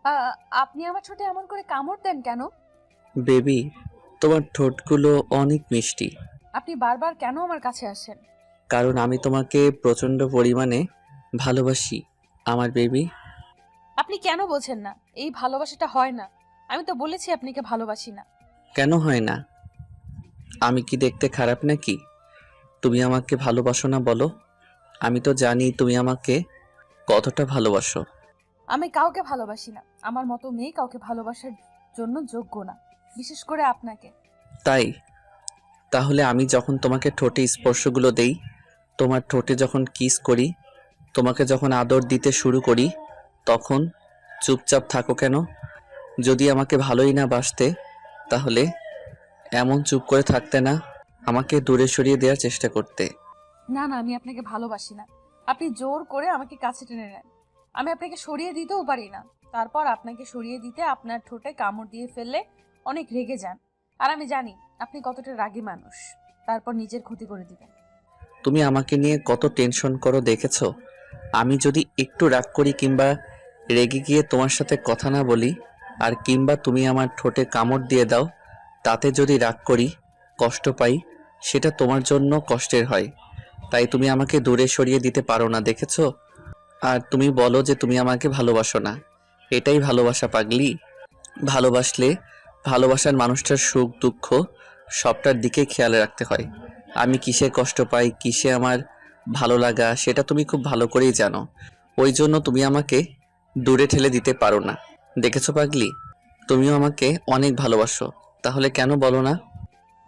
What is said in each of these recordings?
আ আপনি আমার ঠোঁটে এমন করে কামড় দেন কেন? বেবি, তোমার ঠোঁটগুলো অনেক মিষ্টি। আপনি বারবার কেন আমার কাছে আসেন? কারণ আমি তোমাকে প্রচণ্ড পরিমাণে ভালোবাসি আমার বেবি। আপনি কেন বোঝেন না? এই ভালোবাসাটা হয় না। আমি তো বলেছি আপনাকে ভালোবাসি না। কেন হয় না? আমি কি দেখতে খারাপ নাকি? তুমি আমাকে ভালোবাসো না বলো? আমি তো জানি তুমি আমাকে কতটা ভালোবাসো। আমি কাউকে ভালোবাসি না। আমার মতো মেয়ে কাউকে ভালোবাসার জন্য যোগ্য না। বিশেষ করে আপনাকে। তাই তাহলে আমি যখন তোমাকে ঠোঁটে স্পর্শগুলো দেই, তোমার ঠোঁটে যখন কিস করি, তোমাকে যখন আদর দিতে শুরু করি, তখন চুপচাপ থাকো কেন? যদি আমাকে ভালোই না বাসতে, তাহলে এমন চুপ করে থাকতে না, আমাকে দূরে সরিয়ে দেওয়ার চেষ্টা করতে। না, না, আমি আপনাকে ভালোবাসি না। আপনি জোর করে আমাকে কাছে টেনে নেন। আমি আপনাকে সরিয়ে দিতেও পারি না। তারপর আপনাকে সরিয়ে দিতে আপনার ঠোঁটে কামড় দিয়ে ফেললে অনেক রেগে যান। আর আমি জানি আপনি কতটা রাগী মানুষ। তারপর নিজের ক্ষতি করে দিবেন। তুমি আমাকে নিয়ে কত টেনশন করো দেখেছো? আমি যদি একটু রাগ করি কিংবা রেগে গিয়ে তোমার সাথে কথা না বলি, আর কিংবা তুমি আমার ঠোঁটে কামড় দিয়ে দাও, তাতে যদি রাগ করি, কষ্ট পাই, সেটা তোমার জন্য কষ্টের হয়। তাই তুমি আমাকে দূরে সরিয়ে দিতে পারো না, দেখেছো? আর তুমি বলো যে তুমি আমাকে ভালোবাসো না। এটাই ভালোবাসা পাগলি? ভালোবাসলে ভালোবাসার মানুষটার সুখ দুঃখ সবটার দিকে খেয়াল রাখতে হয়। আমি কিসে কষ্ট পাই, কিসে আমার ভালো লাগা, সেটা তুমি খুব ভালো করেই জানো। ওই জন্য তুমি আমাকে দূরে ঠেলে দিতে পারো না, দেখেছো পাগলি? তুমিও আমাকে অনেক ভালোবাসো, তাহলে কেন বলো না?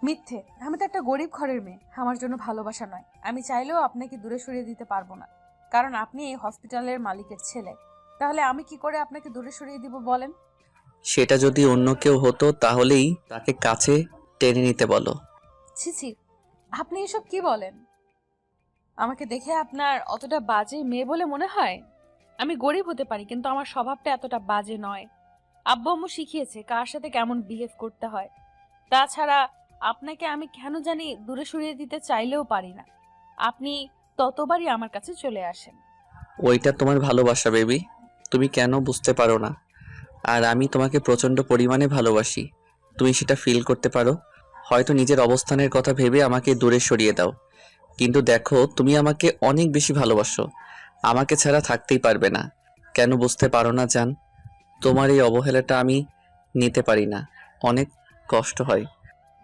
মিথ্যে। আমি তো একটা গরিব ঘরের মেয়ে। আমার জন্য ভালোবাসা নয়। আমি চাইলেও আপনাকে দূরে সরিয়ে দিতে পারবো না। কারণ আপনি এই হসপিটালের মালিকের ছেলে। তাহলে আমি কি করে আপনাকে দূরে সরিয়ে দিব বলেন? সেটা যদি অন্য কেউ হতো তাহলেই তাকে কাছে টেনে নিতে বলো। ছি ছি, আপনি এসব কি বলেন? আমাকে দেখে আপনার অতটা বাজে মেয়ে বলে মনে হয়? আমি গরিব হতে পারি, কিন্তু আমার স্বভাবটা এতটা বাজে নয়। আব্বু আম্মু শিখিয়েছে কার সাথে কেমন বিহেভ করতে হয়। তাছাড়া আপনাকে আমি কেন জানি দূরে সরিয়ে দিতে চাইলেও পারি না। আপনি ততবারই আমার কাছে চলে আসেন। ওইটা তোমার ভালোবাসা বেবি, তুমি কেন বুঝতে পারো না? আর আমি তোমাকে প্রচণ্ড পরিমাণে ভালোবাসি, তুমি সেটা ফিল করতে পারো। হয়তো নিজের অবস্থানের কথা ভেবে আমাকে দূরে সরিয়ে দাও, কিন্তু দেখো তুমি আমাকে অনেক বেশি ভালোবাসো, আমাকে ছাড়া থাকতেই পারবে না। কেন বুঝতে পারো না জান? তোমার এই অবহেলাটা আমি নিতে পারি না, অনেক কষ্ট হয়।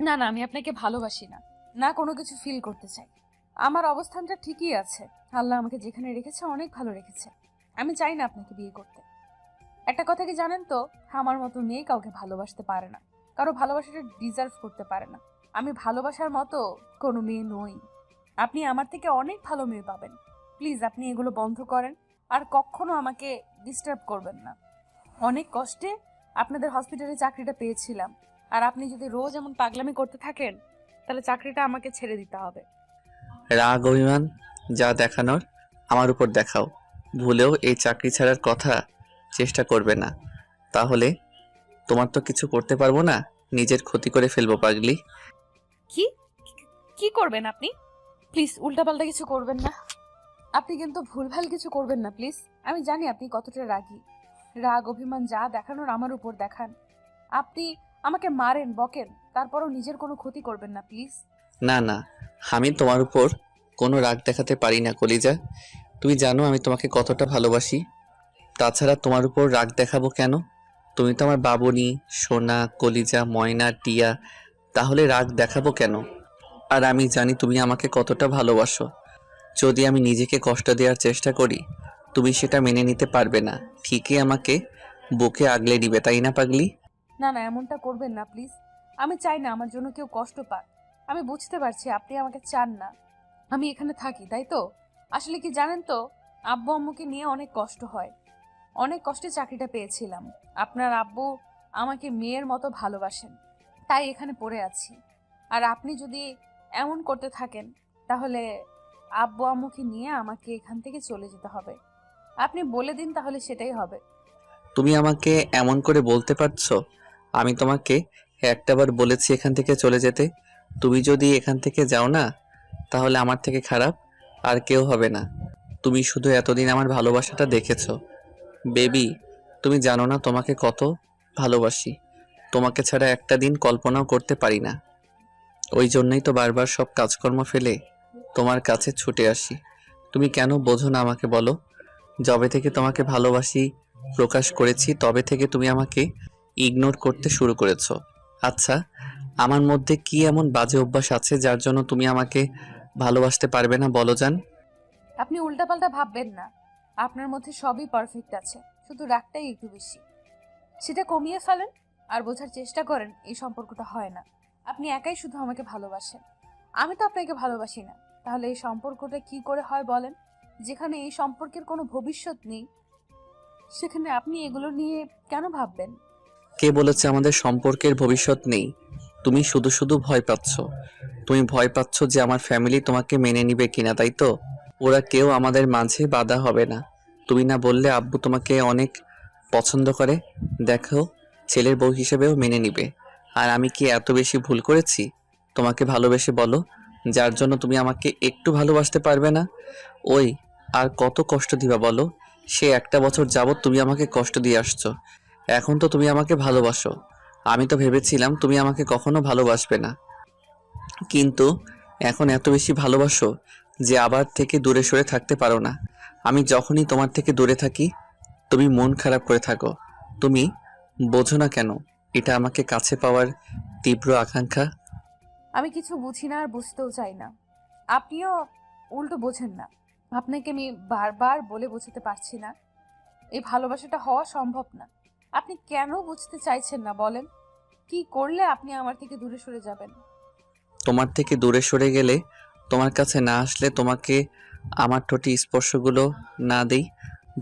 না, না, আমি আপনাকে ভালোবাসি না। না কোনো কিছু ফিল করতে চাই। আমার অবস্থানটা ঠিকই আছে। আল্লাহ আমাকে যেখানে রেখেছে অনেক ভালো রেখেছে। আমি চাই না আপনাকে বিয়ে করতে। একটা কথা কি জানেন তো, আমার মতো মেয়ে কাউকে ভালোবাসতে পারে না। কারো ভালোবাসাটা ডিজার্ভ করতে পারে না। আমি ভালোবাসার মতো কোনো মেয়ে নই। আপনি আমার থেকে অনেক ভালো মেয়ে পাবেন। প্লিজ আপনি এগুলো বন্ধ করেন। আর কখনো আমাকে ডিস্টার্ব করবেন না। অনেক কষ্টে আপনাদের হসপিটালে চাকরিটা পেয়েছিলাম। আর আপনি যদি রোজ এমন পাগলামি করতে থাকেন, তাহলে চাকরিটা আমাকে ছেড়ে দিতে হবে। রাগ অভিমান যা দেখানোর আমার উপর দেখাও, ভুলেও এই চাকরি ছাড়ার কথা চেষ্টা করবে না, তাহলে তোমার তো কিছু করতে পারবো না, নিজের ক্ষতি করে ফেলবো পাগলি। কি কি করবেন আপনি? প্লিজ উল্টাপাল্টা কিছু করবেন না। আপনি কিন্তু ভুলভাল কিছু করবেন না প্লিজ। আমি জানি আপনি কতটা রাগী। রাগ অভিমান যা দেখানোর আমার উপর দেখান। আপনি আমাকে মারেন, বকেন, তারপরও নিজের কোনো ক্ষতি করবেন না প্লিজ। না না, আমি তোমার উপর কোনো রাগ দেখাতে পারি না কলিজা। তুমি জানো আমি তোমাকে কতটা ভালোবাসি। তাছাড়া তোমার উপর রাগ দেখাবো কেন? তুমি তো আমার বাবুনি, সোনা, কলিজা, ময়না, টিয়া, তাহলে রাগ দেখাবো কেন? আর আমি জানি তুমি আমাকে কতটা ভালোবাসো। যদি আমি নিজেকে কষ্ট দেওয়ার চেষ্টা করি, তুমি সেটা মেনে নিতে পারবে না, ঠিকই আমাকে বুকে আগলে নিবে, তাই না পাগলি? না, না, এমনটা করবেন না প্লিজ। আমি চাই না আমার জন্য কেউ কষ্ট পাক। আমি বুঝতে পারছি আপনি আমাকে চান না আমি এখানে থাকি, তাই তো? আসলে কি জানেন তো, আব্বু আম্মুকে নিয়ে অনেক কষ্ট হয়। অনেক কষ্টে চাকরিটা পেয়েছিলাম। আপনার আব্বু আমাকে মেয়ের মতো ভালোবাসেন, তাই এখানে পড়ে আছি। আর আপনি যদি এমন করতে থাকেন, তাহলে আব্বু আম্মুকে নিয়ে আমাকে এখান থেকে চলে যেতে হবে। আপনি বলে দিন, তাহলে সেটাই হবে। তুমি আমাকে এমন করে বলতে পারছো? আমি তোমাকে একটাবার বলেছি এখান থেকে চলে যেতে। তুমি যদি এখান থেকে যাও না, তাহলে আমার থেকে খারাপ আর কেউ হবে না। তুমি শুধু এতদিন আমার ভালোবাসাটা দেখেছো বেবি, তুমি জানো না তোমাকে কত ভালোবাসি। তোমাকে ছাড়া একটা দিন কল্পনাও করতে পারি না। ওই জন্যই তো বারবার সব কাজকর্ম ফেলে তোমার কাছে ছুটে আসি। তুমি কেন বোঝো না আমাকে বলো? যবে থেকে তোমাকে ভালোবাসি প্রকাশ করেছি তবে থেকে তুমি আমাকে ইগনোর করতে শুরু করেছো। আচ্ছা, আমার মধ্যে কি এমন বাজে অভ্যাস আছে যার জন্য তুমি আমাকে ভালোবাসতে পারবে না বলো জান? আপনি উল্টাপাল্টা ভাববেন না। আপনার মধ্যে সবই পারফেক্ট আছে, শুধু রাগটাই একটু বেশি। সেটা কমিয়ে ফেলেন আর বোঝার চেষ্টা করেন এই সম্পর্কটা হয় না। আপনি একাই শুধু আমাকে ভালোবাসেন, আমি তো আপনাকে ভালোবাসি না। তাহলে এই সম্পর্কটা কি করে হয় বলেন? যেখানে এই সম্পর্কের কোনো ভবিষ্যৎ নেই, সেখানে আপনি এগুলো নিয়ে কেন ভাববেন? কে বলেছে আমাদের সম্পর্কের ভবিষ্যৎ নেই? তুমি শুধু শুধু ভয় পাচ্ছ। তুমি ভয় পাচ্ছ যে আমার ফ্যামিলি তোমাকে মেনে নিবে কিনা, তাই তো? ওরা কেউ আমাদের মাঝে বাধা হবে না। তুমি না বললে আব্বু তোমাকে অনেক পছন্দ করে। দেখো, ছেলের বউ হিসেবেও মেনে নিবে। আর আমি কি এত বেশি ভুল করেছি তোমাকে ভালোবেসে বলো, যার জন্য তুমি আমাকে একটু ভালোবাসতে পারবে না? ওই, আর কত কষ্ট দিবা বলো? সে একটা বছর যাবৎ তুমি আমাকে কষ্ট দিয়ে আসছো। এখন তো তুমি আমাকে ভালোবাসো। আমি তো ভেবেছিলাম তুমি আমাকে কখনো ভালোবাসবে না, কিন্তু এখন এত বেশি ভালোবাসো যে আবার থেকে দূরে সরে থাকতে পারো না। আমি যখনই তোমার থেকে দূরে থাকি তুমি মন খারাপ করে থাকো। তুমি বোঝো না কেন এটা আমাকে কাছে পাওয়ার তীব্র আকাঙ্ক্ষা? আমি কিছু বুঝি না আর বুঝতেও চাই না। আপনিও উল্টো বোঝেন না। আপনাকে আমি বারবার বলে বোঝাতে পারছি না এই ভালোবাসাটা হওয়া সম্ভব না। আপনি কেন বুঝতে চাইছেন না বলেন? কি করলে আপনি আমার থেকে দূরে সরে যাবেন? তোমার থেকে দূরে সরে গেলে, তোমার কাছে না আসলে, তোমাকে আমার ঠোঁটে স্পর্শগুলো না দেই,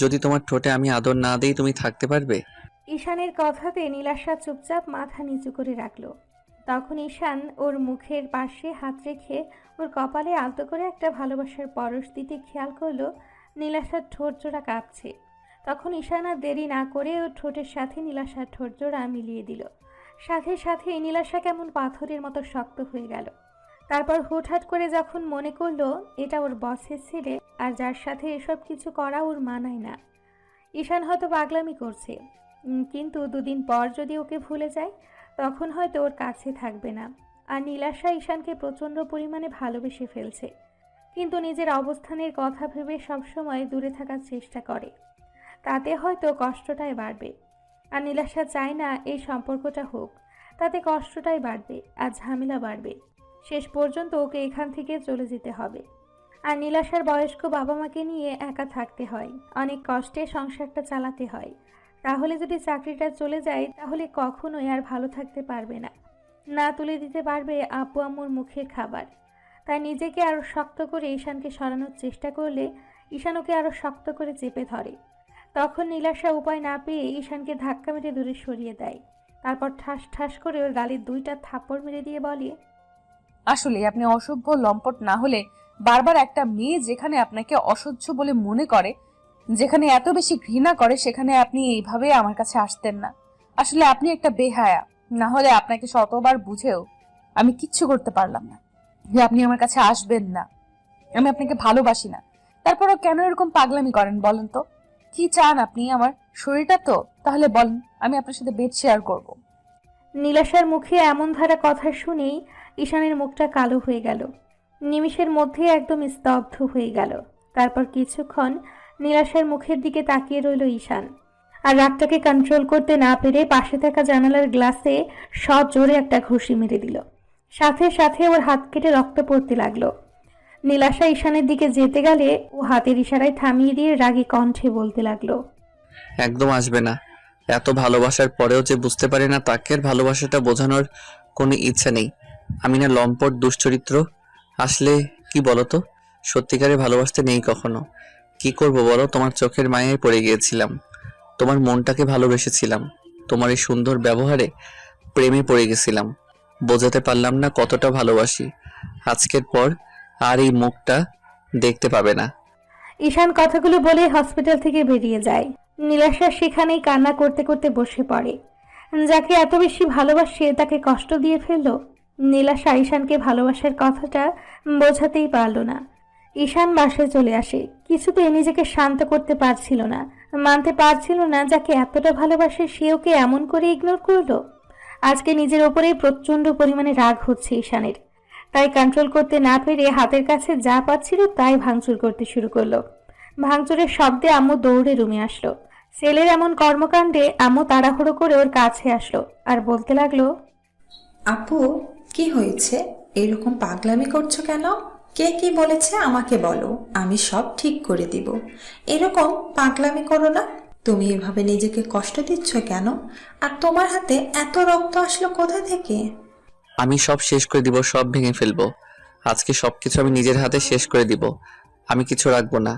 যদি তোমার ঠোঁটে আমি আদর না দেই, তুমি থাকতে পারবে? ঈশানের কথাতে নীলাশা চুপচাপ মাথা নিচু করে রাখলো। তখন ঈশান ওর মুখের পাশে হাত রেখে ওর কপালে আলতো করে একটা ভালোবাসার পরশ দিতে খেয়াল করলো নীলাশার ঠোঁট জোড়া কাঁপছে। তখন ঈশান আর দেরি না করে ওর ঠোঁটের সাথে নীলাশার ঠোঁট জোড়া মিলিয়ে দিল। সাথে সাথে নীলাশা কেমন পাথরের মতো শক্ত হয়ে গেল। তারপর হুটহাট করে যখন মনে করলো এটা ওর বসের ছেলে আর যার সাথে এসব কিছু করা ওর মানায় না, ঈশান হয়তো পাগলামি করছে, কিন্তু দুদিন পর যদি ওকে ভুলে যায় তখন হয়তো ওর কাছে থাকবে না। আর নীলাশা ঈশানকে প্রচণ্ড পরিমাণে ভালোবেসে ফেলছে, কিন্তু নিজের অবস্থানের কথা ভেবে সবসময় দূরে থাকার চেষ্টা করে। তাতে হয়তো কষ্টটাই বাড়বে। আর নীলাশা চায় না এই সম্পর্কটা হোক, তাতে কষ্টটাই বাড়বে আর ঝামেলা বাড়বে। শেষ পর্যন্ত ওকে এখান থেকে চলে যেতে হবে। আর নীলাশার বয়স্ক বাবা মাকে নিয়ে একা থাকতে হয়, অনেক কষ্টে সংসারটা চালাতে হয়। তাহলে যদি চাকরিটা চলে যায় তাহলে কখনোই আর ভালো থাকতে পারবে না, না তুলে দিতে পারবে আব্বু আম্মুর মুখের খাবার। তাই নিজেকে আরও শক্ত করে ঈশানকে সরানোর চেষ্টা করলে ঈশান ওকে আরও শক্ত করে চেপে ধরে। তখন নীলাশা উপায় না পেয়ে ঈশানকে ধাক্কা মেরে দূরে সরিয়ে দেয়। তারপর ঠাস ঠাস করে ওর গালে 2টা থাপ্পড় মেরে দিয়ে বলে, আসলে আপনি অসভ্য লম্পট না হলে বারবার একটা মেয়ে যেখানে আপনাকে অসহ্য বলে মনে করে, যেখানে এত বেশি ঘৃণা করে, সেখানে আপনি এইভাবে আমার কাছে আসতেন না। আসলে আপনি একটা বেহায়া। না হলে আপনাকে শতবার বুঝেও আমি কিচ্ছু করতে পারলাম না যে আপনি আমার কাছে আসবেন না। আমি আপনাকে ভালোবাসি না, তারপরও কেন এরকম পাগলামি করেন বলেন তো? কি চান আপনি? আমার শরীরটা তো তাহলে বলেন, আমি আপনার সাথে বেড শেয়ার করব। নীলাশার মুখে এমন ধারা কথা শুনেই ঈশানের মুখটা কালো হয়ে গেল। নিমিষের মধ্যে একদম স্তব্ধ হয়ে গেল। তারপর কিছুক্ষণ নীলাশার মুখের দিকে তাকিয়ে রইল ঈশান। আর রাগটাকে কন্ট্রোল করতে না পেরে পাশে থাকা জানালার গ্লাসে সজোরে একটা ঘুষি মেরে দিল। সাথে সাথে ওর হাত কেটে রক্ত পড়তে লাগলো। নীলাশা ঈশানের দিকে যেতে গেলে ও হাতের ইশারায় থামিয়ে দিয়ে রাগী কণ্ঠে বলতে লাগলো, একদম আসবে না। এত ভালোবাসার পরেও যে বুঝতে পারে না তাকে আর ভালোবাসাটা বোঝানোর কোনো ইচ্ছা নেই। আমি না লম্পট দুশ্চরিত্র। আসলে কি বলো তো, সত্যিকারে ভালোবাসতে নেই কখনো। কি করব বলো, তোমার চোখের মায়ায় পড়ে গিয়েছিলাম। তোমার মনটাকে ভালোবেসেছিলাম। তোমার এই সুন্দর ব্যবহারে প্রেমে পড়ে গেছিলাম। বোঝাতে পারলাম না কতটা ভালোবাসি। আজকের পর আর এই মুখটা দেখতে পাবে না। ঈশান কথাগুলো বলে হসপিটাল থেকে বেরিয়ে যায়। নীলাশা সেখানেই কান্না করতে করতে বসে পড়ে। যাকে এত বেশি ভালোবাসে তাকে কষ্ট দিয়ে ফেলল। নীলাশা ঈশানকে ভালোবাসার কথাটা বোঝাতেই পারল না। ঈশান বাসায় চলে আসে। কিছুতেই নিজেকে শান্ত করতে পারছিল না, মানতে পারছিল না যাকে এতটা ভালোবাসে সে ওকে এমন করে ইগনোর করলো। আজকে নিজের ওপরেই প্রচন্ড পরিমাণে রাগ হচ্ছে ঈশানের, তাই কন্ট্রোল করতে না পেরে হাতের কাছে যা পাচ্ছিল তাই ভাঙচুর করতে শুরু করলো। ভাঙচুরের শব্দে আম্মু দৌড়ে রুমে আসলো। ছেলের এমন কর্মকাণ্ডে আম্মু তাড়াহুড়ো করে ওর কাছে আসলো আর বলতে লাগলো, আপু, কি হয়েছে? এরকম পাগলামি করছো কেন? কে কি বলেছে আমাকে বলো, আমি সব ঠিক করে দিব। এরকম পাগলামি করো না। তুমি এভাবে নিজেকে কষ্ট দিচ্ছ কেন? আর তোমার হাতে এত রক্ত আসলো কোথা থেকে? আমি সব শেষ করে দিব, সব ভেঙে ফেলবো। আজকে সবকিছু আমি নিজের হাতে শেষ করে দিব। আমি কিছু রাখবো না।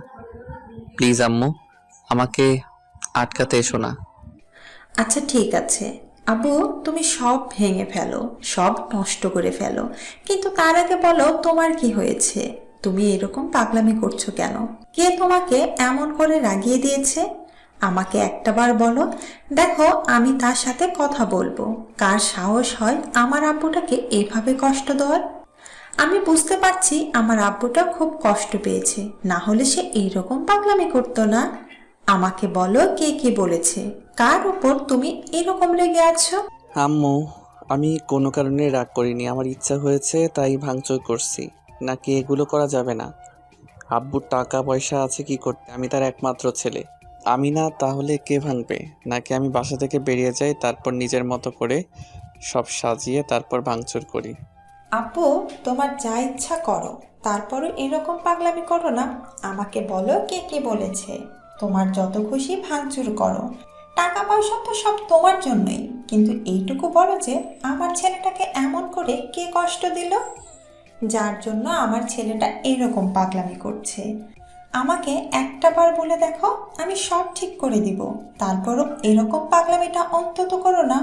প্লিজ আম্মু, আমাকে আটকাতে এসো না। আচ্ছা ঠিক আছে আবু, তুমি সব ভেঙে ফেলো, সব নষ্ট করে ফেলো, কিন্তু তার আগে বলো তোমার কি হয়েছে? তুমি এরকম পাগলামি করছো কেন? কে তোমাকে এমন করে রাগিয়ে দিয়েছে? আমাকে একটাবার বলো। দেখো, আমি তার সাথে কথা বলবো। কার সাহস হয় আমার আব্বুটাকে এভাবে কষ্ট দেওয়ার? আমি বুঝতে পারছি আমার আব্বুটা খুব কষ্ট পেয়েছে, না হলে সে এইরকম পাগলামি করতো না। আমাকে বলো, কে কি বলেছে? কার উপর তুমি এরকম রেগে আছো? আম্মু, আমি কোনো কারণে রাগ করিনি, আমার ইচ্ছা হয়েছে তাই ভাঙচুর করছি। নাকি এগুলো করা যাবে না? আব্বুর টাকা পয়সা আছে কি করতে? আমি তার একমাত্র ছেলে। আমি না তাহলে কে ভাঙবে? নাকি আমি বাসা থেকে বেরিয়ে যাই, তারপর নিজের মতো করে সব সাজিয়ে তারপর ভাঙচুর করি? আপু, তোমার যা ইচ্ছা করো, তারপরও এরকম পাগলামি করো না। আমাকে বলো, কে কি বলেছে? তোমার যত খুশি ভাঙচুর করো, টাকা পয়সা তো সব তোমার জন্যই, কিন্তু এইটুকু বলো যে আমার ছেলেটাকে এমন করে কে কষ্ট দিল, যার জন্য আমার ছেলেটা এরকম পাগলামি করছে। আমাকে একটাবার বলে দেখো, আমি সব ঠিক করে দিব। তারপরও এরকম পাগলামিটা অন্তত করো না।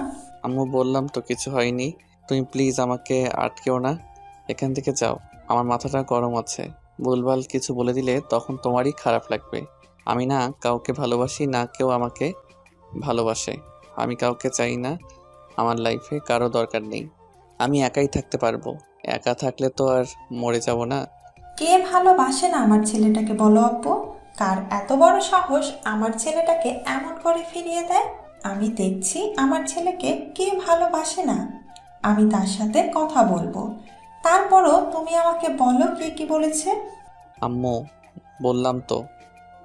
আম্মু, বললাম তো কিছু হয়নি। তুমি প্লিজ আমাকে আটকেও না, এখান থেকে যাও। আমার মাথাটা গরম আছে। ভুলভাল কিছু বলে দিলে তখন তোমারই খারাপ লাগবে। আমি না কাউকে ভালোবাসি, না কেউ আমাকে ভালোবাসে। আমি কাউকে চাই না, আমার লাইফে কারো দরকার নেই। আমি একাই থাকতে পারবো। একা থাকলে তো আর মরে যাব না। কে ভালোবাসে না আমার ছেলেটাকে বলো আপু? কার এত বড় সাহস আমার ছেলেটাকে এমন করে ফিরিয়ে দেয়? আমি দেখছি আমার ছেলেকে কে ভালোবাসে না। আমি তার সাথে কথা বলবো। তারপরও তুমি আমাকে বলো, কে কি বলেছে? আম্মু, বললাম তো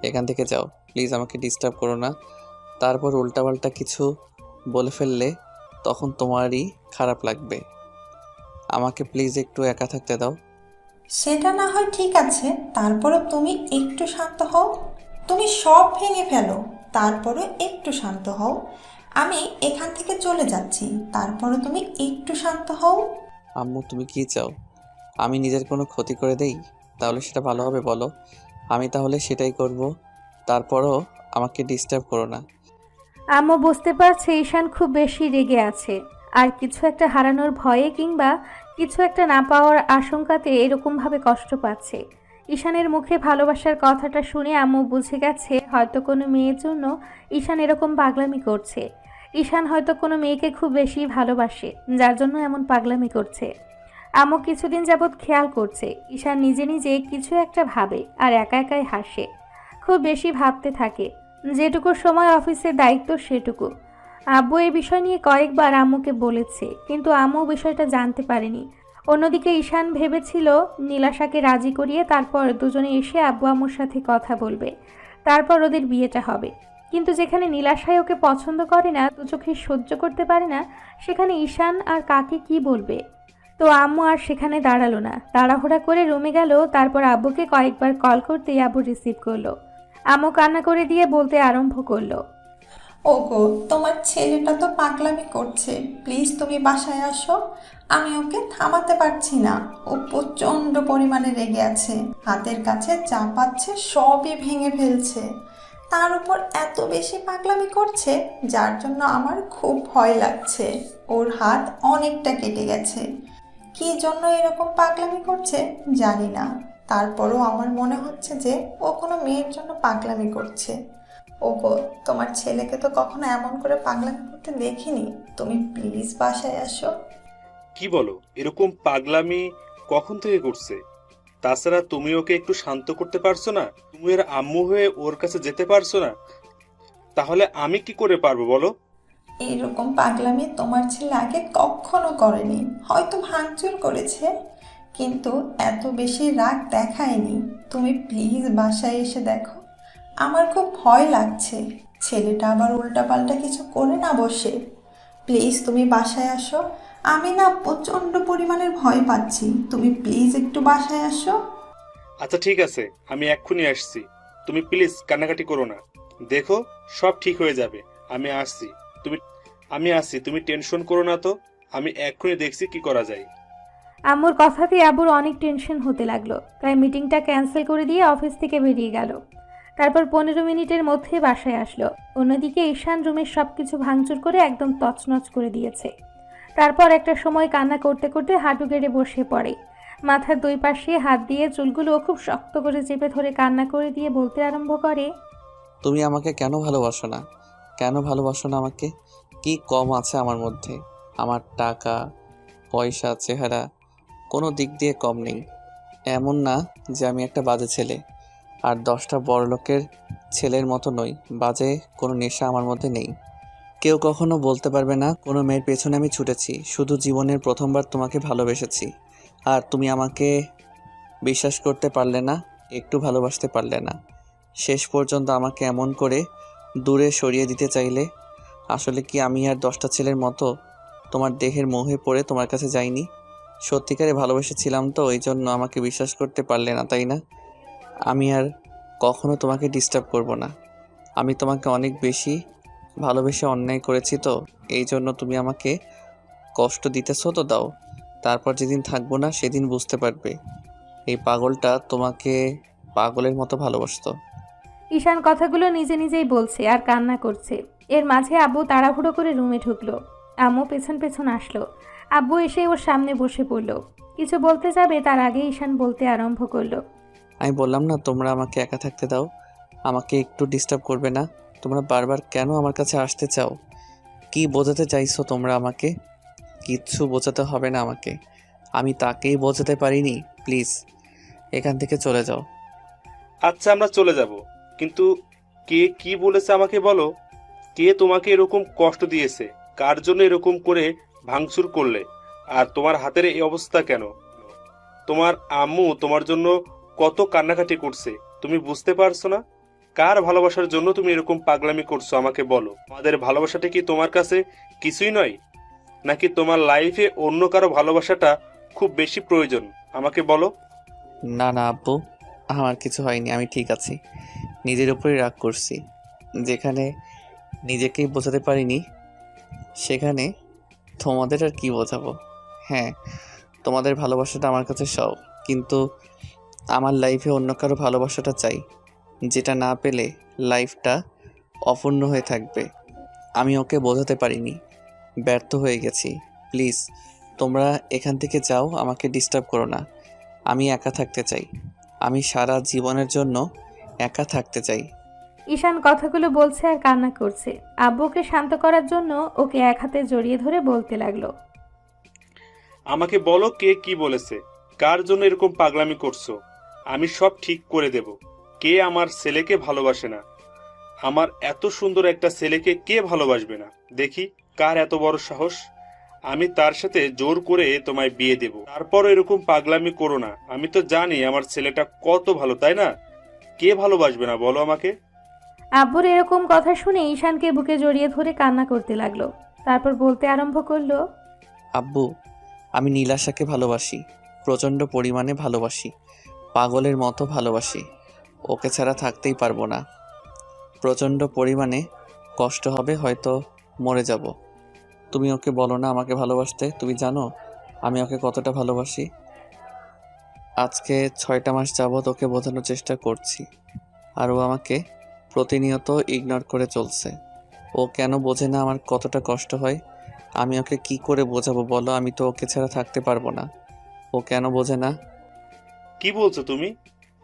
এখান থেকে যাও। প্লিজ আমাকে ডিস্টার্ব করো না। তারপর উল্টাপাল্টা কিছু বলে ফেললে তখন তোমারই খারাপ লাগবে। আমাকে প্লিজ একটু একা থাকতে দাও। সেটা না হয় ঠিক আছে, তারপরও তুমি একটু শান্ত হও। তুমি সব ভেঙে ফেলো, তারপরও একটু শান্ত হও। আমি এখান থেকে চলে যাচ্ছি, তারপরও তুমি একটু শান্ত হও। আম্মু, তুমি কি চাও? আমি নিজের কোনো ক্ষতি করে দেই? তাহলে সেটা ভালো হবে বলো। আমি তাহলে সেটাই করব। তারপরও আমাকে ডিস্টার্ব করো না। আম্মু বুঝতে পারছে ঈশান খুব বেশি রেগে আছে, আর কিছু একটা হারানোর ভয়ে কিংবা কিছু একটা না পাওয়ার আশঙ্কাতে এরকমভাবে কষ্ট পাচ্ছে। ঈশানের মুখে ভালোবাসার কথাটা শুনে আম্মু বুঝে গেছে হয়তো কোনো মেয়ের জন্য ঈশান এরকম পাগলামি করছে। ঈশান হয়তো কোনো মেয়েকে খুব বেশি ভালোবাসে, যার জন্য এমন পাগলামি করছে। আম্মু কিছুদিন যাবৎ খেয়াল করছে ঈশান নিজে নিজে কিছু একটা ভাবে আর একা একাই হাসে, খুব বেশি ভাবতে থাকে। যেটুকু সময় অফিসের দায়িত্ব সেটুকু। আব্বু এই বিষয় নিয়ে কয়েকবার আম্মুকে বলেছে, কিন্তু আম্মু বিষয়টা জানতে পারেনি। অন্যদিকে ঈশান ভেবেছিল নীলাশাকে রাজি করিয়ে তারপর দুজনে এসে আব্বু আম্মুর সাথে কথা বলবে, তারপর ওদের বিয়েটা হবে। কিন্তু যেখানে নীলাশাই ওকে পছন্দ করে না, দু চোখে সহ্য করতে পারে না, সেখানে ঈশান আর কাকে কি বলবে? তো আম্মু আর সেখানে দাঁড়ালো না, তাড়াহুড়া করে রুমে গেল। তারপর আব্বুকে কয়েকবার কল করতেই আব্বু রিসিভ করলো। আম্মু কান্না করে দিয়ে বলতে আরম্ভ করলো, ওগো, তোমার ছেলেটা তো পাগলামি করছে, প্লিজ তুমি বাসায় আসো। আমি ওকে থামাতে পারছি না, ও প্রচণ্ড পরিমাণে রেগে আছে। হাতের কাছে যা পাচ্ছে সবই ভেঙে ফেলছে। তার উপর এত বেশি পাগলামি করছে, যার জন্য আমার খুব ভয় লাগছে। ওর হাত অনেকটা কেটে গেছে। কী জন্য এরকম পাগলামি করছে জানি না, তারপরও আমার মনে হচ্ছে যে ও কোনো মেয়ের জন্য পাগলামি করছে। ওগো, তোমার ছেলেকে তো কখনো এমন করে পাগলামি করতে দেখিনি। তুমি প্লিজ বাসায় আসো। কি বলো? এরকম পাগলামি কখন থেকে করছে? তাছাড়া তুমি ওকে একটু শান্ত করতে পারছো না? তুমি এর আম্মু হয়ে ওর কাছে যেতে পারছো না? তাহলে আমি কি করে পারবো বলো? এরকম পাগলামি তোমার ছেলে আগে কখনো করেনি। হয়তো ভাঙচুর করেছে, কিন্তু এত বেশি রাগ দেখায়নি। তুমি প্লিজ বাসায় এসে দেখো, আমার খুব ভয় লাগছে ছেলেটা আবার উল্টাপাল্টা কিছু করে না বসে। প্লিজ তুমি বাসায় আসো। আমি না প্রচণ্ড পরিমাণের ভয় পাচ্ছি, তুমি প্লিজ একটু বাসায় আসো। আচ্ছা ঠিক আছে, আমি এক্ষুনি আসছি। তুমি প্লিজ কান্নাকাটি করো না। দেখো, সব ঠিক হয়ে যাবে। আমি আসছি। তুমি টেনশন করো না তো। আমি এক্ষুনি দেখছি কি করা যায়। আম্মুর কথাতে আব্বুর অনেক টেনশন হতে লাগলো, তাই মিটিংটা ক্যান্সেল করে দিয়ে অফিস থেকে বেরিয়ে গেল। তারপর 15 মিনিটের মধ্যে বাসায় আসলো। অন্যদিকে ঈশান রুমের সবকিছু ভাঙচুর করে একদম তছনছ করে দিয়েছে। তারপর একটা সময় কান্না করতে করতে হাঁটু গেড়ে বসে পড়ে। মাথার দুই পাশে হাত দিয়ে চুলগুলো খুব শক্ত করে চেপে ধরে কান্না করে দিয়ে বলতে আরম্ভ করে, তুমি আমাকে কেন ভালোবাসো না? কেন ভালোবাসো না আমাকে? কি কম আছে আমার মধ্যে? আমার টাকা পয়সা চেহারা কোনো দিক দিয়ে কম নেই। এমন না যে আমি একটা বাজে ছেলে, আর 10টা বড়লোকের ছেলের মতো নই। বাজে কোনো নেশা আমার মধ্যে নেই। কেউ কখনো বলতে পারবে না কোনো মেয়ের পেছনে আমি ছুটেছি। শুধু জীবনের প্রথমবার তোমাকে ভালোবেসেছি, আর তুমি আমাকে বিশ্বাস করতে পারলে না, একটু ভালোবাসতে পারলে না। শেষ পর্যন্ত আমাকে এমন করে দূরে সরিয়ে দিতে চাইলে। আসলে কি আমি আর 10টা ছেলের মতো তোমার দেহের মোহে পড়ে তোমার কাছে যাইনি? সত্যিকারে ভালোবেসেছিলাম তো, ওই জন্য আমাকে বিশ্বাস করতে পারলে না, তাই না? আমি আর কখনো তোমাকে ডিস্টার্ব করব না। আমি তোমাকে অনেক বেশি ভালোবেসে অন্যায় করেছি তো, এই জন্য তুমি আমাকে কষ্ট দিতেছো তো দাও। তারপর যেদিন থাকবো না সেদিন বুঝতে পারবে এই পাগলটা তোমাকে পাগলের মতো ভালোবাসতো। ঈশান কথাগুলো নিজে নিজেই বলছে আর কান্না করছে। এর মাঝে আব্বু তাড়াহুড়ো করে রুমে ঢুকলো। আম্মু পেছন পেছন আসলো। আব্বু এসে ওর সামনে বসে পড়ল। কিছু বলতে যাবে তার আগে ঈশান বলতে আরম্ভ করলো, আমি বললাম না তোমরা আমাকে একা থাকতে দাও, আমাকে একটু ডিস্টার্ব করবে না। তোমরা বারবার কেন আমার কাছে আসতে চাও? কি বোঝাতে চাইছো তোমরা আমাকে? কিচ্ছু বোঝাতে হবে না আমাকে, আমি তাকেই বোঝাতে পারিনি। প্লিজ এখান থেকে চলে যাও। আচ্ছা, আমরা চলে যাব, কিন্তু কে কি বলেছে আমাকে বলো। কে তোমাকে এরকম কষ্ট দিয়েছে? কার জন্য এরকম করে ভাঙচুর করলে? আর তোমার হাতের এই অবস্থা কেন? তোমার আম্মু তোমার জন্য কত কান্নাকাটি করছে, তুমি বুঝতে পারছো না? কার ভালোবাসার জন্য তুমি এরকম পাগলামি করছো আমাকে বলো। আমাদের ভালোবাসাটা কি তোমার কাছে কিছুই নয়? নাকি তোমার লাইফে অন্য কারো ভালোবাসাটা খুব বেশি প্রয়োজন? আমাকে বলো। না না আব্বু, আমার কিছু হয়নি, আমি ঠিক আছি। নিজের উপরেই রাগ করছি। যেখানে নিজেকেই বোঝাতে পারিনি, সেখানে তোমাদের আর কি বোঝাবো? হ্যাঁ, তোমাদের ভালোবাসাটা আমার কাছে সব, কিন্তু আমার লাইফে অন্য কারো ভালোবাসাটা চাই, যেটা না পেলে লাইফটা অপূর্ণ হয়ে থাকবে। আমি ওকে বোঝাতে পারিনি, ব্যর্থ হয়ে গেছি। প্লিজ তোমরা এখান থেকে যাও, আমাকে ডিস্টার্ব করো না। আমি একা থাকতে চাই, আমি সারা জীবনের জন্য একা থাকতে চাই। ঈশান কথাগুলো বলছে আর কান্না করছে। আব্বুকে শান্ত করার জন্য ওকে এক হাতে জড়িয়ে ধরে বলতে লাগলো, আমাকে বলো, কে কি বলেছে? কার জন্য এরকম পাগলামি করছো? আমি সব ঠিক করে দেব। কে আমার ছেলেকে ভালোবাসে না? আমার এত সুন্দর একটা ছেলেকে কে ভালোবাসবে না? দেখি কার এত বড় সাহস। আমি তার সাথে জোর করে তোমায় বিয়ে দেব। তারপর এরকম পাগলামি করো না। আমি তো জানি আমার ছেলেটা কত ভালো, তাই না? কে ভালোবাসবে না বলো আমাকে? আব্বুর এরকম কথা শুনে ঈশানকে বুকে জড়িয়ে ধরে কান্না করতে লাগলো। তারপর বলতে আরম্ভ করলো, আব্বু, আমি নীলাশাকে ভালোবাসি, প্রচণ্ড পরিমাণে ভালোবাসি, পাগলের মতো ভালোবাসি। ওকে ছাড়া থাকতেই পারবো না। প্রচণ্ড পরিমাণে কষ্ট হবে, হয়তো মরে যাব। তুমি ওকে বলো না আমাকে ভালোবাসতে। তুমি জানো আমি ওকে কতটা ভালোবাসি। আজকে 6টা মাস যাবৎ ওকে বোঝানোর চেষ্টা করছি, আর ও আমাকে প্রতিনিয়ত ইগনোর করে চলছে। ও কেন বোঝে না আমার কতটা কষ্ট হয়? আমি ওকে কি করে বোঝাবো বলো? আমি তো ওকে ছাড়া থাকতে পারবো না। ও কেন বোঝে না? কি বলছো তুমি?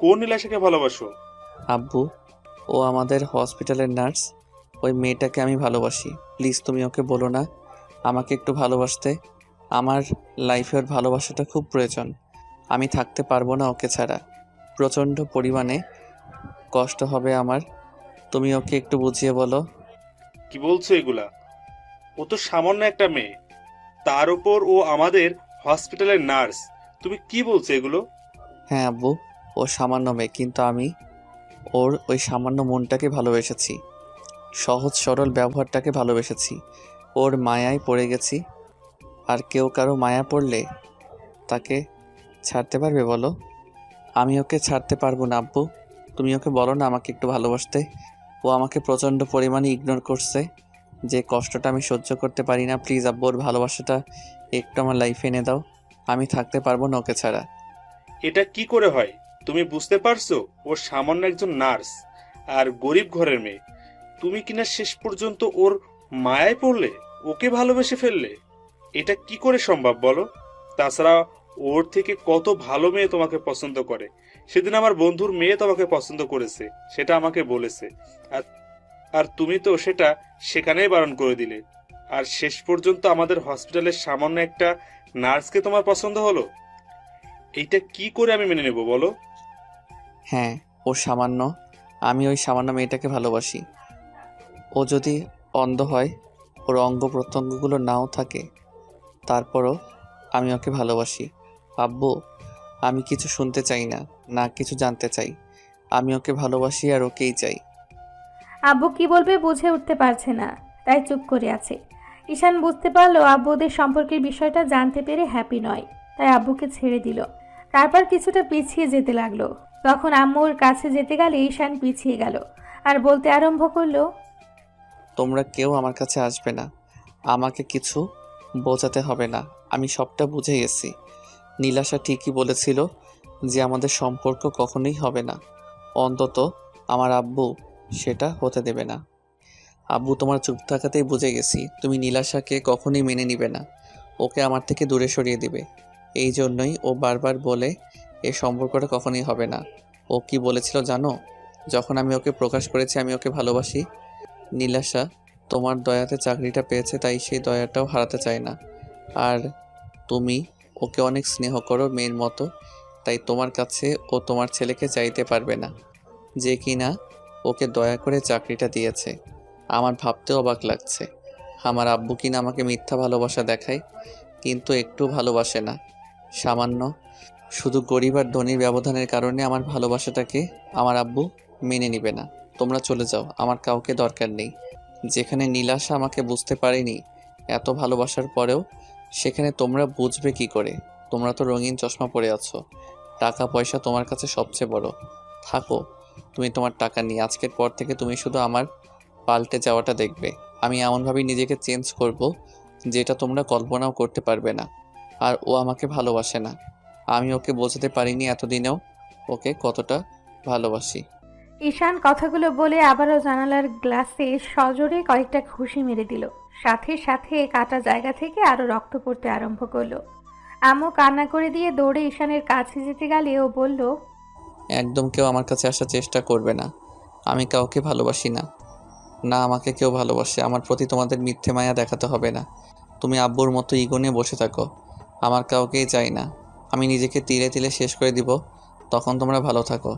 কোন নীলাশাকে ভালোবাসো? আব্বু, ও আমাদের হসপিটালের নার্স, ওই মেয়েটাকে আমি ভালোবাসি। প্লিজ তুমি ওকে বলো না আমাকে একটু ভালোবাসতে। আমার লাইফে ওর ভালোবাসাটা খুব প্রয়োজন। আমি থাকতে পারবো না ওকে ছাড়া। প্রচণ্ড পরিমাণে কষ্ট হবে আমার। তুমি ওকে একটু বুঝিয়ে বলো। কি বলছো এগুলা? ও তো সামান্য একটা মেয়ে, তার উপর ও আমাদের হসপিটালের নার্স। তুমি কি বলছো এগুলো? হ্যাঁ আব্বু, ও সামান্য মেয়ে, কিন্তু আমি ওর ওই সামান্য মনটাকে ভালোবেসেছি, সহজ সরল ব্যবহারটাকে ভালোবেসেছি, ওর মায়ায় পড়ে গেছি। আর কেউ কারো মায়া পড়লে তাকে ছাড়তে পারবে বলো? আমি ওকে ছাড়তে পারবো না আব্বু। তুমি ওকে বলো না আমাকে একটু ভালোবাসতে। ও আমাকে প্রচণ্ড পরিমাণে ইগনোর করছে, যে কষ্টটা আমি সহ্য করতে পারি না। প্লিজ আব্বু, ওর ভালোবাসাটা একটু আমার লাইফে এনে দাও। আমি থাকতে পারবো না ওকে ছাড়া। এটা কি করে হয়? তুমি বুঝতে পারছো ও সামান্য একজন নার্স আর গরিব ঘরের মেয়ে। তুমি কিনা শেষ পর্যন্ত ওর মায়ায় পড়লে, ওকে ভালোবেসে ফেললে। এটা কি করে সম্ভব বলো? তাছাড়া ওর থেকে কত ভালো মেয়ে তোমাকে পছন্দ করে। সেদিন আমার বন্ধুর মেয়ে তোমাকে পছন্দ করেছে, সেটা আমাকে বলেছে। আর আর তুমি তো সেটা সেখানেই বারণ করে দিলে। আর শেষ পর্যন্ত আমাদের হসপিটালের সামান্য একটা নার্সকে তোমার পছন্দ হলো। এইটা কি করে আমি মেনে নেব বলো? হ্যাঁ, ও সামান্য, আমি ওই সামান্য মেয়েটাকে ভালোবাসি। ও যদি অন্ধ হয়, ওর অঙ্গ প্রত্যঙ্গগুলো নাও থাকে, তারপরও আমি ওকে ভালোবাসি। আব্বু, আমি কিছু শুনতে চাই না, না কিছু জানতে চাই। আমি ওকে ভালোবাসি আর ওকেই চাই। আব্বু কি বলবে বুঝে উঠতে পারছে না, তাই চুপ করে আছে। ঈশান বুঝতে পারলো আব্বু ওদের সম্পর্কের বিষয়টা জানতে পেরে হ্যাপি নয়, তাই আব্বুকে ছেড়ে দিল। তারপর কিছুটা পিছিয়ে যেতে লাগলো। তখন আম্মুর কাছে যেতে গেলে ঈশান পিছিয়ে গেল আর বলতে আরম্ভ করলো, তোমরা কেউ আমার কাছে আসবে না, আমাকে কিছু বোঝাতে হবে না। আমি সবটা বুঝে গেছি। নীলাশা ঠিকই বলেছিল যে আমাদের সম্পর্ক কখনোই হবে না। অন্তত আমার আব্বু সেটা হতে দেবে না। আব্বু, তোমার চুপ থাকাতেই বুঝে গেছি তুমি নীলাশাকে কখনোই মেনে নিবে না, ওকে আমার থেকে দূরে সরিয়ে দিবে। এই জন্যই ও বারবার বলে এই সম্পর্কটা কখনোই হবে না। ও কি বলেছিল জানো? যখন আমি ওকে প্রকাশ করেছি আমি ওকে ভালোবাসি, নীলাশা তোমার দয়াতে চাকরিটা পেয়েছে, তাই সেই দয়াটাও হারাতে চায় না। আর তুমি ওকে অনেক স্নেহ করো মেয়ের মতো, তাই তোমার কাছে ও তোমার ছেলেকে চাইতে পারবে না, যে কিনা ওকে দয়া করে চাকরিটা দিয়েছে। আমার ভাবতেও অবাক লাগছে, আমার আব্বু কিনা আমাকে মিথ্যা ভালোবাসা দেখায়, কিন্তু একটু ভালোবাসে না। সামান্য শুধু গরিব আর ধনীর ব্যবধানের কারণে আমার ভালোবাসাটাকে আমার আব্বু মেনে নিবে না। তোমরা চলে যাও, আমার কাউকে দরকার নেই। যেখানে নীলাশা আমাকে বুঝতে পারেনি এত ভালোবাসার পরেও, সেখানে তোমরা বুঝবে কি করে? তোমরা তো রঙিন চশমা পরে আছো, টাকা পয়সা তোমার কাছে সবচেয়ে বড়। থাকো তুমি তোমার টাকা নিয়ে। আজকের পর থেকে তুমি শুধু আমার পাল্টে যাওয়াটা দেখবে। আমি এমনভাবেই নিজেকে চেঞ্জ করব যেটা তোমরা কল্পনাও করতে পারবে না। আর ও আমাকে ভালোবাসে না, আমি ওকে বোঝাতে পারিনি এতদিনেও ওকে কতটা ভালোবাসি। ঈশান কথাগুলো বলে আবারও জানালার গ্লাসে সজোরে কয়েকটা ঘুষি মেরে দিল। সাথে সাথে কাটা জায়গা থেকে আরো রক্ত পড়তে আরম্ভ করলো। আম্মু কান্না করে দিয়ে দৌড়ে ঈশানের কাছে যেতে গেলে ও বলল, একদম কেউ আমার কাছে আসার চেষ্টা করবে না। আমি কাউকে ভালোবাসি না, না আমাকে কেউ ভালোবাসে। আমার প্রতি তোমাদের মিথ্যে মায়া দেখাতে হবে না। তুমি আব্বুর মতো ইগো নিয়ে বসে থাকো, আমার কাউকেই চাই না। আমি নিজেকে তিলে তিলে শেষ করে দিব, তখন তোমরা ভালো থাকো।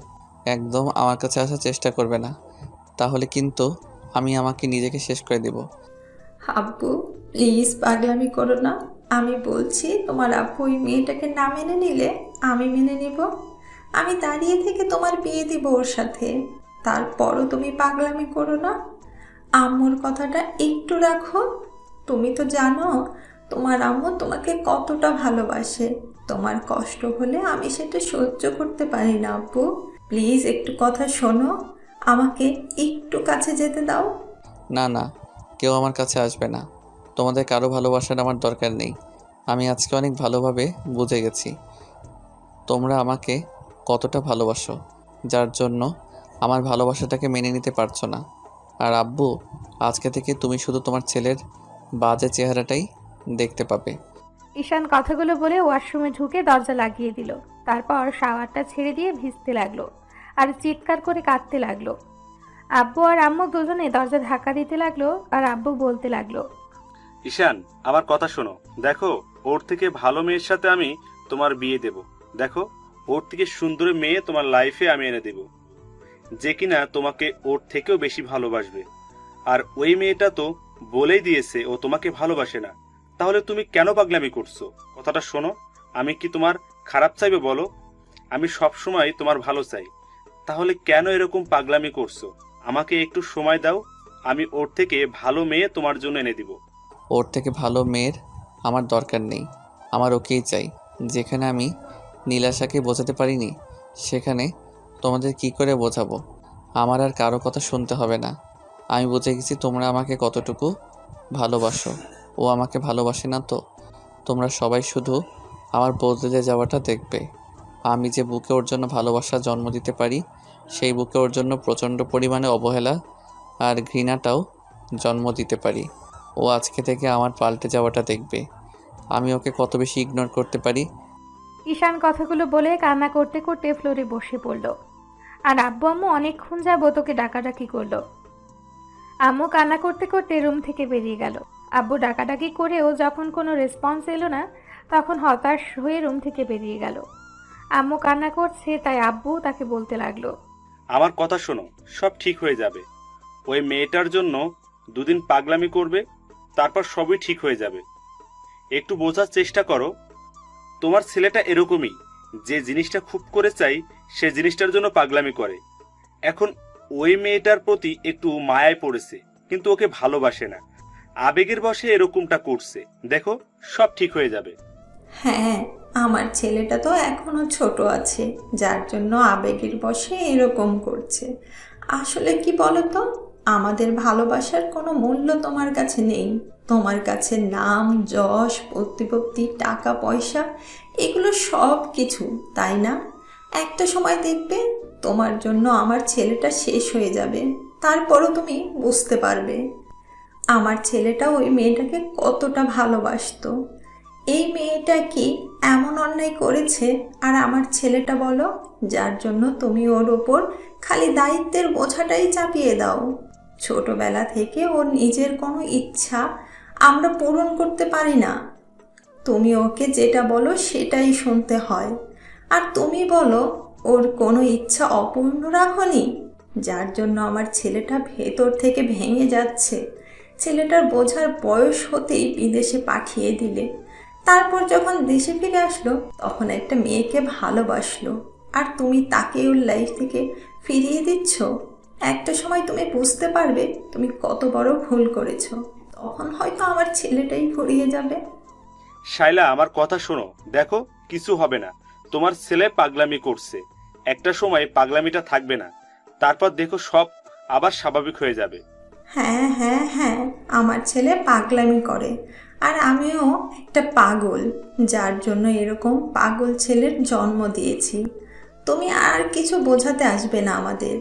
একদম আমার কাছে আসার চেষ্টা করবে না, তাহলে কিন্তু আমি আমাকে নিজেকে শেষ করে দিব। আব্বু প্লিজ পাগলামি করো না। আমি বলছি তোমার আব্বু ওই মেয়েটাকে না মেনে নিলে আমি মেনে নিব। আমি দাঁড়িয়ে থেকে তোমার বিয়ে দিব ওর সাথে। তারপরও তুমি পাগলামি করো না। আম্মুর কথাটা একটু রাখো। তুমি তো জানো তোমার আম্মু তোমাকে কতটা ভালোবাসে। তোমার কষ্ট হলে আমি সেটা সহ্য করতে পারি না আব্বু। প্লিজ একটু কথা শোনো, আমাকে একটু কাছে যেতে দাও। না না, কেউ আমার কাছে আসবে না। তোমাদের কারো ভালোবাসার আমার দরকার নেই। আমি আজকে অনেক ভালোভাবে বুঝে গেছি তোমরা আমাকে কতটা ভালোবাসো, যার জন্য আমার ভালোবাসাটাকে মেনে নিতে পারছো না। আর আব্বু, আজকে থেকে তুমি শুধু তোমার ছেলের বাজে চেহারাটাই দেখতে পাবে। ঈশান কথাগুলো বলে ওয়াশরুমে ঢুকে দরজা লাগিয়ে দিল। তারপর শাওয়ারটা ছেড়ে দিয়ে ভিজতে লাগলো আর চিৎকার করে কাঁদতে লাগলো। আব্বু আর আম্মু দুজনে দরজা ধাক্কা দিতে লাগলো আর আব্বু বলতে লাগলো, ঈশান, আমার কথা শোনো। দেখো, ওর থেকে ভালো মেয়ের সাথে আমি তোমার বিয়ে দেব। দেখো, ওর থেকে সুন্দর মেয়ে তোমার লাইফে আমি এনে দেব, যে কিনা তোমাকে ওর থেকেও বেশি ভালোবাসবে। আর ওই মেয়েটা তো বলেই দিয়েছে ও তোমাকে ভালোবাসে না। তাহলে তুমি কেন পাগলামি করছো? কথাটা শোনো, আমি কি তোমার খারাপ চাইবে বলো? আমি সব সময় তোমার ভালো চাই। তাহলে কেন এরকম পাগলামি করছো? আমাকে একটু সময় দাও, আমি ওর থেকে ভালো মেয়ে তোমার জন্য এনে দিব। ওর থেকে ভালো মেয়ের আমার দরকার নেই, আমার ওকেই চাই। যেখানে আমি নীলাশাকে বোঝাতে পারিনি, সেখানে তোমাদের কি করে বোঝাবো? আমার আর কারো কথা শুনতে হবে না। আমি বুঝে গেছি তোমরা আমাকে কতটুকু ভালোবাসো। ও আমাকে ভালোবাসে না তো? তোমরা সবাই শুধু আমার বদলে যাওয়াটা দেখবে। আমি যে বুকে ওর জন্য ভালোবাসা জন্ম দিতে পারি, সেই বুকে ওর জন্য প্রচণ্ড পরিমাণে অবহেলা আর ঘৃণাটাও জন্ম দিতে পারি। ও আজকে থেকে আমার পাল্টে যাওয়াটা দেখবে। আমি ওকে কত বেশি ইগনোর করতে পারি। ঈশান কথাগুলো বলে কান্না করতে করতে ফ্লোরে বসে পড়ল। আর আব্বু আম্মু অনেকক্ষণ যাবত ওকে ডাকাডাকি করলো। আম্মু কান্না করতে করতে রুম থেকে বেরিয়ে গেল। আব্বু ডাকাডাকি করেও যখন কোনো রেসপন্স এলো না, তখন হতাশ হয়ে রুম থেকে বেরিয়ে গেল। আম্মু কান্না করছে, তাই আব্বু তাকে বলতে লাগলো, আমার কথা শোনো, সব ঠিক হয়ে যাবে। ওই মেয়েটার জন্য দুদিন পাগলামি করবে, তারপর সবই ঠিক হয়ে যাবে। একটু বোঝার চেষ্টা করো, তোমার ছেলেটা এরকমই, যে জিনিসটা খুব করে চাই সে জিনিসটার জন্য পাগলামি করে। এখন ওই মেয়েটার প্রতি একটু মায়ায় পড়েছে, কিন্তু ওকে ভালোবাসে না, আবেগের বশে এরকমটা করছে। দেখো, সব ঠিক হয়ে যাবে। হ্যাঁ, আমার ছেলেটা তো এখনো ছোট আছে, যার জন্য আবেগের বশে এরকম করছে। আসলে কি বলতো, আমাদের ভালোবাসার কোনো মূল্য তোমার কাছে নেই। তোমার কাছে নাম, যশ, প্রতিপত্তি, টাকা পয়সা, এগুলো সব কিছু, তাই না? একটা সময় দেখবে তোমার জন্য আমার ছেলেটা শেষ হয়ে যাবে, তারপরও তুমি বুঝতে পারবে আমার ছেলেটা ওই মেয়েটাকে কতটা ভালোবাসতো। এই মেয়েটা কি এমন অন্যায় করেছে? আর আমার ছেলেটা বলো, যার জন্য তুমি ওর ওপর খালি দায়িত্বের বোঝাটাই চাপিয়ে দাও। ছোটবেলা থেকে ওর নিজের কোনো ইচ্ছা আমরা পূরণ করতে পারি না। তুমি ওকে যেটা বলো সেটাই শুনতে হয়। আর তুমি বলো ওর কোনো ইচ্ছা অপূর্ণ রাখনি, যার জন্য আমার ছেলেটা ভেতর থেকে ভেঙে যাচ্ছে। ছেলেটার বোঝার বয়স হতেই বিদেশে পাঠিয়ে দিলে, তারপর যখন দেশে ফিরে আসলো তখন একটা মেয়েকে ভালোবাসলো, আর তুমি তাকে ওর লাইফ থেকে ফিরিয়ে দিচ্ছ। একটা সময় তুমি বুঝতে পারবে তুমি কত বড় ভুল করেছো, তখন হয়তো আমার ছেলেটাই ফুরিয়ে যাবে। শাইলা, আমার কথা শোনো, দেখো কিছু হবে না। তোমার ছেলে পাগলামি করছে, একটা সময় পাগলামিটা থাকবে না, তারপর দেখো সব আবার স্বাভাবিক হয়ে যাবে। হ্যাঁ হ্যাঁ হ্যাঁ, আমার ছেলে পাগলামি করে, আর আমিও একটা পাগল, যার জন্য এরকম পাগল ছেলের জন্ম দিয়েছি। তুমি আর কিছু বোঝাতে আসবে না আমাদের।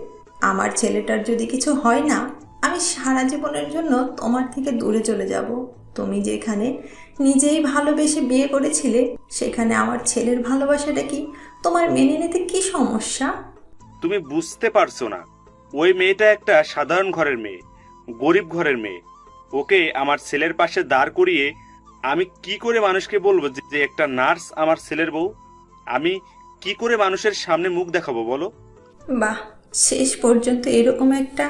আমার ছেলেটার যদি কিছু হয় না, আমি সারা জীবনের জন্য তোমার থেকে দূরে চলে যাব। তুমি যেখানে নিজেই ভালোবেসে বিয়ে করেছিলে, সেখানে আমার ছেলের ভালোবাসাটা কি তোমার মেনে নিতে কি সমস্যা? তুমি বুঝতে পারছো না, ওই মেয়েটা একটা সাধারণ ঘরের মেয়ে, গরিব ঘরের মেয়ে। ওকে আমার ছেলের পাশে দাঁড় করিয়ে আমি কি করে মানুষকে বলবো যে একটা নার্স আমার ছেলের বউ? আমি কি করে মানুষের সামনে মুখ দেখাবো বলো? বাহ, শেষ পর্যন্ত এরকম একটা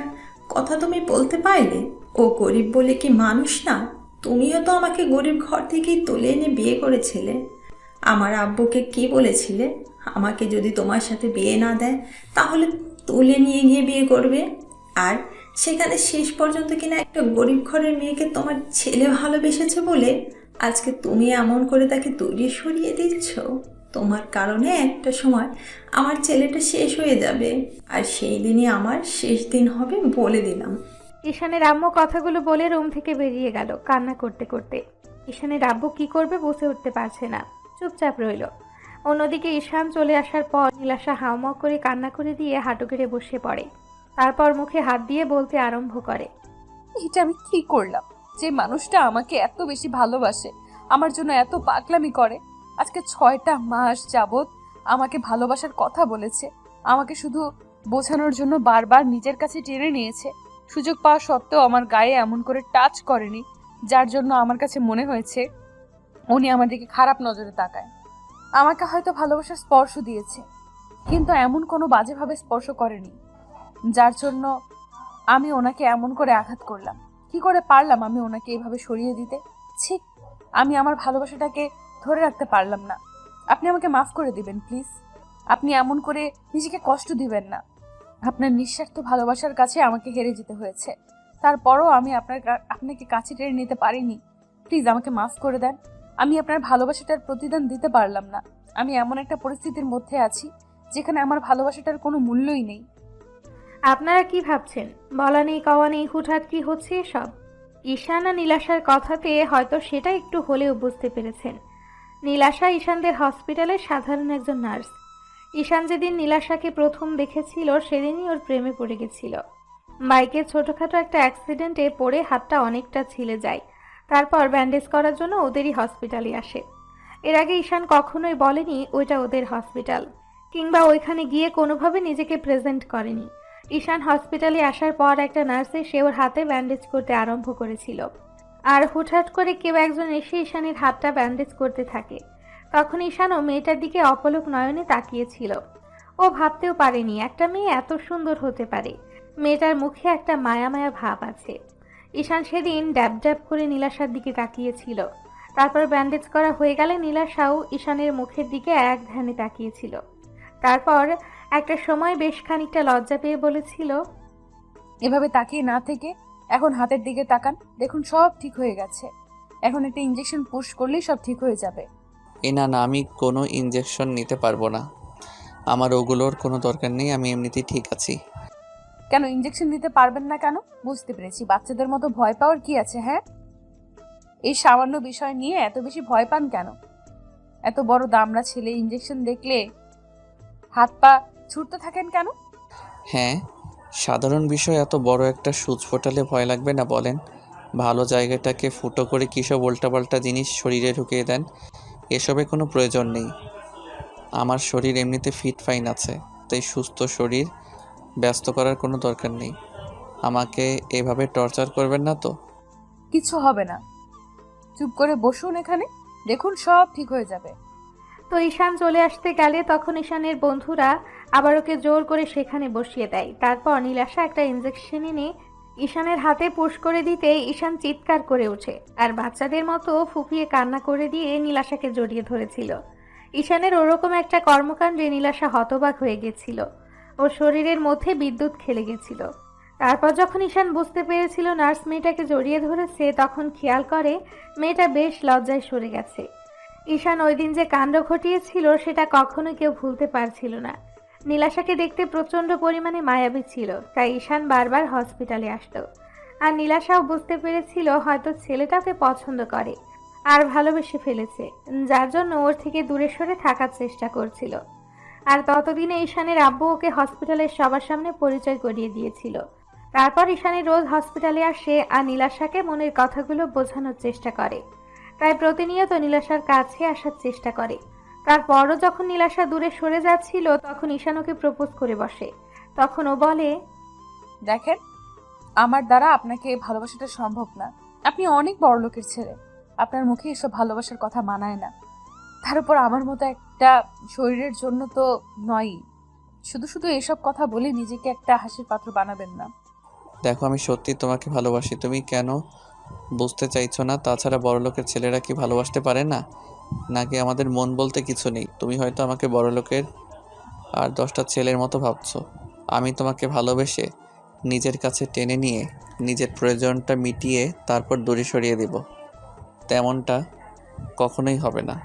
কথা তুমি বলতে পারলে। ও গরিব বলে কি মানুষ না? তুমিও তো আমাকে গরিব ঘর থেকেই তুলে এনে বিয়ে করেছিলে। আমার আব্বুকে কি বলেছিলে? আমাকে যদি তোমার সাথে বিয়ে না দেয় তাহলে তুলে নিয়ে গিয়ে বিয়ে করবে। আর সেখানে শেষ পর্যন্ত কিনা একটা গরিব ঘরের মেয়েকে তোমার ছেলে ভালোবেসেছে বলে আজকে তুমি এমন করে তাকে দূরে সরিয়ে দিচ্ছ। তোমার কারণে একটা সময় আমার ছেলেটা শেষ হয়ে যাবে, আর সেই দিনই আমার শেষ দিন হবে, বলে দিলাম। ঈশানের আম্মু কথাগুলো বলে রুম থেকে বেরিয়ে গেল কান্না করতে করতে। ঈশানের আব্বু কি করবে বুঝে উঠতে পারছে না, চুপচাপ রইল। অন্যদিকে ঈশান চলে আসার পর নীলাশা হাউমাউ করে কান্না করে দিয়ে হাঁটু গেড়ে বসে পড়ে। তারপর মুখে হাত দিয়ে বলতে আরম্ভ করে, এটা আমি কি করলাম? যে মানুষটা আমাকে এত বেশি ভালোবাসে, আমার জন্য এত পাগলামি করে, আজকে 6টা মাস যাবত আমাকে ভালোবাসার কথা বলেছে, আমাকে শুধু বোঝানোর জন্য বারবার নিজের কাছে টেনে নিয়েছে। সুযোগ পাওয়া সত্ত্বেও আমার গায়ে এমন করে টাচ করেনি, যার জন্য আমার কাছে মনে হয়েছে উনি আমার দিকে খারাপ নজরে তাকায়। আমাকে হয়তো ভালোবাসার স্পর্শ দিয়েছে, কিন্তু এমন কোনো বাজেভাবে স্পর্শ করেনি যার জন্য আমি ওনাকে এমন করে আঘাত করলাম। কি করে পারলাম আমি ওনাকে এইভাবে সরিয়ে দিতে? ছি, আমি আমার ভালোবাসাটাকে ধরে রাখতে পারলাম না। আপনি আমাকে মাফ করে দিবেন প্লিজ। আপনি এমন করে নিজেকে কষ্ট দিবেন না। আপনার নিঃস্বার্থ ভালোবাসার কাছে আমাকে হেরে যেতে হয়েছে, তারপরও আমি আপনাকে কাছে টেনে নিতে পারিনি। প্লিজ আমাকে মাফ করে দেন। আমি আপনার ভালোবাসাটার প্রতিদান দিতে পারলাম না। আমি এমন একটা পরিস্থিতির মধ্যে আছি যেখানে আমার ভালোবাসাটার কোনো মূল্যই নেই। আপনারা কি ভাবছেন? বলা নেই কওয়া নেই হুটহাট কি হচ্ছে এসব? ঈশান আর নীলাশার কথাতে হয়তো সেটা একটু হলেও বুঝতে পেরেছেন। নীলাশা ঈশানদের হসপিটালের সাধারণ একজন নার্স। ঈশান যেদিন নীলাশাকে প্রথম দেখেছিল সেদিনই ওর প্রেমে পড়ে গেছিল। বাইকে ছোটখাটো একটা অ্যাক্সিডেন্টে পড়ে হাতটা অনেকটা ছিলে যায়। তারপর ব্যান্ডেজ করার জন্য ওদেরই হসপিটালে আসে। এর আগে ঈশান কখনোই বলেনি ওইটা ওদের হসপিটাল, কিংবা ওইখানে গিয়ে কোনোভাবে নিজেকে প্রেজেন্ট করেনি। ঈশান হসপিটালে আসার পর একটা নার্স এসে ওর হাতে ব্যান্ডেজ করতে আরম্ভ করেছিল। আর হুটহাট করে কেউ একজন এসে ঈশানের হাতটা ব্যান্ডেজ করতে থাকে। তখন ঈশানও মেয়েটার দিকে অপলক নয়নে তাকিয়েছিল। ও ভাবতেও পারেনি একটা মেয়ে এত সুন্দর হতে পারে। মেয়েটার মুখে একটা মায়া মায়া ভাব আছে। ঈশান সেদিন ড্যাব ড্যাব করে নীলাশার দিকে তাকিয়েছিল। তারপর ব্যান্ডেজ করা হয়ে গেলে নীলাশাও ঈশানের মুখের দিকে এক ধ্যানে তাকিয়েছিল। তারপর একটা সময় বেশ খানিকটা লজ্জা পেয়ে বলেছিল, এভাবে তাকিয়ে না থেকে এখন হাতের দিকে তাকান, দেখুন সব ঠিক হয়ে গেছে। এখন একটা ইঞ্জেকশন পুশ করলেই সব ঠিক হয়ে যাবে। না না, আমি কোনো ইনজেকশন নিতে পারবো না। আমার ওগুলোর কোনো দরকার নেই, আমি এমনিতেই ঠিক আছি। কেন ইঞ্জেকশন নিতে পারবেন না কেন? বুঝতে পেরেছি, বাচ্চাদের মতো ভয় পাওয়ার কি আছে? হ্যাঁ, এই সামান্য বিষয় নিয়ে এত বেশি ভয় পান কেন? এত বড় দামড়া ছেলে ইঞ্জেকশন দেখলে হাত পা ছুটতে থাকেন কেন? হ্যাঁ, সাধারণ বিষয় এত বড় একটা সূচ ফোটালে ভয় লাগবে না বলেন? ভালো জায়গাটাকে ফুটো করে কিসব উল্টাপাল্টা জিনিস শরীরে ঢুকিয়ে দেন। এসবে কোনো প্রয়োজন নেই। আমার শরীর এমনিতে ফিট ফাইন আছে, তাই সুস্থ শরীর ব্যস্ত করার কোনো দরকার নেই। আমাকে এভাবে টর্চার করবেন না তো। কিছু হবে না, চুপ করে বসুন এখানে, দেখুন সব ঠিক হয়ে যাবে। তো ঈশান চলে আসতে গেলে তখন ঈশানের বন্ধুরা আবার ওকে জোর করে সেখানে বসিয়ে দেয়। তারপর নীলাশা একটা ইঞ্জেকশন এনে ঈশানের হাতে পুশ করে দিতে ঈশান চিৎকার করে ওঠে আর বাচ্চাদের মতো ফুপিয়ে কান্না করে দিয়ে নীলাশাকে জড়িয়ে ধরেছিল। ঈশানের ওরকম একটা কর্মকাণ্ডে নীলাশা হতবাক হয়ে গেছিল। ওর শরীরের মধ্যে বিদ্যুৎ খেলে গেছিল। তারপর যখন ঈশান বুঝতে পেরেছিল নার্স মেয়েটাকে জড়িয়ে ধরেছে, তখন খেয়াল করে মেয়েটা বেশ লজ্জায় সরে গেছে। ঈশান ওই দিন যে কাণ্ড ঘটিয়েছিল সেটা কখনোই কেউ ভুলতে পারছিল না। নীলাশাকে দেখতে প্রচণ্ড পরিমাণে মায়াবী ছিল, তাই ঈশান বারবার হসপিটালে আসতো। আর নীলাশাও বুঝতে পেরেছিল হয়তো ছেলেটা ওকে পছন্দ করে আর ভালোবেসে ফেলেছে, যার জন্য ওর থেকে দূরে সরে থাকার চেষ্টা করছিল। আর ততদিনে ঈশানের আব্বু ওকে হসপিটালের সবার সামনে পরিচয় করিয়ে দিয়েছিল। তারপর ঈশানের রোজ হসপিটালে আসে আর নীলাশাকে মনের কথাগুলো বোঝানোর চেষ্টা করে। তাই প্রতিনিয়ত নীলাশার কাছে আসার চেষ্টা করে। তারপরও যখন নীলাশা দূরে সরে যাচ্ছিল তখন ঈশান ওকে প্রপোজ করে বসে। তখন ও বলে, দেখেন, আমার দ্বারা আপনাকে ভালোবাসাটা সম্ভব না। আপনি অনেক বড় লোকের ছেলে, আপনার মুখে এসব ভালোবাসার কথা মানায় না। তার উপর আমার মতো একটা শরীরের জন্য তো নয়ই। শুধু শুধু এসব কথা বলে নিজেকে একটা হাসির পাত্র বানাবেন না। দেখো, আমি সত্যি তোমাকে ভালোবাসি, তুমি কেন বুঝতে চাইছো না? তাছাড়া বড়লোকের ছেলেরা কি ভালোবাসতে পারে না? নাকি আমাদের মন বলতে কিছু নেই? তুমি হয়তো আমাকে বড়লোকের আর 10টা ছেলের মতো ভাবছো। আমি তোমাকে ভালোবেসে নিজের কাছে টেনে নিয়ে নিজের প্রয়োজনটা মিটিয়ে তারপর দূরে সরিয়ে দেব, তেমনটা কখনোই হবে না।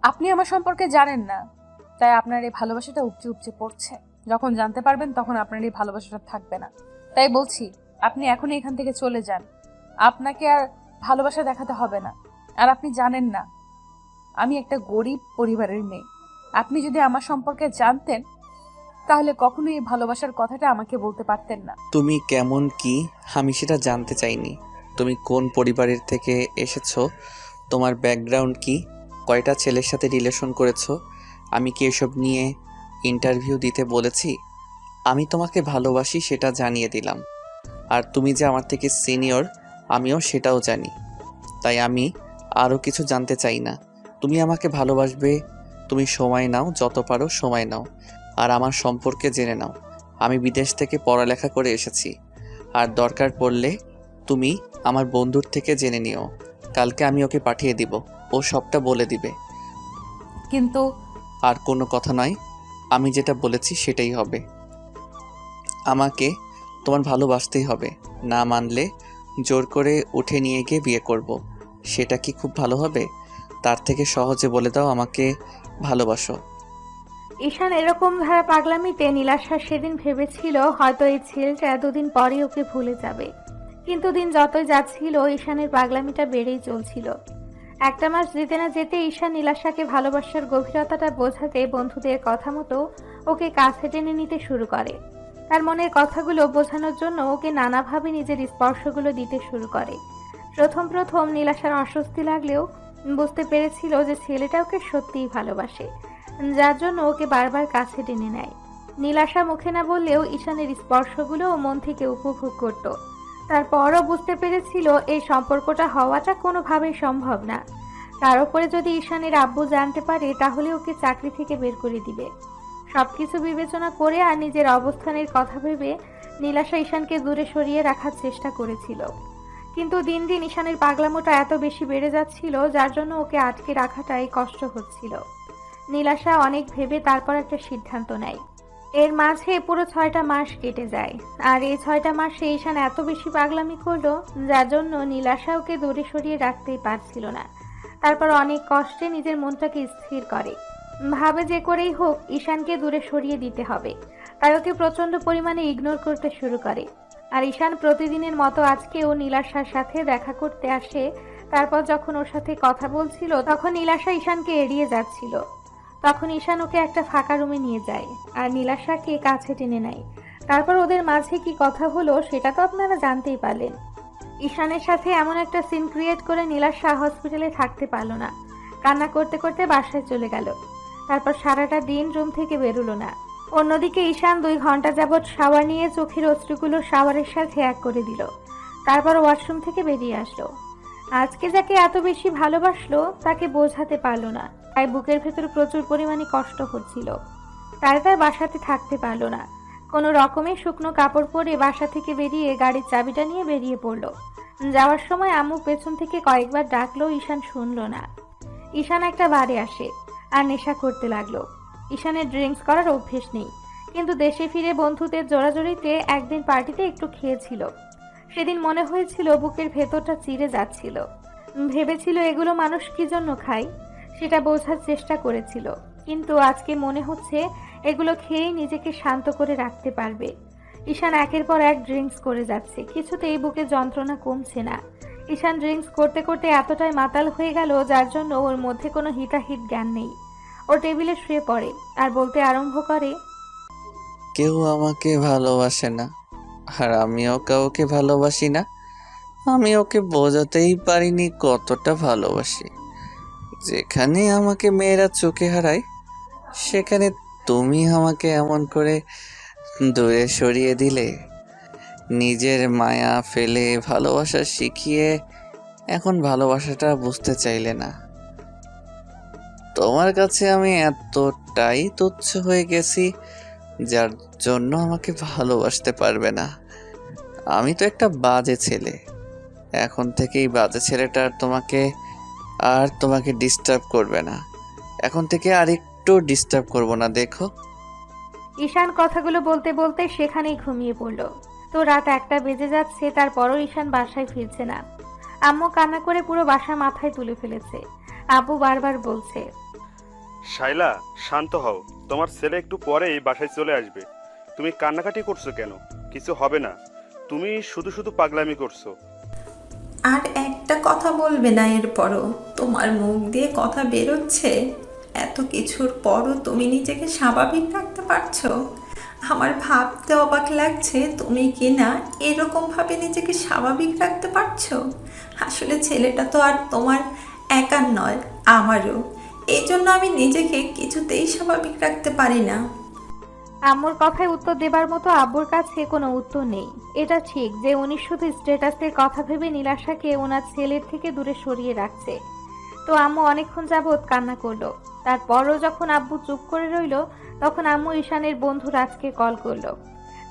আপনি আমার সম্পর্কে জানেন না, তাই আপনার এই ভালোবাসাটা উপচে উপচে পড়ছে। যখন জানতে পারবেন তখন আপনার এই ভালোবাসাটা থাকবে না। তাই বলছি, আপনি এখনই এখান থেকে চলে যান। আপনাকে আর ভালোবাসা দেখাতে হবে না। আর আপনি জানেন না, আমি একটা গরিব পরিবারের মেয়ে। আপনি যদি আমার সম্পর্কে জানতেন তাহলে কখনোই এই ভালোবাসার কথাটা আমাকে বলতে পারতেন না। তুমি কেমন কি আমি সেটা জানতে চাইনি। তুমি কোন পরিবারের থেকে এসেছো, তোমার ব্যাকগ্রাউন্ড কি, কয়টা ছেলের সাথে রিলেশন করেছো, আমি কি এসব নিয়ে ইন্টারভিউ দিতে বলেছি? আমি তোমাকে ভালোবাসি সেটা জানিয়ে দিলাম। আর তুমি যে আমার থেকে সিনিয়র আমিও সেটাও জানি। তাই আমি আরও কিছু জানতে চাই না। তুমি আমাকে ভালোবাসবে তুমি সময় নাও, যত পারো সময় নাও, আর আমার সম্পর্কে জেনে নাও। আমি বিদেশ থেকে পড়ালেখা করে এসেছি, আর দরকার পড়লে তুমি আমার বন্ধুর থেকে জেনে নিও। কালকে আমি ওকে পাঠিয়ে দিব, ও সবটা বলে দিবে। কিন্তু আর কোনো কথা নয়, আমি যেটা বলেছি সেটাই হবে। আমাকে তোমার ভালোবাসতেই হবে, না মানলে জোর করে উঠে নিয়ে গিয়ে বিয়ে করব। সেটা কি খুব ভালো হবে? তার থেকে সহজে বলে দাও আমাকে ভালোবাসো। ঈশান এরকম ধারা পাগলামিতে নীলাশা সেদিন ভেবেছিল হয়তো এই ছেলেটা দুদিন পরে ওকে ভুলে যাবে, কিন্তু দিন যতই যাচ্ছিল ঈশানের পাগলামিটা বেড়েই চলছিল। একটা মাস যেতে না যেতে ঈশান নীলাশাকে ভালোবাসার গভীরতাটা বোঝাতে বন্ধুদের কথা মতো ওকে কাছে টেনে নিতে শুরু করে। তার মনের কথাগুলো বোঝানোর জন্য ওকে নানাভাবে নিজের স্পর্শগুলো দিতে শুরু করে। প্রথম প্রথম নীলাশার অস্বস্তি লাগলেও বুঝতে পেরেছিল যে ছেলেটা ওকে সত্যিই ভালোবাসে, যার জন্য ওকে বারবার কাছে টেনে নেয়। নীলাশা মুখে না বললেও ঈশানের স্পর্শগুলো ও মন থেকে উপভোগ করত। তারপরও বুঝতে পেরেছিল এই সম্পর্কটা হওয়াটা কোনোভাবেই সম্ভব না। তার উপরে যদি ঈশানের আব্বু জানতে পারে তাহলে ওকে চাকরি থেকে বের করে দিবে। সবকিছু বিবেচনা করে আর নিজের অবস্থানের কথা ভেবে নীলাশা ঈশানকে দূরে সরিয়ে রাখার চেষ্টা করেছিল, কিন্তু দিন দিন ঈশানের পাগলামোটা এত বেশি বেড়ে যাচ্ছিল যার জন্য ওকে আটকে রাখাটাই কষ্ট হচ্ছিল। নীলাশা অনেক ভেবে তারপর একটা সিদ্ধান্ত নেয়। এর মাঝে পুরো 6টা মাস কেটে যায়, আর এই 6টা মাসে ঈশান এত বেশি পাগলামি করলো যার জন্য নীলাশা ওকে দূরে সরিয়ে রাখতেই পারছিল না। তারপর অনেক কষ্টে নিজের মনটাকে স্থির করে, ভাবে যে করেই হোক ঈশানকে দূরে সরিয়ে দিতে হবে। তাই ওকে প্রচন্ড পরিমাণে ইগনোর করতে শুরু করে। আর ঈশান প্রতিদিনের মতো আজকেও নীলাশার সাথে দেখা করতে আসে। তারপর যখন ওর সাথে কথা বলছিল তখন নীলাশা ঈশানকে এড়িয়ে যাচ্ছিল। তখন ঈশান ওকে একটা ফাঁকা রুমে নিয়ে যায় আর নীলাশাকে কাছে টেনে নেয়। তারপর ওদের মাঝে কি কথা হলো সেটা তো আপনারা জানতেই পারলেন। ঈশানের সাথে এমন একটা সিন ক্রিয়েট করে নীলাশা হসপিটালে থাকতে পারলো না, কান্না করতে করতে বাসায় চলে গেল। তারপর সারাটা দিন রুম থেকে বেরোলো না। অন্যদিকে ঈশান 2 ঘন্টা যাবৎ শাওয়ার নিয়ে চোখের অশ্রুগুলো শাওয়ারের সাথে এক করে দিল। তারপর ওয়াশরুম থেকে বেরিয়ে আসলো। আজকে যাকে এত বেশি ভালোবাসলো তাকে বোঝাতে পারলো না, তাই বুকের ভেতর প্রচুর পরিমাণে কষ্ট হচ্ছিল। তার বাসাতে থাকতে পারলো না। কোনো রকমে শুকনো কাপড় পরে বাসা থেকে বেরিয়ে গাড়ির চাবিটা নিয়ে বেরিয়ে পড়লো। যাওয়ার সময় আম্মু পেছন থেকে কয়েকবার ডাকলো, ঈশান শুনলো না। ঈশান একটা বারে আসে আর নেশা করতে লাগলো। ঈশানের ড্রিঙ্কস করার অভ্যেস নেই, কিন্তু দেশে ফিরে বন্ধুদের জোরাজোরিতে একদিন পার্টিতে একটু খেয়েছিল। সেদিন মনে হয়েছিল বুকের ভেতরটা চিরে যাচ্ছিল। ভেবেছিল এগুলো মানুষ কি জন্য খায়, সেটা বোঝার চেষ্টা করেছিল, কিন্তু আজকে মনে হচ্ছে এগুলো খেয়েই নিজেকে শান্ত করে রাখতে পারবে। ঈশান একের পর এক ড্রিঙ্কস করে যাচ্ছে, কিছুতেই বুকে যন্ত্রণা কমছে না। ঈশান ড্রিঙ্কস করতে করতে এতটাই মাতাল হয়ে গেল যার জন্য ওর মধ্যে কোনো হিতাহিত জ্ঞান নেই। ও টেবিলে শুয়ে পড়ে আর বলতে আরম্ভ করে, কেউ আমাকে ভালোবাসে না, আর আমিও কাউকে ভালোবাসি না। আমি ওকে বোঝাতেই পারিনি কতটা ভালোবাসি। যেখানে আমাকে মেয়েরা চোখে হারায় সেখানে তুমি আমাকে এমন করে দূরে সরিয়ে দিলে। নিজের মায়া ফেলে ভালোবাসা শিখিয়ে এখন ভালোবাসাটা বুঝতে চাইলে না। তোমার কাছে আমি এতটাই তুচ্ছ হয়ে গেছি যার জন্য আমাকে ভালোবাসতে পারবে না। আমি তো একটা বাজে ছেলে। এখন থেকেই বাজে ছেলেটা আর তোমাকে ডিস্টার্ব করবে না। এখন থেকে আর একটু ডিস্টার্ব করব না, দেখো। ঈশান কথাগুলো বলতে বলতে সেখানেই ঘুমিয়ে পড়ল। তো রাত 1টা বেজে যাচ্ছে, তারপরও ঈশান বাসায় ফিরছে না। আম্মু কান্না করে পুরো বাসা মাথায় তুলে ফেলেছে। আব্বু বারবার বলছে, শাইলা, শান্ত হও, তোমার ছেলে একটু পরেই বাসায় চলে আসবে। তুমি কান্নাকাটি করছো কেন? কিছু হবে না, তুমি শুধু শুধু পাগলামি করছো। আর একটা কথা বলবে না এরপরও? তোমার মুখ দিয়ে কথা বেরোচ্ছে, এত কিছুর পরও তুমি নিজেকে স্বাভাবিক রাখতে পারছো? আমার ভাবতে অবাক লাগছে তুমি কি না এরকমভাবে নিজেকে স্বাভাবিক রাখতে পারছো। আসলে ছেলেটা তো আর তোমার একার নয়, আমারও। এই জন্য আমি নিজেকে কিছুতেই স্বাভাবিক রাখতে পারি না। আম্মুর কথায় উত্তর দেবার মতো আব্বুর কাছে কোনো উত্তর নেই। এটা ঠিক যে উনি শুধু স্ট্যাটাসের কথা ভেবে নীলাশাকে ওনার ছেলের থেকে দূরে সরিয়ে রাখছে। তো আম্মু অনেকক্ষণ যাবৎ কান্না করলো। তারপরও যখন আব্বু চুপ করে রইল, তখন আম্মু ঈশানের বন্ধু রাজকে কল করলো।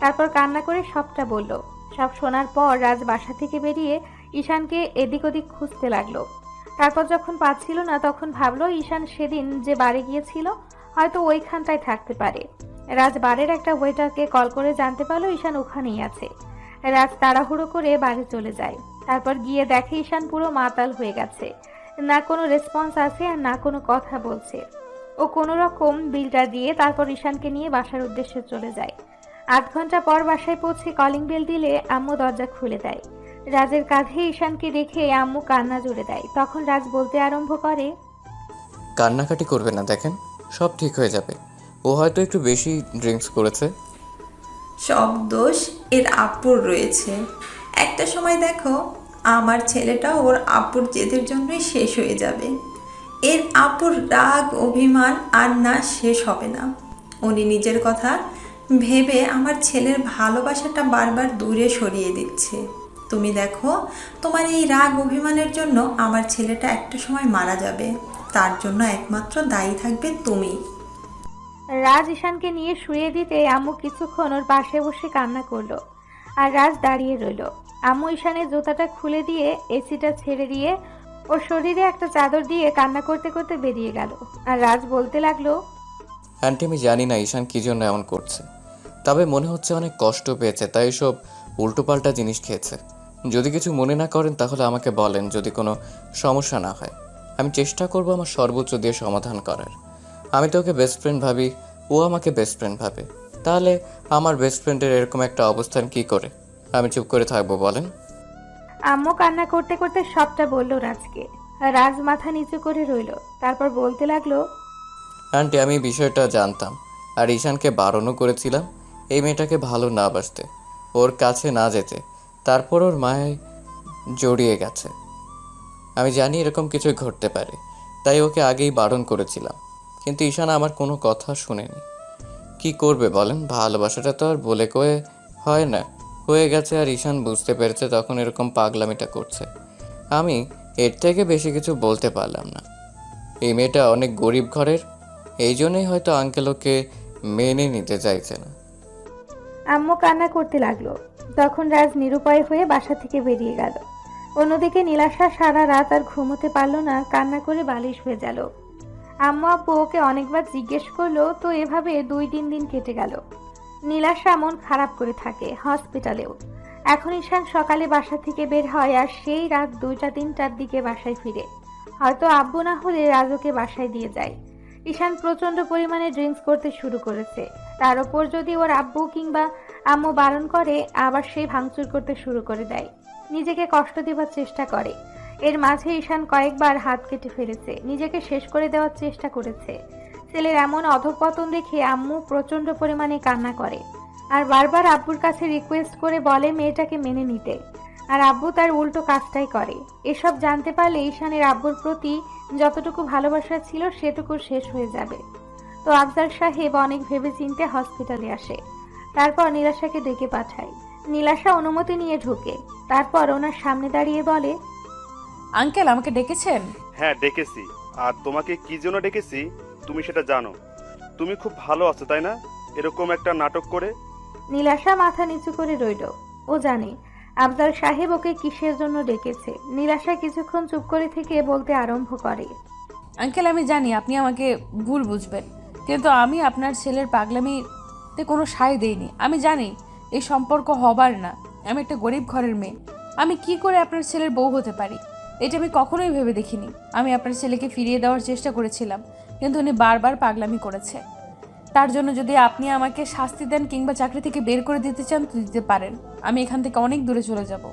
তারপর কান্না করে সবটা বলল। সব শোনার পর রাজ বাসা থেকে বেরিয়ে ঈশানকে এদিক ওদিক খুঁজতে লাগলো। তারপর যখন পাচ্ছিল না, তখন ভাবলো ঈশান সেদিন যে বারে গিয়েছিল হয়তো ওইখানটায় থাকতে পারে। রাজ বারের একটা ওয়েটারকে কল করে জানতে পারলো ঈশান ওখানেই আছে। রাজ তাড়াহুড়ো করে বাড়ি চলে যায়। তারপর গিয়ে দেখে ঈশান পুরো মাতাল হয়ে গেছে, না কোনো রেসপন্স আছে আর না কোনো কথা বলছে। ও কোনো রকম বিলটা দিয়ে তারপর ঈশানকে নিয়ে বাসার উদ্দেশ্যে চলে যায়। ৮ ঘন্টা পর বাসায় পৌঁছে কলিং বেল দিলে আম্মু দরজা খুলে দেয়। রাজের কাঁধে ঈশানকে রেখে আম্মু কান্না জুড়ে দেয়। তখন রাজ বলতে আরম্ভ করে, কান্নাকাটি করবে না, দেখেন সব ঠিক হয়ে যাবে। ও হয়তো একটু বেশি ড্রিঙ্কস করেছে। সব দোষ এর আব্বুর রয়েছে। একটা সময় দেখো আমার ছেলেটা ওর আব্বুর জেদের জন্যই শেষ হয়ে যাবে। এর আব্বুর রাগ অভিমান আর না শেষ হবে না। উনি নিজের কথা ভেবে আমার ছেলের ভালোবাসাটা বারবার দূরে সরিয়ে দিচ্ছে। তুমি দেখো তোমার এই রাগ অভিমানের জন্য আমার ছেলেটা একটা সময় মারা যাবে। তার জন্য একমাত্র দায়ী থাকবে তুমি। রাজ ঈশানকে নিয়ে শুয়ে দিতে আম্মু কিছুক্ষণ ওর পাশে বসে কান্না করলো আর রাজ দাঁড়িয়ে রইল। আম্মু ঈশানের জুতাটা খুলে দিয়ে এসিটা ছেড়ে দিয়ে ওর শরীরে একটা চাদর দিয়ে কান্না করতে করতে বেরিয়ে গেল। আর রাজ বলতে লাগলো, আন্টি আমি জানি না ঈশান কী জন্য এমন করছে, তবে মনে হচ্ছে অনেক কষ্ট পেয়েছে, তাই সব উল্টোপাল্টা জিনিস খেয়েছে। যদি কিছু মনে না করেন তাহলে আমাকে বলেন, যদি কোনো সমস্যা না হয় আমি চেষ্টা করব আমার সর্বোচ্চ দিয়ে সমাধান করার। আমি তো ওকে বেস্ট ফ্রেন্ড ভাবি, ও আমাকে বেস্ট ফ্রেন্ড ভাবে, তাহলে আমার বেস্ট ফ্রেন্ডের এরকম একটা অবস্থান কি করে আমি চুপ করে থাকবো বলেন? আম্মু কান্না করতে করতে সবটা বলল রাজকে। রাজ মাথা নিচু করে রইল। তারপর বলতে লাগলো, আন্টি আমি এই বিষয়টা জানতাম আর ঈশানকে বারণও করেছিলাম এই মেয়েটাকে ভালো না বাসতে, ওর কাছে না যেতে। তারপর ওর মায়ের জড়িয়ে গেছে। আমি জানি এরকম কিছু ঘটতে পারে, তাই ওকে আগেই বারণ করেছিলাম, কিন্তু ঈশান আমার কোনো কথা শুনেনি। কি করবে বলেন? ভালোবাসাটা তো আর বলে কয়ে হয় না, হয়ে গেছে। আর ঈশান বুঝতে পেরেছে, তখন এরকম পাগলামিটা করছে। আমি এর থেকে বেশি কিছু বলতে পারলাম না। এই মেয়েটা অনেক গরিব ঘরের, এই জন্যই হয়তো আঙ্কেল ওকে মেনে নিতে চাইছে না। আম্মু কান্না করতে লাগলো। তখন রাজ নিরুপায় হয়ে বাসা থেকে বেরিয়ে গেল। অন্যদিকে নীলাশা সারা রাত আর ঘুমোতে পারল না, কান্না করে বালিশ হয়ে গেল। আম্মু আব্বু ওকে অনেকবার জিজ্ঞেস করলো, তো এভাবে 2-3 দিন কেটে গেল। নীলাশা মন খারাপ করে থাকে হসপিটালেও। এখন ঈশান সকালে বাসা থেকে বের হয় আর সেই রাত 2টা-3টার দিকে বাসায় ফিরে। হয়তো আব্বু না হলে রাজকে বাসায় দিয়ে যায়। ঈশান প্রচন্ড পরিমাণে ড্রিঙ্কস করতে শুরু করেছে। তার ওপর যদি ওর আব্বু কিংবা আম্মু বারণ করে, আবার সেই ভাঙচুর করতে শুরু করে দেয়, নিজেকে কষ্ট দেওয়ার চেষ্টা করে। এর মাঝে ঈশান কয়েকবার হাত কেটে ফেলেছে, নিজেকে শেষ করে দেওয়ার চেষ্টা করেছে। ছেলের এমন অধঃপতন দেখে আম্মু প্রচন্ড পরিমাণে কান্না করে আর বারবার আব্বুর কাছে রিকোয়েস্ট করে বলে মেয়েটাকে মেনে নিতে, আর আব্বু তার উল্টো কাজটাই করে। এসব জানতে পারলে ঈশানের আব্বুর প্রতি যতটুকু ভালোবাসা ছিল সেটুকু শেষ হয়ে যাবে। তো আফজাল সাহেব অনেক ভেবেচিন্তে হসপিটালে আসে। তারপর নীলাশাকে ডেকে পাঠায়। নীলাশা অনুমতি নিয়ে ঢোকে। তারপর ওনার সামনে দাঁড়িয়ে বলে, আঙ্কেল আমাকে ডেকেছেন? হ্যাঁ ডেকেছি। আর তোমাকে কি জন্য ডেকেছি তুমি সেটা জানো। তুমি খুব ভালো আছো তাই না, এরকম একটা নাটক করে? নীলাশা মাথা নিচু করে রইল। ও জানে আফজাল সাহেব ওকে কিসের জন্য ডেকেছে। নীলাশা কিছুক্ষণ চুপ করে থেকে বলতে আরম্ভ করে, আঙ্কেল আমি জানি আপনি আমাকে ভুল বুঝবেন, কিন্তু আমি আপনার ছেলের পাগলামিতে কোনো সায় দেইনি। আমি জানি এই সম্পর্ক হবার না। আমি একটা গরিব ঘরের মেয়ে, আমি কি করে আপনার ছেলের বউ হতে পারি এটা আমি কখনোই ভেবে দেখিনি। আমি আপনার ছেলেকে ফিরিয়ে দেওয়ার চেষ্টা করেছিলাম, কিন্তু উনি বারবার পাগলামি করেছে। তার জন্য যদি আপনি আমাকে শাস্তি দেন কিংবা চাকরি থেকে বের করে দিতে চান তো দিতে পারেন। আমি এখান থেকে অনেক দূরে চলে যাব।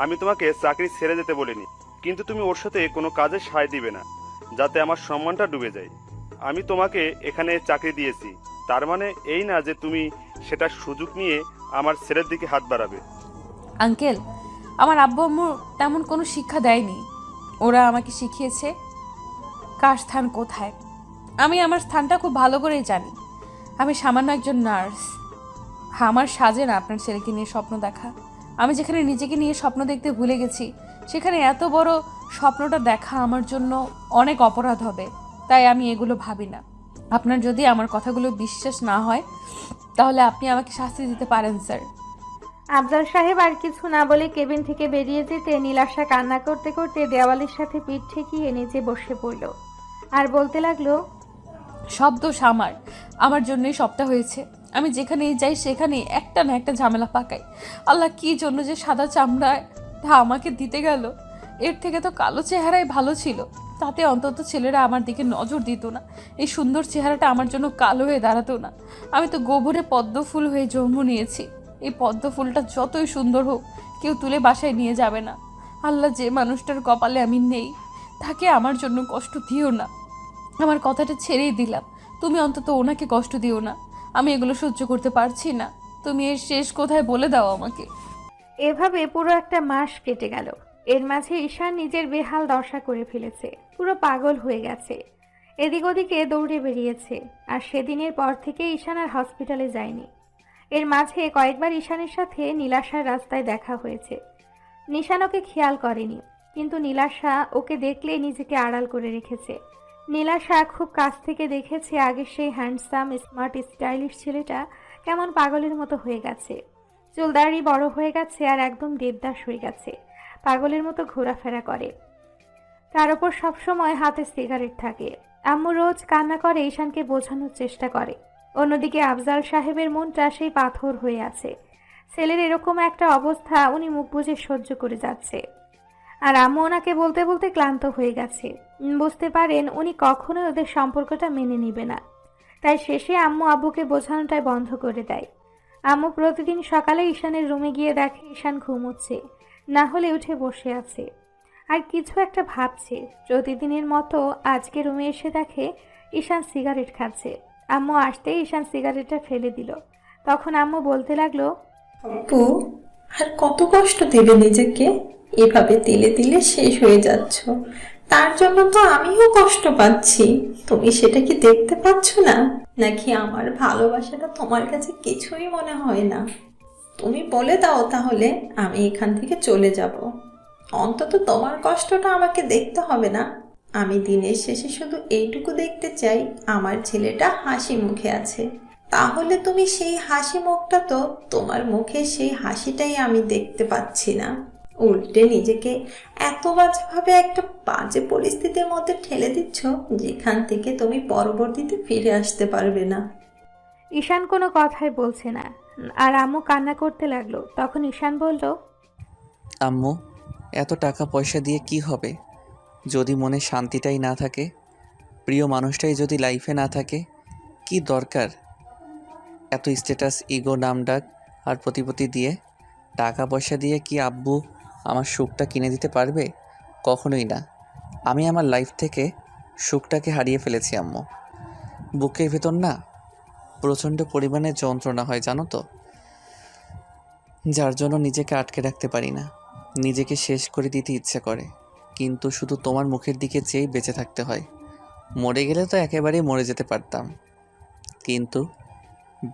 আমি তোমাকে চাকরি ছেড়ে যেতে বলিনি, কিন্তু তুমি ওর সাথে কোনো কাজে সায় দিবে না যাতে আমার সম্মানটা ডুবে যায়। আমি তোমাকে এখানে চাকরি দিয়েছি, তার মানে এই না যে তুমি সেটার সুযোগ নিয়ে আমার ছেলের দিকে হাত বাড়াবে। আঙ্কেল আমার আব্বু আম্মু তেমন কোনো শিক্ষা দেয়নি। ওরা আমাকে শিখিয়েছে কার স্থান কোথায়। আমি আমার স্থানটা খুব ভালো করেই জানি। আমি সামান্য একজন নার্স। আমার সাজে না আপনার ছেলেকে নিয়ে স্বপ্ন দেখা। আমি যেখানে নিজেকে নিয়ে স্বপ্ন দেখতে ভুলে গেছি, সেখানে এত বড় স্বপ্নটা দেখা আমার জন্য অনেক অপরাধ হবে। তাই আমি এগুলো ভাবি না। আপনার যদি আমার কথাগুলো বিশ্বাস না হয় তাহলে আপনি আমাকে শাস্তি দিতে পারেন স্যার। আফজাল সাহেব আর কিছু না বলে কেবিন থেকে বেরিয়ে যেতে নীলাশা কান্না করতে করতে দেওয়ালের সাথে পিঠ ঠেকিয়ে নিচে বসে পড়ল আর বলতে লাগলো, সব দোষ আমার জন্যই সবটা হয়েছে। আমি যেখানেই যাই সেখানে একটা না একটা ঝামেলা পাকাই। আল্লাহ কি জন্য যে সাদা চামড়াটা আমাকে দিতে গেল। এর থেকে তো কালো চেহারাই ভালো ছিল, তাতে অন্তত ছেলেরা আমার দিকে নজর দিত না। এই সুন্দর চেহারাটা আমার জন্য কালো হয়ে দাঁড়াতো না। আমি তো গোবরে পদ্ম ফুল হয়ে জন্ম নিয়েছি। এই পদ্ম ফুলটা যতই সুন্দর হোক কেউ তুলে বাসায় নিয়ে যাবে না। আল্লাহ যে মানুষটার কপালে আমি নেই তাকে আমার জন্য কষ্ট দিও না। আমার কথাটা ছেড়েই দিলাম, তুমি অন্তত ওনাকে কষ্ট দিও না। আমি এগুলো সহ্য করতে পারছি না। তুমি এর শেষ কোথায় বলে দাও আমাকে। এভাবে পুরো একটা মাস কেটে গেল। এর মাঝে ঈশান নিজের বেহাল দশা করে ফেলেছে, পুরো পাগল হয়ে গেছে। এদিক ওদিকে দৌড়ে বেরিয়েছে, আর সেদিনের পর থেকে ঈশান আর হসপিটালে যায়নি। এর মাঝে কয়েকবার ঈশানের সাথে নীলাশার রাস্তায় দেখা হয়েছে। নিশান ওকে খেয়াল করেনি, কিন্তু নীলাশা ওকে দেখলে নিজেকে আড়াল করে রেখেছে। নীলাশা খুব কাছ থেকে দেখেছে আগের সেই হ্যান্ডসাম স্মার্ট স্টাইলিশ ছেলেটা কেমন পাগলের মতো হয়ে গেছে। চুলদাড়ি বড় হয়ে গেছে আর একদম দেবদাস হয়ে গেছে, পাগলের মতো ঘোরাফেরা করে। তার উপর সবসময় হাতে সিগারেট থাকে। আম্মু রোজ কান্না করে ঈশানকে বোঝানোর চেষ্টা করে। অন্যদিকে আফজাল সাহেবের মনটা সেই পাথর হয়ে আছে। ছেলের এরকম একটা অবস্থা উনি মুখ বুজে সহ্য করে যাচ্ছে, আর আম্মু ওনাকে বলতে বলতে ক্লান্ত হয়ে গেছে। বুঝতে পারেন উনি কখনোই ওদের সম্পর্কটা মেনে নিবে না। তাই শেষে আম্মু আব্বুকে বোঝানোটাই বন্ধ করে দেয়। আম্মু প্রতিদিন সকালে ঈশানের রুমে গিয়ে দেখে ঈশান ঘুমোচ্ছে, না হলে উঠে বসে আছে আর কিছু একটা ভাবছে। প্রতিদিনের মতো আজকে রুমে এসে দেখে ঈশান সিগারেট খাচ্ছে। আম্মু আসতেই ঈশান সিগারেটটা ফেলে দিল। তখন আম্মু বলতে লাগলো, আপু, আর কত কষ্ট দেবে নিজেকে? এভাবে তিলে তিলে শেষ হয়ে যাচ্ছ, তার জন্য তো আমিও কষ্ট পাচ্ছি। তুমি সেটা কি দেখতে পাচ্ছ না? নাকি আমার ভালোবাসাটা তোমার কাছে কিছুই মনে হয় না? তুমি বলে দাও তাহলে, আমি এখান থেকে চলে যাব। অন্তত তোমার কষ্টটা আমাকে দেখতে হবে না। আমি দিনের শেষে শুধু এইটুকু দেখতে চাই, আমার ছেলেটা হাসি মুখে আছে। তাহলে তুমি সেই হাসি মুখটা, তো তোমার মুখে সেই হাসিটাই আমি দেখতে পাচ্ছি না। উল্টে নিজেকে এত বাজেভাবে একটা বাজে পরিস্থিতির মধ্যে ঠেলে দিচ্ছ, যেখান থেকে তুমি পরবর্তীতে ফিরে আসতে পারবে না। ঈশান কোনো কথাই বলছে না, আর আম্মু কান্না করতে লাগলো। তখন ঈশান বলল, আম্মু, এত টাকা পয়সা দিয়ে কি হবে যদি মনে শান্তিটাই না থাকে? প্রিয় মানুষটাই যদি লাইফে না থাকে, কি দরকার এত স্ট্যাটাস, ইগো, নামডাক আর প্রতিপত্তি দিয়ে? টাকা পয়সা দিয়ে কি আব্বু আমার সুখটা কিনে দিতে পারবে? কখনোই না। আমি আমার লাইফ থেকে সুখটাকে হারিয়ে ফেলেছি আম্মু। বুকের ভেতর না প্রচণ্ড পরিমাণে যন্ত্রণা হয় জানো তো, যার জন্য নিজেকে আটকে রাখতে পারি না। নিজেকে শেষ করে দিতে ইচ্ছে করে, কিন্তু শুধু তোমার মুখের দিকে চেয়েই বেঁচে থাকতে হয়। মরে গেলে তো একেবারেই মরে যেতে পারতাম, কিন্তু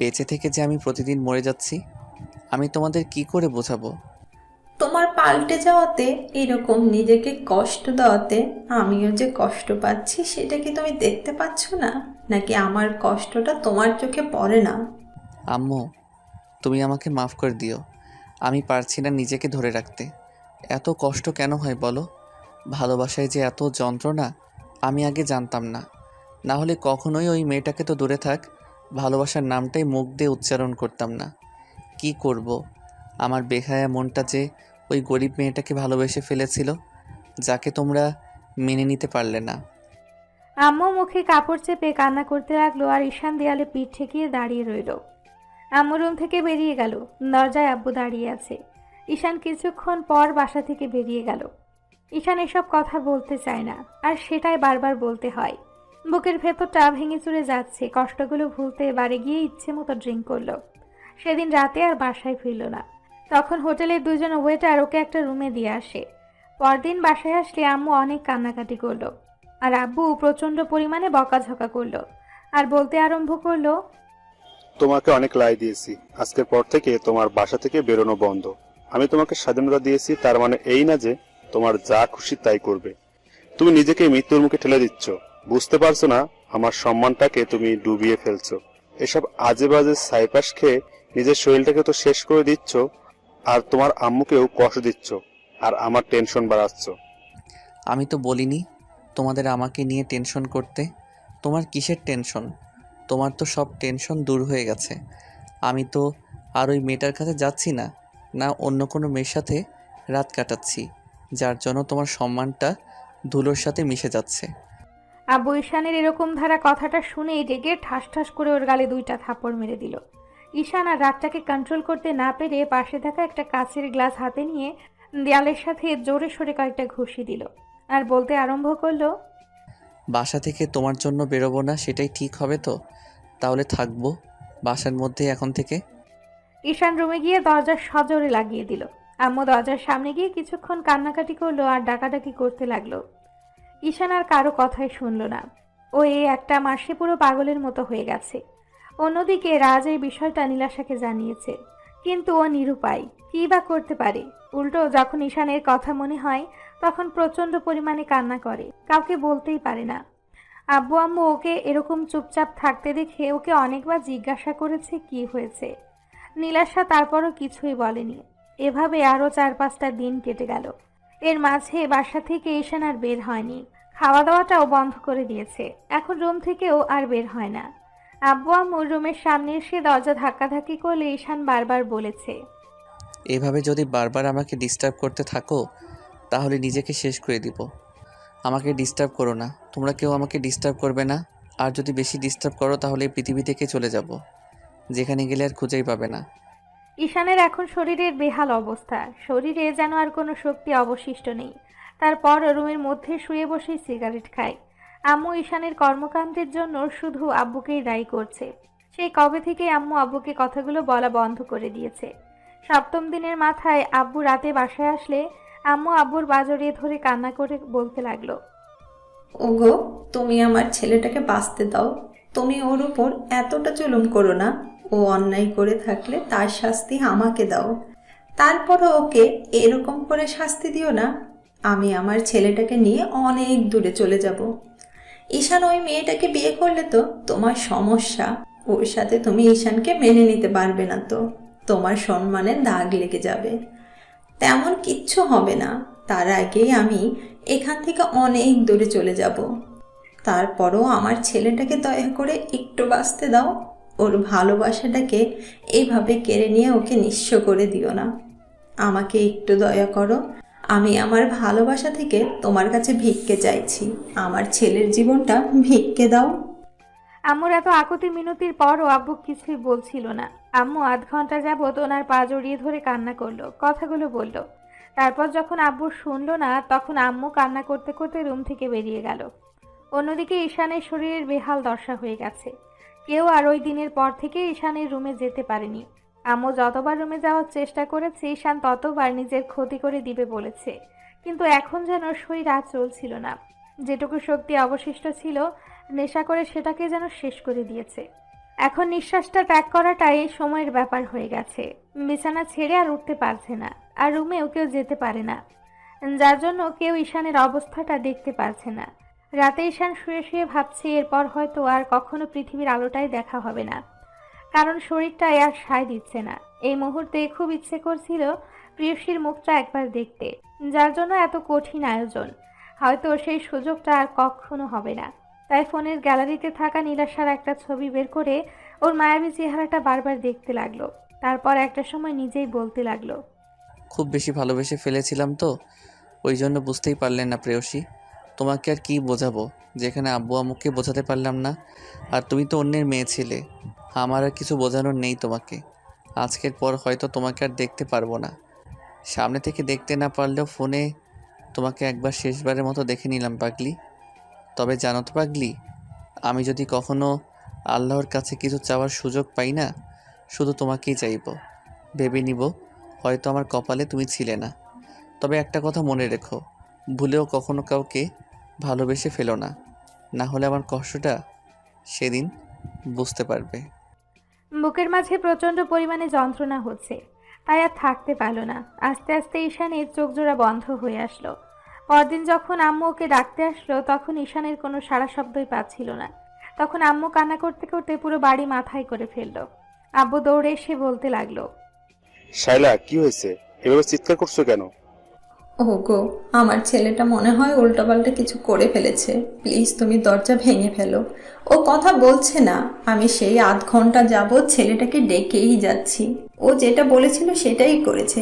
বেঁচে থেকে যে আমি প্রতিদিন মরে যাচ্ছি, আমি তোমাদের কি করে বোঝাবো? তোমার পাল্টে যাওয়াতে, এরকম নিজেকে কষ্ট দেওয়াতে আমিও যে কষ্ট পাচ্ছি, সেটা কি তুমি দেখতে পাচ্ছ না? নাকি আমার কষ্টটা তোমার চোখে পড়ে না? আম্মু, তুমি আমাকে মাফ করে দিও। আমি পারছি না নিজেকে ধরে রাখতে। এত কষ্ট কেন হয় বলো? ভালোবাসায় যে এত যন্ত্রণা আমি আগে জানতাম না। না হলে কখনোই ওই মেয়েটাকে তো দূরে থাক, ভালোবাসার নামটাই মুখ দিয়ে উচ্চারণ করতাম না। কি করব? আমার বেহায়া মনটা যে ওই গরিব মেয়েটাকে ভালোবেসে ফেলেছিল, যাকে তোমরা মেনে নিতে পারলে না। আম্মু মুখে কাপড় চেপে কান্না করতে লাগলো, আর ঈশান দেয়ালে পিঠ ঠেকিয়ে দাঁড়িয়ে রইল। আম্মু রুম থেকে বেরিয়ে গেল। দরজায় আব্বু দাঁড়িয়ে আছে। ঈশান কিছুক্ষণ পর বাসা থেকে বেরিয়ে গেল। ঈশান এসব কথা বলতে চায় না, আর সেটাই বারবার বলতে হয়। বুকের ভেতরটা ভেঙে চুরে যাচ্ছে। কষ্টগুলো ভুলতে বাড়ি গিয়ে ইচ্ছে মতো ড্রিঙ্ক করলো। সেদিন রাতে আর বাসায় ফিরল না। তখন হোটেলের দুজন ওয়েটার ওকে একটা রুমে দিয়ে আসে। পরদিন বাসায় আসলে আম্মু অনেক কান্নাকাটি করলো, আর আব্বু প্রচণ্ড পরিমাণে বকাঝকা করলো, আর বলতে আরম্ভ করলো, তোমাকে অনেক লাই দিয়েছি, আজকের পর থেকে তোমার বাসা থেকে বেরোনো বন্ধ। আমি তোমাকে স্বাধীনতা দিয়েছি, তার মানে এই না যে তোমার যা খুশি তাই করবে। তুমি নিজেকে মৃত্যুর মুখে ঠেলে দিচ্ছ। বুঝতে পারছো না আমার সম্মানটাকে তুমি ডুবিয়ে ফেলছো। এসব আজে বাজে সাইপাস খেয়ে নিজের শরীরটাকে তো শেষ করে দিচ্ছ, আর তোমার আম্মুকেও কষ্ট দিচ্ছ, আর আমার টেনশন বাড়াচ্ছ। আমি তো বলিনি তোমাদের আমাকে নিয়ে টেনশন করতে। তোমার কিসের টেনশন? তোমার তো সব টেনশন দূর হয়ে গেছে। আমি তো আর ওই মেয়েটার কাছে যাচ্ছি না, না অন্য কোনো মেয়ের সাথে রাত কাটাচ্ছি, যার জন্য তোমার সম্মানটা ধুলোর সাথে মিশে যাচ্ছে। আব্বু ঈশানের এরকম ধারা কথাটা শুনেই রেগে ঠাস ঠাস করে ওর গালে 2টা থাপড় মেরে দিল। ঈশান আর রাগটাকে কন্ট্রোল করতে না পেরে পাশে থাকা একটা কাঁচের গ্লাস হাতে নিয়ে দেয়ালের সাথে জোরে সোরে কয়েকটা ঘুষি দিল আর বলতে আরম্ভ করলো, বাসা থেকে তোমার জন্য বেরোবো না সেটাই ঠিক হবে তো? তাহলে থাকবো বাসার মধ্যে এখন থেকে। ঈশান রুমে গিয়ে দরজা সজোরে লাগিয়ে দিল। আম্মু দরজার সামনে গিয়ে কিছুক্ষণ কান্নাকাটি করলো আর ডাকাডাকি করতে লাগলো। ঈশান আর কারো কথাই শুনলো না। ও এই একটা মাসে পুরো পাগলের মতো হয়ে গেছে। অন্যদিকে রাজ এই বিষয়টা নীলাশাকে জানিয়েছে, কিন্তু ও নিরুপায়, কী বা করতে পারে। উল্টো যখন ঈশানের কথা মনে হয় তখন প্রচণ্ড পরিমাণে কান্না করে, কাউকে বলতেই পারে না। আব্বু আম্মু ওকে এরকম চুপচাপ থাকতে দেখে ওকে অনেকবার জিজ্ঞাসা করেছে কি হয়েছে। নীলাশা তারপরও কিছুই বলেনি। এভাবে আরও 4-5টা দিন কেটে গেল। এর মাঝে বাসা থেকে ঈশান আর বের হয়নি। খাওয়া দাওয়াটাও বন্ধ করে দিয়েছে। এখন রুম থেকেও আর বের হয় না। আব্বু আম্মু রুমের সামনে এসে দরজা ধাক্কাধাক্কি করলে ঈশান বারবার বলেছে, এভাবে যদি বারবার আমাকে ডিস্টার্ব করতে থাকো তাহলে নিজেকে শেষ করে দিব। আমাকে ডিস্টার্ব করো না, তোমরা কেউ আমাকে ডিস্টার্ব করবে না। আর যদি বেশি ডিস্টার্ব করো তাহলে এই পৃথিবী থেকে চলে যাব, যেখানে গেলে আর খুঁজেই পাবে না। ঈশানের এখন শরীরের বেহাল অবস্থা, শরীরে যেন আর কোনো শক্তি অবশিষ্ট নেই। তারপর রুমের মধ্যে শুয়ে বসেই সিগারেট খায়। আম্মু ঈশানের কর্মকাণ্ডের জন্য শুধু আব্বুকেই দায়ী করছে। সেই কবে থেকে আম্মু আব্বুকে কথাগুলো বলা বন্ধ করে দিয়েছে। 7ম দিনের মাথায় আব্বু রাতে বাসায় আসলে আম্মু আব্বুর পা জড়িয়ে ধরে কান্না করে বলতে লাগলো, ওগো, তুমি আমার ছেলেটাকে বাঁচতে দাও। তুমি ওর উপর এতটা জুলুম করো না। ও অন্যায় করে থাকলে তার শাস্তি আমাকে দাও। তারপরও ওকে এরকম করে শাস্তি দিও না। আমি আমার ছেলেটাকে নিয়ে অনেক দূরে চলে যাব। ঈশান ওই মেয়েটাকে বিয়ে করলে তো তোমার সমস্যা। ওর সাথে তুমি ঈশানকে মেনে নিতে পারবে না তো তোমার সম্মানে দাগ লেগে যাবে। তেমন কিচ্ছু হবে না। তার আগেই আমি এখান থেকে অনেক দূরে চলে যাব। তারপরও আমার ছেলেটাকে দয়া করে একটু বাঁচতে দাও। ওর ভালোবাসাটাকে এইভাবে কেড়ে নিয়ে ওকে নিঃস্ব করে দিও না। আমাকে একটু দয়া করো। আমি আমার ভালোবাসা থেকে তোমার কাছে ভিক্ষে চাইছি। আমার ছেলের জীবনটা ভিক্ষে দাও। আম্মুর এত আকুতি মিনতির পরও আব্বু কিছুই বলছিল না। আম্মু আধ ঘন্টা যাবৎ ওনার পা জড়িয়ে ধরে কান্না করলো, কথাগুলো বলল। তারপর যখন আব্বু শুনলো না তখন আম্মু কান্না করতে করতে রুম থেকে বেরিয়ে গেল। অন্যদিকে ঈশানের শরীরের বেহাল দশা হয়ে গেছে। কেউ আর ওই দিনের পর থেকে ঈশানের রুমে যেতে পারেনি। আম্মু যতবার রুমে যাওয়ার চেষ্টা করেছে ঈশান ততবার নিজের ক্ষতি করে দিবে বলেছে, কিন্তু এখন যেন শরীর আর চলছিল না। যেটুকু শক্তি অবশিষ্ট ছিল নেশা করে সেটাকে যেন শেষ করে দিয়েছে। এখন নিঃশ্বাসটা ত্যাগ করাটাই সময়ের ব্যাপার হয়ে গেছে। বিছানা ছেড়ে আর উঠতে পারছে না, আর রুমেও কেউ যেতে পারে না, যার জন্য কেউ ঈশানের অবস্থাটা দেখতে পারছে না। রাতে ঈশান শুয়ে শুয়ে ভাবছে এরপর হয়তো আর কখনো পৃথিবীর আলোটাই দেখা হবে না, কারণ শরীরটাই আর সায় দিচ্ছে না। এই মুহূর্তে খুব ইচ্ছে করছিল প্রিয়সীর মুখটা একবার দেখতে, যার জন্য এত কঠিন আয়োজন। হয়তো সেই সুযোগটা আর কখনো হবে না। তাই ফোনের গ্যালারিতে থাকা নীলাশার একটা ছবি বের করে ওর মায়াবী চেহারাটা বারবার দেখতে লাগলো। তারপর একটা সময় নিজেই বলতে লাগলো, খুব বেশি ভালোবেসে ফেলেছিলাম তো, ওই জন্য বুঝতেই পারলেন না প্রেয়সী। তোমাকে আর কি বোঝাবো, যেখানে আব্বু আম্মুকে বোঝাতে পারলাম না। আর তুমি তো অন্যের মেয়ে ছিলে, আমার আর কিছু বোঝানোর নেই তোমাকে। আজকের পর হয়তো তোমাকে আর দেখতে পারবো না। সামনে থেকে দেখতে না পারলেও ফোনে তোমাকে একবার শেষবারের মতো দেখে নিলাম পাগলি। তবে জানো তো পাগলি, আমি যদি কখনো আল্লাহর কাছে কিছু চাওয়ার সুযোগ পাই না, শুধু তোমাকেই চাইব। ভেবে নিব হয়তো আমার কপালে তুমি ছিলে না। তবে একটা কথা মনে রেখো, ভুলেও কখনো কাউকে ভালোবেসে ফেলো না, না হলে আমার কষ্টটা সেদিন বুঝতে পারবে। বুকের মাঝে প্রচণ্ড পরিমাণে যন্ত্রণা হচ্ছে, তাই আর থাকতে পারল না। আস্তে আস্তে ঈশানের চোখ জোড়া বন্ধ হয়ে আসলো। পরদিন যখন আম্মু ওকে ডাকতে আসলো তখন ঈশানের কোনো সাড়া শব্দই পাচ্ছিল না। তখন আম্মু কান্না করতে করতে পুরো বাড়ি মাথায় করে ফেললো। আব্বু দৌড়ে এসে বলতে লাগলো, শাইলা, কি হয়েছে? এভাবে চিৎকার করছো কেন? ওগো, আমার ছেলেটা মনে হয় উল্টোপাল্টা কিছু করে ফেলেছে। প্লিজ তুমি দরজা ভেঙে ফেলো। ও কথা বলছে না। আমি সেই আধ ঘন্টা যাবৎ ছেলেটাকে ডেকেই যাচ্ছি। ও যেটা বলেছিল সেটাই করেছে।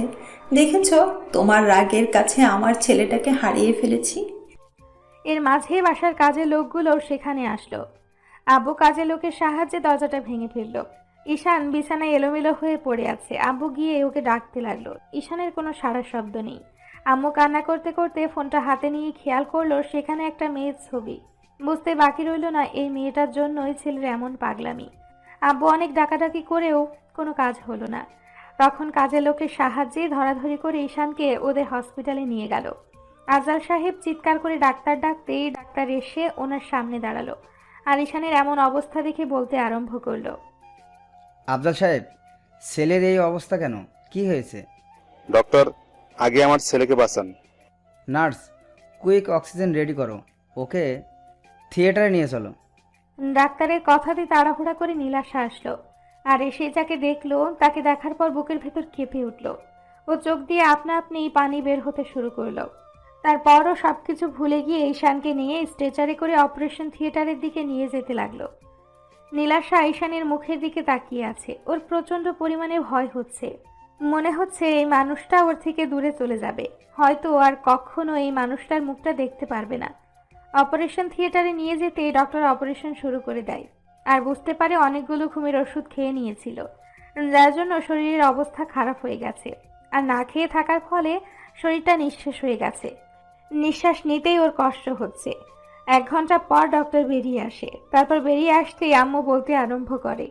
দেখেছো, তোমার রাগের কাছে আমার ছেলেটাকে হারিয়ে ফেলেছি। এর মাঝে বাসার কাজের লোকগুলো সেখানে আসলো। আব্বু কাজের লোকের সাহায্যে দরজাটা ভেঙে ফেললো। ঈশান বিছানায় এলোমেলো হয়ে পড়ে আছে। আব্বু গিয়ে ওকে ডাকতে লাগলো। ঈশানের কোনো সাড়া শব্দ নেই। আম্মু কান্না করতে করতে ফোনটা হাতে নিয়ে খেয়াল করলো সেখানে একটা মেয়ের ছবি। বুঝতে বাকি রইল না এই মেয়েটার জন্যই ছেলের এমন পাগলামি। আব্বু অনেক ডাকাডাকি করেও কোনো কাজ হলো না। তখন কাজের লোকের সাহায্যে ধরাধরি করে ঈশানকে ওদের হসপিটালে নিয়ে গেল। আফজাল সাহেব চিৎকার করে ডাক্তার ডাকতেই ডাক্তার এসে ওনার সামনে দাঁড়ালো আর ঈশানের এমন অবস্থা দেখে বলতে আরম্ভ করলো, আফজাল সাহেব, ছেলের এই অবস্থা কেন? কি হয়েছে? ডক্টর, আগে আমার ছেলেকে বাঁচান। নার্স, কুইক অক্সিজেন রেডি করো, ওকে থিয়েটারে নিয়ে চলো। ডাক্তারের কথাতে তাড়াহুড়া করে নীলাশা আসলো আর এসে যাকে দেখলো তাকে দেখার পর বুকের ভেতর কেঁপে উঠল। ও চোখ দিয়ে আপনা আপনি পানি বের হতে শুরু করলো। তারপরও সবকিছু ভুলে গিয়ে ঈশানকে নিয়ে স্ট্রেচারে করে অপারেশন থিয়েটারের দিকে নিয়ে যেতে লাগলো। নীলাশা ঈশানের মুখের দিকে তাকিয়ে আছে। ওর প্রচন্ড পরিমাণে ভয় হচ্ছে। মনে হচ্ছে এই মানুষটা ওর থেকে দূরে চলে যাবে। হয়তো আর কখনো এই মানুষটার মুখটা দেখতে পারবে না। অপারেশন থিয়েটারে নিয়ে যেতে ডক্টর অপারেশন শুরু করে দেয় আর বুঝতে পারে অনেকগুলো ঘুমের ওষুধ খেয়ে নিয়েছিল, যার জন্য শরীরের অবস্থা খারাপ হয়ে গেছে। আর না খেয়ে থাকার ফলে শরীরটা নিঃশেষ হয়ে গেছে। নিঃশ্বাস নিতেই ওর কষ্ট হচ্ছে। 1 ঘন্টা পর ডক্টর বেরিয়ে আসে। তারপর বেরিয়ে আসতেই আম্মু বলতে আরম্ভ করে,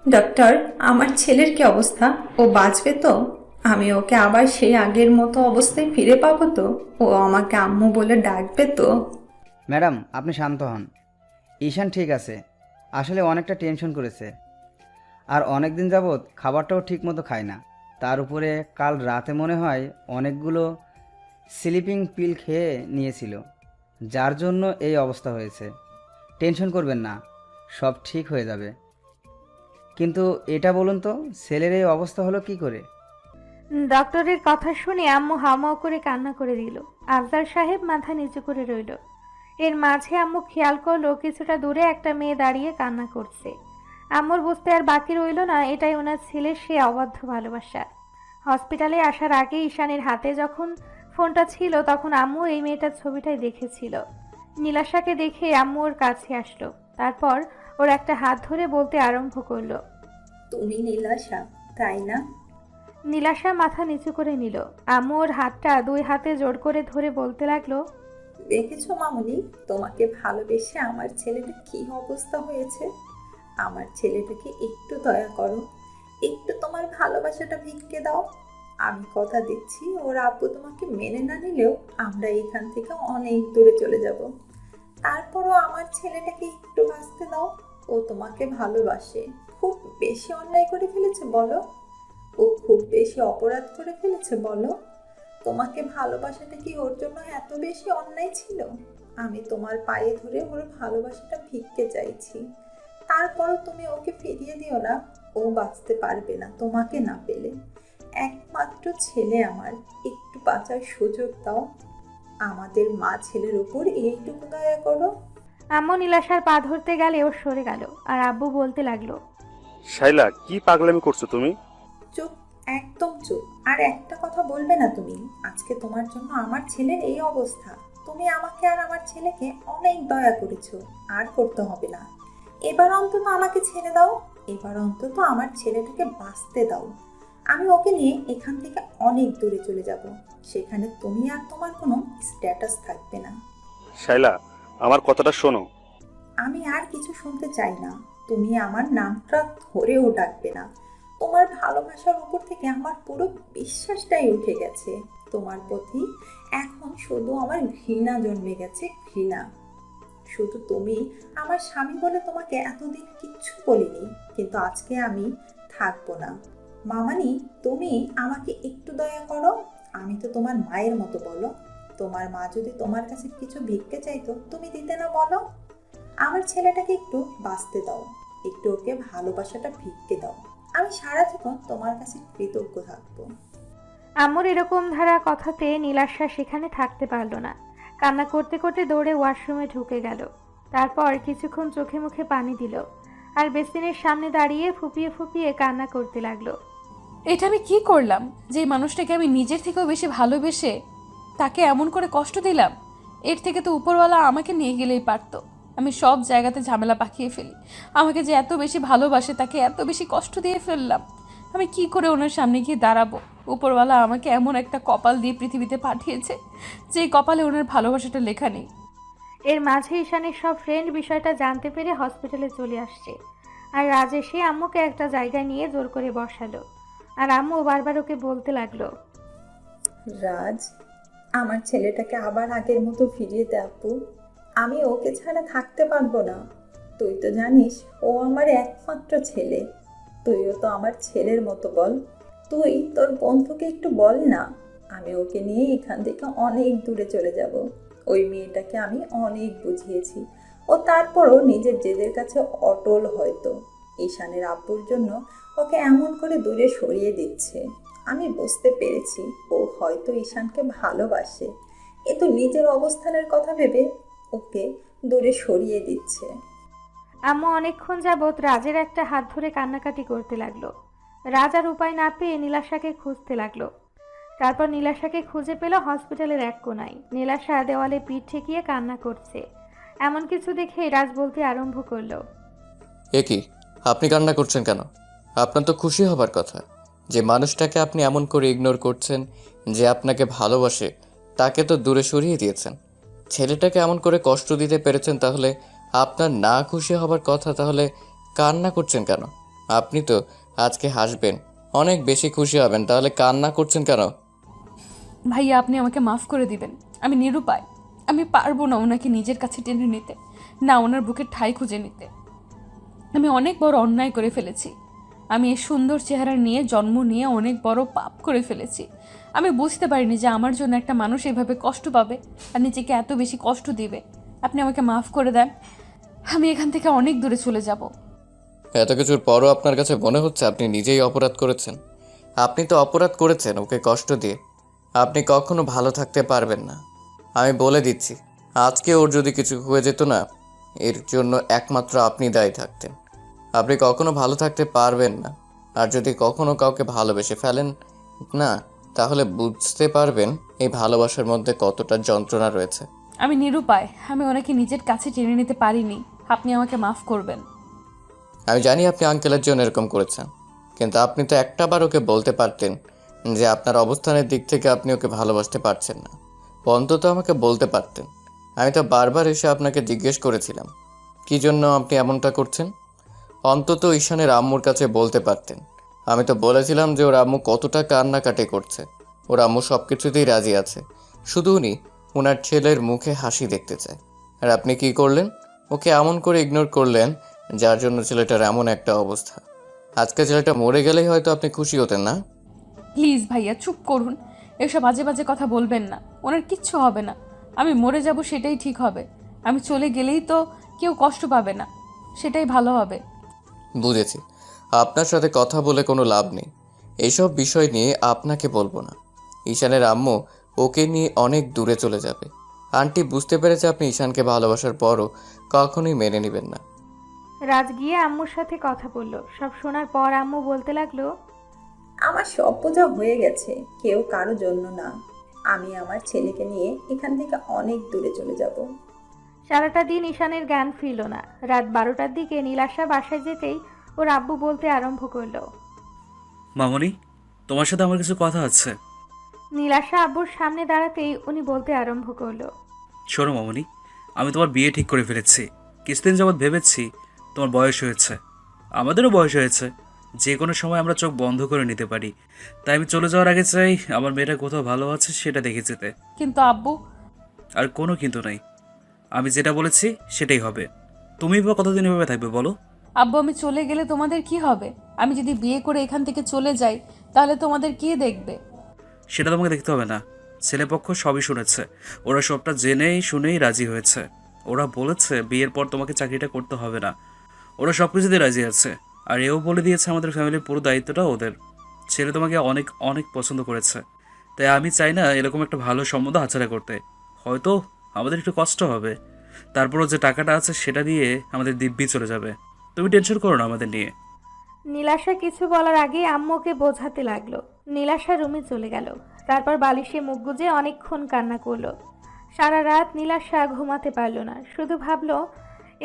ডক্টর, আমার ছেলের কি অবস্থা? ও বাঁচবে তো? আমি ওকে আবার সেই আগের মতো অবস্থায় ফিরে পাবো তো? ও আমাকে আম্মু বলে ডাকবে তো? ম্যাডাম, আপনি শান্ত হন। ঈশান ঠিক আছে, আসলে অনেকটা টেনশন করেছে। আর অনেক দিন যাবৎ খাবারটাও ঠিক মতো খায় না। তার উপরে কাল রাতে মনে হয় অনেকগুলো স্লিপিং পিল খেয়ে নিয়েছিল, যার জন্য এই অবস্থা হয়েছে। টেনশন করবেন না, সব ঠিক হয়ে যাবে। কিন্তু এটা বলুন তো, ছেলের এই অবস্থা হলো কি করে? ডক্টরের কথা শুনে আম্মু হাউমাউ করে কান্না করে দিল। আফজাল সাহেব মাথা নিচু করে রইল। এর মাঝে আম্মু খেয়াল করলো কিছুটা দূরে একটা মেয়ে দাঁড়িয়ে কান্না করছে। আম্মুর বুঝতে আর বাকি রইল না এটাই ওনার ছেলের সে অবাধ্য ভালোবাসা। হসপিটালে আসার আগে ঈশানের হাতে যখন ফোনটা ছিল তখন আম্মু এই মেয়েটার ছবিটাই দেখেছিল। নীলাশাকে দেখে আম্মু ওর কাছে আসলো। তারপর ওর একটা হাত ধরে বলতে আরম্ভ করলো, তুমি নীলাশা, তাই না? নীলাশা মাথা নিচু করে নিল। আম্মু ওর হাতটা 2 হাতে জোর করে ধরে বলতে লাগলো, দেখেছো মামুনি, তোমাকে ভালোবেসে আমার ছেলেটা কি অবস্থা হয়েছে। আমার ছেলেটাকে একটু দয়া করো, একটু তোমার ভালোবাসাটা ভিক্ষে দাও। আমি কথা দিচ্ছি, ওর আব্বু তোমাকে মেনে না নিলেও আমরা এখান থেকে অনেক দূরে চলে যাব। তারপরও আমার ছেলেটাকে একটু বাঁচতে দাও। ও তোমাকে ভালোবাসে। খুব বেশি অন্যায় করে ফেলেছে বলো? ও খুব বেশি অপরাধ করে ফেলেছে বলো? তোমাকে ভালোবাসাটা কি ওর জন্য এত বেশি অন্যায় ছিল? আমি তোমার পায়ে ধরে ওর ভালোবাসাটা ভিক্ষে চাইছি। তারপরও তুমি ওকে ফিরিয়ে দিও না। ও বাঁচতে পারবে না তোমাকে না পেলে। একমাত্র ছেলে আমার, একটু বাঁচার সুযোগ দাও। আমাদের মা ছেলের উপর এইটুকু দয়া করো। আম্মু নীলাশার পা ধরতে গেলে ও সরে গেল আর আব্বু বলতে লাগলো, শাইলা, কি পাগলামি করছো তুমি? চুপ, একদম চুপ। আর একটা কথা বলবে না তুমি। আজকে তোমার জন্য আমার ছেলের এই অবস্থা। তুমি আমাকে আর আমার ছেলেকে অনেক দয়া করেছো, আর করতে হবে না। এবার অন্তত আমাকে ছেড়ে দাও। এবার অন্তত আমার ছেলেটাকে বাঁচতে দাও। আমি ওকে নিয়ে এখান থেকে অনেক দূরে চলে যাব। সেখানে তুমি আর তোমার কোনো স্ট্যাটাস থাকবে না। শাইলা, আমার কথাটা শোনো। আমি আর কিছু শুনতে চাই না। তুমি আমার নামটা ধরেও ডাকবে না। তোমার ভালোবাসার উপর থেকে আমার পুরো বিশ্বাসটাই উঠে গেছে। তোমার প্রতি এখন শুধু আমার ঘৃণা জন্মে গেছে, ঘৃণা। শুধু তুমি আমার স্বামী বলে তোমাকে এতদিন কিচ্ছু বলিনি, কিন্তু আজকে আমি থাকবো না। মামানি, তুমি আমাকে একটু দয়া করো। আমি তো তোমার মায়ের মতো বলো। তোমার মা যদি তোমার কাছে কিছু ভিক্ষে চাইতো তুমি দিতে না বলো? আমার ছেলেটাকে একটু বাঁচতে দাও, একটু ওকে ভালোবাসাটা ভিক্ষে দাও। আমি সারা জীবন তোমার কাছে কৃতজ্ঞ থাকবো। আম্মুর এরকম ধারা কথাতে নীলাশা সেখানে থাকতে পারল না। কান্না করতে করতে দৌড়ে ওয়াশরুমে ঢুকে গেল। তারপর কিছুক্ষণ চোখে মুখে পানি দিল আর বেসিনের সামনে দাঁড়িয়ে ফুপিয়ে ফুপিয়ে কান্না করতে লাগলো। এটা আমি কি করলাম যে এই মানুষটাকে আমি নিজের থেকেও বেশি ভালোবেসে তাকে এমন করে কষ্ট দিলাম? এর থেকে তো উপরওয়ালা আমাকে নিয়ে গেলেই পারতো। আমি সব জায়গাতে ঝামেলা পাকিয়ে ফেলি। আমাকে যে এত বেশি ভালোবাসে তাকে এত বেশি কষ্ট দিয়ে ফেললাম। আমি কি করে ওনার সামনে গিয়ে দাঁড়াবো? উপরওয়ালা আমাকে এমন একটা কপাল দিয়ে পৃথিবীতে পাঠিয়েছে যে কপালে ওনার ভালোবাসাটা লেখা নেই। এর মাঝে ঈশানের সব ফ্রেন্ড বিষয়টা জানতে পেরে হসপিটালে চলে আসছে। আর রাজ এসে আম্মুকে একটা জায়গায় নিয়ে জোর করে বসালো। আর আম্মু বারবার ওকে বলতে লাগলো, রাজ, আমার ছেলেটাকে আবার আগের মতো ফিরিয়ে দে আপু। আমি ওকে ছাড়া থাকতে পারবো না। তুই তো জানিস ও আমার একমাত্র ছেলে। তুইও তো আমার ছেলের মতো বল। তুই তোর বন্ধুকে একটু বল না, আমি ওকে নিয়ে এখান থেকে অনেক দূরে চলে যাব। ওই মেয়েটাকে আমি অনেক বুঝিয়েছি, ও তারপরও নিজের জেদের কাছে অটল। হয়তো ঈশানের আব্বুর জন্য ওকে এমন করে দূরে সরিয়ে দিচ্ছে। আমি বুঝতে পেরেছি ও হয়তো ঈশানকে ভালোবাসে, কিন্তু নিজের অবস্থানের কথা ভেবে ওকে দূরে সরিয়ে দিচ্ছে। আম্মু অনেকক্ষণ যাবৎ রাজের একটা হাত ধরে কান্নাকাটি করতে লাগলো। রাজ আর উপায় না পেয়ে নীলাশাকে খুঁজতে লাগলো। তারপর নীলাশাকে খুঁজে পেল হসপিটালের এক কোনায়। নীলাশা দেওয়ালে পিঠ ঠেকিয়ে কান্না করছে। এমন কিছু দেখে রাজ বলতে আরম্ভ করলো, এ কি, আপনি কান্না করছেন কেন? আপনার তো খুশি হবার কথা যে মানুষটাকে আপনি এমন করে ইগনোর করছেন যে আপনাকে ভালোবাসে তাকে তো দূরে সরিয়ে দিয়েছেন। ছেলেটাকে এমন করে কষ্ট দিতে পেরেছেন, তাহলে আপনার না খুশি হবার কথা। তাহলে কান্না করছেন কেন? আপনি তো আজকে হাসবেন, অনেক বেশি খুশি হবেন, তাহলে কান্না করছেন কেন? ভাইয়া, আপনি আমাকে মাফ করে দিবেন। আমি নিরুপায়। আমি পারবো না ওনাকে নিজের কাছে টেনে নিতে, না ওনার বুকের ঠাঁই খুঁজে নিতে। আমি অনেক বড় অন্যায় করে ফেলেছি। আমি এই সুন্দর চেহারা নিয়ে জন্ম নিয়ে অনেক বড় পাপ করে ফেলেছি। আমি বুঝতে পারিনি যে আমার জন্য একটা মানুষ এভাবে কষ্ট পাবে আর নিজেকে এত বেশি কষ্ট দিবে। আপনি আমাকে মাফ করে দেন। আমি এখান থেকে অনেক দূরে চলে যাব। এত কিছুর পরও আপনার কাছে মনে হচ্ছে আপনি নিজেই অপরাধ করেছেন? আপনি তো অপরাধ করেছেন ওকে কষ্ট দিয়ে। আপনি কখনো ভালো থাকতে পারবেন না। আমি বলে দিচ্ছি, আজকে ওর যদি কিছু হয়ে যেত না, এর জন্য একমাত্র আপনি দায়ী থাকতেন। আপনি কখনো ভালো থাকতে পারবেন না। আর যদি কখনো কাউকে ভালোবেসে ফেলেন না, তাহলে বুঝতে পারবেন এই ভালোবাসার মধ্যে কতটা যন্ত্রণা রয়েছে। আমি নিরুপায়। আমি ওনাকে নিজের কাছে টেনে নিতে পারিনি। আপনি আমাকে মাফ করবেন। আমি জানি আপনি আঙ্কেলের জন্য এরকম করেছেন, কিন্তু আপনি তো একটাবার ওকে বলতে পারতেন যে আপনার অবস্থানের দিক থেকে আপনি ওকে ভালোবাসতে পারছেন না। অন্তত আমাকে বলতে পারতেন। আমি তো বারবার এসে আপনাকে জিজ্ঞেস করেছিলাম কী জন্য আপনি এমনটা করছেন। অন্তত ঈশানের আম্মুর কাছে বলতে পারতেন। আমি তো বলেছিলাম যে ওর আম্মু কতটা কান্নাকাটি করছে। ওর আম্মু সব কিছুতেই রাজি আছে, শুধু উনি ওনার ছেলের মুখে হাসি দেখতে চায়। আর আপনি কি করলেন? ওকে এমন করে ইগনোর করলেন যার জন্য ছেলেটার এমন একটা অবস্থা। আজকে ছেলেটা মরে গেলেই হয়তো আপনি খুশি হতেন না। প্লিজ ভাইয়া, চুপ করুন। এসব বাজে বাজে কথা বলবেন না। ওনার কিচ্ছু হবে না। আমি মরে যাব সেটাই ঠিক হবে। আমি চলে গেলেই তো কেউ কষ্ট পাবে না, সেটাই ভালো হবে। বুঝেছি, আপনার সাথে কথা বলে কোনো লাভ নেই। এইসব বিষয় নিয়ে আপনাকে বলবো না। ঈশানের আম্মু ওকে নিয়ে অনেক দূরে চলে যাবে। আন্টি বুঝতে পেরেছে আপনি ঈশানকে ভালোবাসার পরও কখনোই মেনে নেবেন না। রাজ গিয়ে আম্মুর সাথে কথা বলল। সব শোনার পর আম্মু বলতে লাগলো, আমার সব বোঝা হয়ে গেছে, কেউ কারো জন্য না। আমি আমার ছেলেকে নিয়ে এখান থেকে অনেক দূরে চলে যাব। সারাটা দিন ঈশানের জ্ঞান ফিরল না। রাত 12টার দিকে নীলাশা বাসায় যেতেই ওর আব্বু বলতে আরম্ভ করলো, মামনি, তোমার সাথে আমার কিছু কথা আছে। নীলাশা আব্বুর সামনে দাঁড়াতেই উনি বলতে আরম্ভ করলো, শোনো মামনি, আমি তোমার বিয়ে ঠিক করে ফেলেছি। কিছুদিন যাবৎ ভেবেছি তোমার বয়স হয়েছে, আমাদেরও বয়স হয়েছে, যে কোনো সময় আমরা চোখ বন্ধ করে নিতে পারি। তাই আমি চলে যাওয়ার আগে চাই আমার মেয়েটা কোথাও ভালো আছে সেটা দেখে যেতে। কিন্তু আব্বু। আর কোনো কিন্তু নাই, আমি যেটা বলেছি সেটাই হবে। তুমি বা কতদিন এভাবে থাকবে বলো? আব্বু, আমি চলে গেলে তোমাদের কি হবে? আমি যদি বিয়ে করে এখান থেকে চলে যাই তাহলে তোমাদের কে দেখবে? সেটা তোমাকে দেখতে হবে না। ছেলেপক্ষ সবই শুনেছে, ওরা সবটা জেনেই শুনেই রাজি হয়েছে। ওরা বলেছে বিয়ের পর তোমাকে চাকরিটা করতে হবে না, ওরা সব কিছুতে রাজি আছে। আর এও বলে দিয়েছে আমাদের ফ্যামিলির পুরো দায়িত্বটা ওদের। ছেলে তোমাকে অনেক অনেক পছন্দ করেছে, তাই আমি চাই না এরকম একটা ভালো সম্বন্ধ হাতছাড়া করতে। হয়তো আমাদের একটু কষ্ট হবে, তারপরও যে টাকাটা আছে সেটা দিয়ে আমাদের দিব্যি চলে যাবে। তুমি টেনশন করো না আমাদের নিয়ে। নীলাশা কিছু বলার আগে আম্মুকে বোঝাতে লাগলো। নীলাশা রুমে চলে গেল। তারপর বালিশে মুখ গুজে অনেকক্ষণ কান্না করলো। সারা রাত নীলাশা ঘুমাতে পারল না, শুধু ভাবলো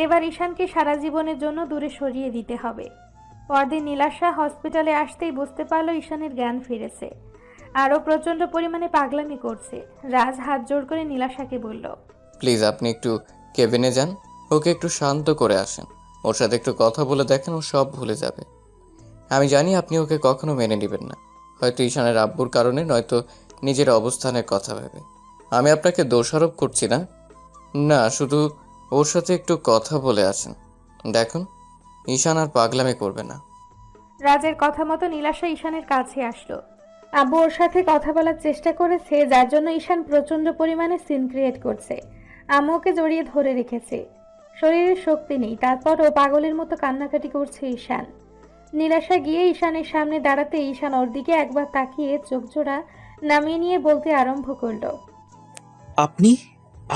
এবার ঈশানকে সারা জীবনের জন্য দূরে সরিয়ে দিতে হবে। পরদিন নীলাশা হসপিটালে আসতেই বুঝতে পারলো ঈশানের জ্ঞান ফিরেছে। আরও প্রচণ্ড পরিমাণে পাগলামি করছে। রাজ হাত জোড় করে নীলাশাকে বলল, প্লিজ আপনি একটু কেবিনে যান, ওকে একটু শান্ত করে আসেন। ওর সাথে একটু কথা বলে দেখেন, ও সব ভুলে যাবে। আমি জানি আপনি ওকে কখনো মেনে নেবেন না, হয়তো ঈশানের আব্বুর কারণে, নয়তো নিজের অবস্থানের কথা ভেবে। আমি আপনাকে দোষারোপ করছি না, না, শুধু ওর সাথে একটু কথা বলে আসেন। দেখুন, ঈশান আর পাগলামি করবে না। রাজের কথা মতো নীলাশা ঈশানের কাছে আসলো। আব্বু ওর সাথে কথা বলার চেষ্টা করেছে, যার জন্য ঈশান প্রচণ্ড পরিমাণে সিন ক্রিয়েট করছে। আম্মু ওকে জড়িয়ে ধরে রেখেছে। শরীরে শক্তি নেই, তারপরও পাগলের মতো কান্নাকাটি করছে ঈশান। নীলাশা গিয়ে ঈশানের সামনে দাঁড়াতে ঈশান ওর দিকে একবার তাকিয়ে চোখ জোড়া নামিয়ে নিয়ে বলতে আরম্ভ করলো, আপনি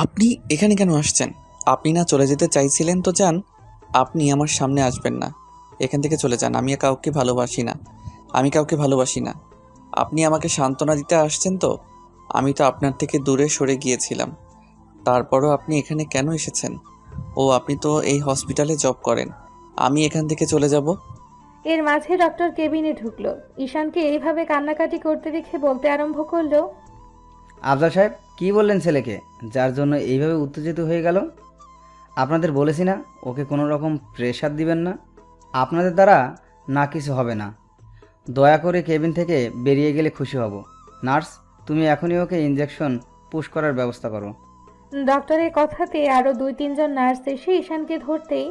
আপনি এখানে কেন আসছেন? আপনি না চলে যেতে চাইছিলেন তো যান। আপনি আমার সামনে আসবেন না, এখান থেকে চলে যান। আমি কাউকে ভালোবাসি না। আপনি আমাকে সান্ত্বনা দিতে আসছেন তো? আমি তো আপনার থেকে দূরে সরে গিয়েছিলাম, তারপরও আপনি এখানে কেন এসেছেন? ও, আপনি তো এই হসপিটালে জব করেন। আমি এখান থেকে চলে যাব। এর মাঝে ডক্টর কেবিনে ঢুকলো। ঈশানকে এইভাবে কান্নাকাটি করতে দেখে বলতে আরম্ভ করলো, আফজাল সাহেব, কি বললেন ছেলেকে, যার জন্য এইভাবে উত্তেজিত হয়ে গেল? আপনাদের বলেছি না ওকে কোনো রকম প্রেশার দিবেন না। আপনাদের দ্বারা না কিছু হবে না। দয়া করে কেবিন থেকে বেরিয়ে গেলে খুশি হব। নার্স, তুমি এখনই ওকে ইঞ্জেকশন পুশ করার ব্যবস্থা করো। ডক্টরের কথাতে আরও 2-3 জন নার্স এসে ঈশানকে ধরতেই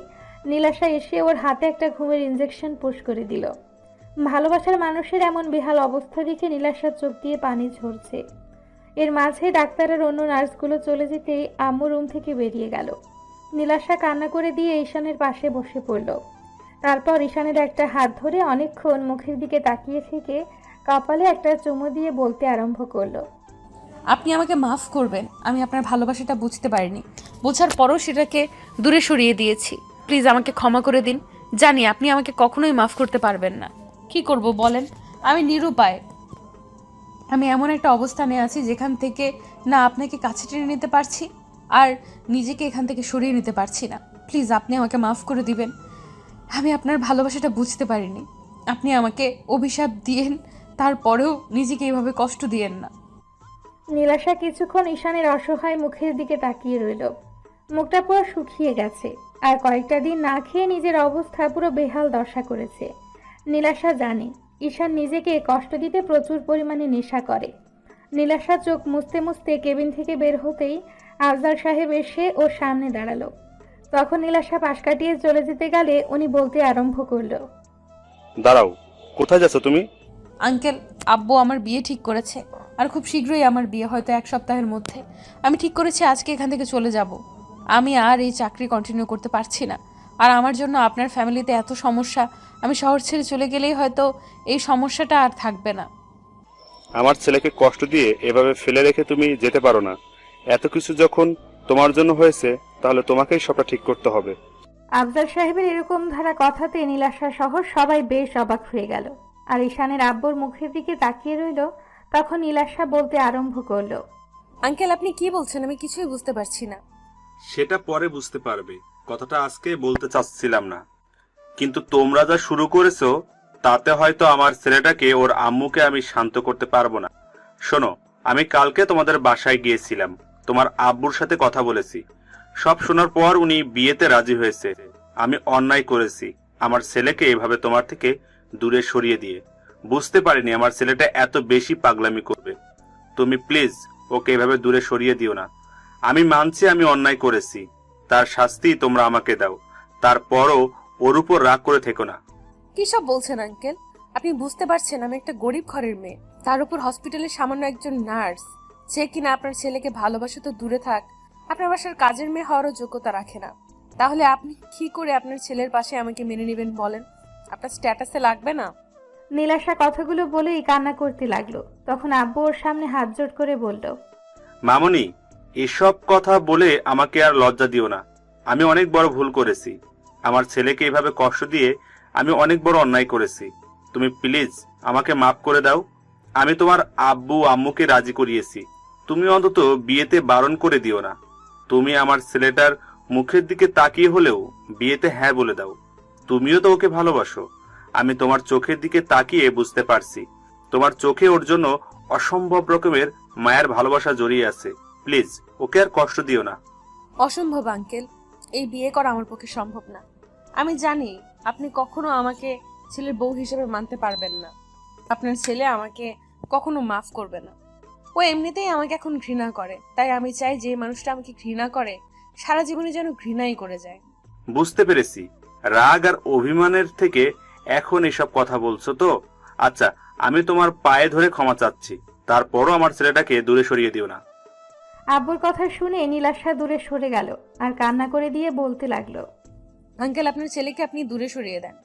নীলাশা এসে ওর হাতে একটা ঘুমের ইঞ্জেকশন পুশ করে দিল। ভালোবাসার মানুষের এমন বেহাল অবস্থা দেখে নীলাশার চোখ দিয়ে পানি ঝরছে। এর মাঝে ডাক্তারের অন্য নার্সগুলো চলে যেতেই আম্মু রুম থেকে বেরিয়ে গেল। নীলাশা কান্না করে দিয়ে ঈশানের পাশে বসে পড়ল। তারপর ঈশানের একটা হাত ধরে অনেকক্ষণ মুখের দিকে তাকিয়ে থেকে কপালে একটা চুমু দিয়ে বলতে আরম্ভ করলো, আপনি আমাকে মাফ করবেন, আমি আপনার ভালোবাসাটা বুঝতে পারিনি। বোঝার পরও সেটাকে দূরে সরিয়ে দিয়েছি। প্লিজ আমাকে ক্ষমা করে দিন। জানি আপনি আমাকে কখনোই মাফ করতে পারবেন না। কি করব বলেন? আমি নিরুপায়। আমি এমন একটা অবস্থানে আছি যেখান থেকে না আপনাকে কাছে টেনে নিতে পারছি, আর নিজেকে এখান থেকে সরিয়ে নিতে পারছি না। প্লিজ আপনি আমাকে মাফ করে দিবেন। আমি আপনার ভালোবাসাটা বুঝতে পারিনি। আপনি আমাকে অভিশাপ দিয়েন, তারপরেও নিজেকে এভাবে কষ্ট দিয়েন না। নীলাশা কিছুক্ষণ ঈশানের অসহায় মুখের দিকে তাকিয়ে রইল। মুখটা পুরো শুকিয়ে গেছে, আর কয়েকটা দিন না খেয়ে নিজের অবস্থা পুরো বেহাল দশা করেছে। নীলাশা জানে ঈশান নিজেকে কষ্ট দিতে প্রচুর পরিমাণে নেশা করে। নীলাশা চোখ মুছতে মুছতে কেবিন থেকে বের হতেই আফজাল সাহেব এসে ওর সামনে দাঁড়ালো। তখন নীলাশা পাশ কাটিয়ে চলে যেতে গেলে উনি বলতে আরম্ভ করলো, দাঁড়াও, কোথায় যাচ্ছ তুমি? আঙ্কেল, আব্বু আমার বিয়ে ঠিক করেছে, আর খুব শীঘ্রই আমার বিয়ে, হয়তো 1 সপ্তাহের মধ্যে। আমি ঠিক করেছি আজকে এখান থেকে চলে যাব। আমি আর এই চাকরি কন্টিনিউ করতে পারছি না। আর আমার জন্য আপনার ফ্যামিলিতে এত সমস্যা, আমি শহর ছেড়ে চলে গেলেই হয়তো এই সমস্যাটা আর থাকবে না। আমার ছেলেকে কষ্ট দিয়ে এভাবে ফেলে রেখে তুমি যেতে পারো না। এত কিছু যখন তোমার জন্য হয়েছে, তাহলে তোমাকেই সবটা ঠিক করতে হবে। আফজাল সাহেবের এরকম ধারা কথাতে নীলাশা সহ সবাই বেশ অবাক হয়ে গেল। আর ঈশানের আব্বুর মুখের দিকে তাকিয়ে রইল। তখন নীলাশা বলতে আরম্ভ করলো, আঙ্কেল, আপনি কি বলছেন? আমি কিছুই বুঝতে পারছি না। সেটা পরে বুঝতে পারবে, কথাটা আজকে বলতে চাচ্ছিলাম না। কিন্তু তোমরা যা শুরু করেছো, তাতে হয়তো আমার ছেলেটাকে, ওর আম্মুকে আমি শান্ত করতে পারবো না। শোনো, আমি কালকে তোমাদের বাসায় গিয়েছিলাম, তোমার আব্বুর সাথে কথা বলেছি। সব শোনার পর উনি বিয়েতে রাজি হয়েছে। আমি অন্যায় করেছি আমার ছেলেকে এভাবে তোমার থেকে দূরে সরিয়ে দিয়ে। বুঝতে পারিনি আমার ছেলেটা এত বেশি পাগলামি করবে। তুমি প্লিজ ওকে এভাবে দূরে সরিয়ে দিও না। আমি মানছি আমি অন্যায় করেছি, তার শাস্তি তোমরা আমাকে দাও। তারপরও ওর উপর রাগ করে থেকো না। কি সব বলছেন আঙ্কেল? আপনি বুঝতে পারছেন আমি একটা গরিব ঘরের মেয়ে, তার উপর হসপিটালে সামান্য একজন নার্স। যে কিনা আপনার ছেলেকে ভালোবাসে তো দূরে থাক, আপনার বাসার কাজের মেয়ে হওয়ারও যোগ্যতা রাখে না, তাহলে আপনি কি করে আপনার ছেলের পাশে আমাকে মেনে নেবেন বলেন? আপনার স্ট্যাটাসে লাগবে না? নীলাশা কথাগুলো বলেই কান্না করতে লাগলো। তখন আব্বু ওর সামনে হাত জোড় করে বলল, মামুনি, এসব কথা বলে আমাকে আর লজ্জা দিও না। আমি অনেক বড় ভুল করেছি। আমার ছেলেকে এভাবে কষ্ট দিয়ে আমি অনেক বড় অন্যায় করেছি। তুমি প্লিজ আমাকে মাফ করে দাও। আমি তোমার আব্বু আম্মুকে রাজি করিয়েছি। তুমি অন্তত বিয়েতে বারণ করে দিও না। তুমি আমার ছেলেটার মুখের দিকে তাকিয়ে হলেও বিয়েতে হ্যাঁ বলে দাও। তুমিও তো ওকে ভালোবাসো। আমি তোমার চোখের দিকে তাকিয়ে বুঝতে পারছি তোমার চোখে ওর জন্য অসম্ভব রকমের মায়ের ভালোবাসা জড়িয়ে আছে। প্লিজ ওকে আর কষ্ট দিও না। অসম্ভব আঙ্কেল, এই বিয়ে করা আমার পক্ষে সম্ভব না। আমি জানি আপনি কখনো আমাকে ছেলের বউ হিসেবে মানতে পারবেন না। আপনার ছেলে আমাকে কখনো মাফ করবে না। ও এমনিতেই আমাকে এখন ঘৃণা করে, তাই আমি চাই যে মানুষটা আমাকে ঘৃণা করে সারা জীবনে যেন ঘৃণাই করে যায়। বুঝতে পেরেছি, রাগ আর অভিমানের থেকে এখন এসব কথা বলছো তো। আচ্ছা, আমি তোমার পায়ে ধরে ক্ষমা চাচ্ছি। তারপরও আমার ছেলেটাকে দূরে সরিয়ে দিও না। আব্বুর কথা শুনে নীলাশা দূরে সরে গেল আর কান্না করে দিয়ে বলতে লাগলো, আঙ্কেল, আপনার ছেলেকে আপনি দূরে সরিয়ে দেন,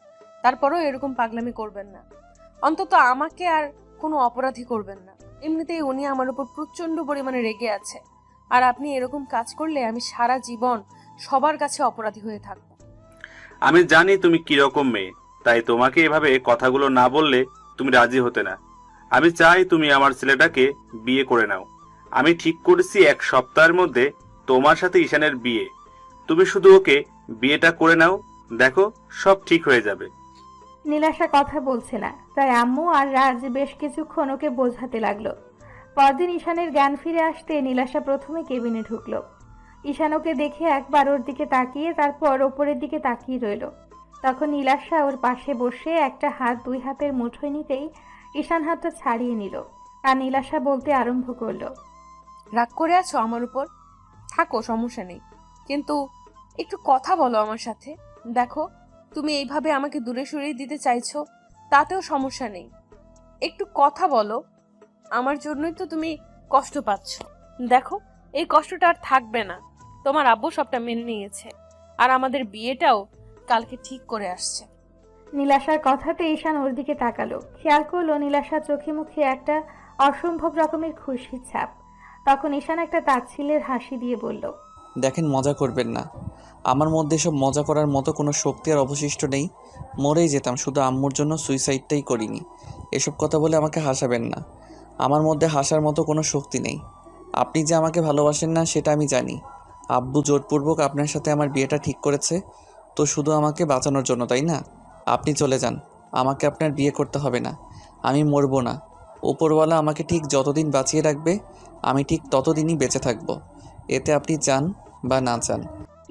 তারপরও এরকম পাগলামি করবেন না। অন্তত আমাকে আর কোনো অপরাধী করবেন না। এমনিতেই উনি আমার উপর প্রচন্ড পরিমাণে রেগে আছে, আর আপনি এরকম কাজ করলে আমি সারা জীবন সবার কাছে অপরাধী হয়ে থাকবো। আমি জানি তুমি কিরকম মেয়ে, তাই তোমাকে এভাবে কথাগুলো না বললে তুমি রাজি হতে না। আমি চাই তুমি আমার ছেলেটাকে বিয়ে করে নাও। আমি ঠিক করেছি 1 সপ্তাহের মধ্যে তোমার সাথে ঈশানের বিয়ে। তুমি শুধু ওকে বিয়েটা করে নাও, দেখো সব ঠিক হয়ে যাবে। নীলাশা কথা বলছে না, তাই আম্মু আর রাজ বেশ কিছুক্ষণ ওকে বোঝাতে লাগলো। পরদিন ঈশানের জ্ঞান ফিরে আসতে নীলাশা প্রথমে কেবিনে ঢুকলো। ঈশান ওকে দেখে একবার ওর দিকে তাকিয়ে তারপর ওপরের দিকে তাকিয়ে রইল। তখন নীলাশা ওর পাশে বসে একটা হাত 2 হাতের মুঠোয় নিতেই ঈশান হাতটা ছাড়িয়ে নিল আর নীলাশা বলতে আরম্ভ করলো, রাগ করে আছো আমার উপর? থাকো, সমস্যা নেই, কিন্তু একটু কথা বলো আমার সাথে। দেখো, তুমি এইভাবে আমাকে দূরে সরিয়ে দিতে চাইছো, তাতেও সমস্যা নেই, একটু কথা বলো। আমার জন্যই তো তুমি কষ্ট পাচ্ছ। দেখো, এই কষ্টটা আর থাকবে না। তোমার আব্বু সবটা মেনে নিয়েছে, আর আমাদের বিয়েটাও কালকে ঠিক করে আসছে। নীলাশার কথাতে ঈশান ওর দিকে তাকালো। খেয়াল করলো নীলাশার চোখে মুখে একটা অসম্ভব রকমের খুশির ছাপ। তখন ঈশান একটা তাচ্ছিল্যের হাসি দিয়ে বলল, দেখেন, মজা করবেন না। আমার মধ্যে এসব মজা করার মতো কোনো শক্তি আর অবশিষ্ট নেই। মরেই যেতাম, শুধু আম্মুর জন্য সুইসাইডটাই করিনি। এসব কথা বলে আমাকে হাসাবেন না। আমার মধ্যে হাসার মতো কোনো শক্তি নেই। আপনি যে আমাকে ভালোবাসেন না সেটা আমি জানি। আব্বু জোরপূর্বক আপনার সাথে আমার বিয়েটা ঠিক করেছে, তো শুধু আমাকে বাঁচানোর জন্য, তাই না? আপনি চলে যান, আমাকে আপনার বিয়ে করতে হবে না। আমি মরবো না। ওপরওয়ালা আমাকে ঠিক যতদিন বাঁচিয়ে রাখবে আমি ঠিক ততদিনই বেঁচে থাকবো, এতে আপনি চান বা না চান।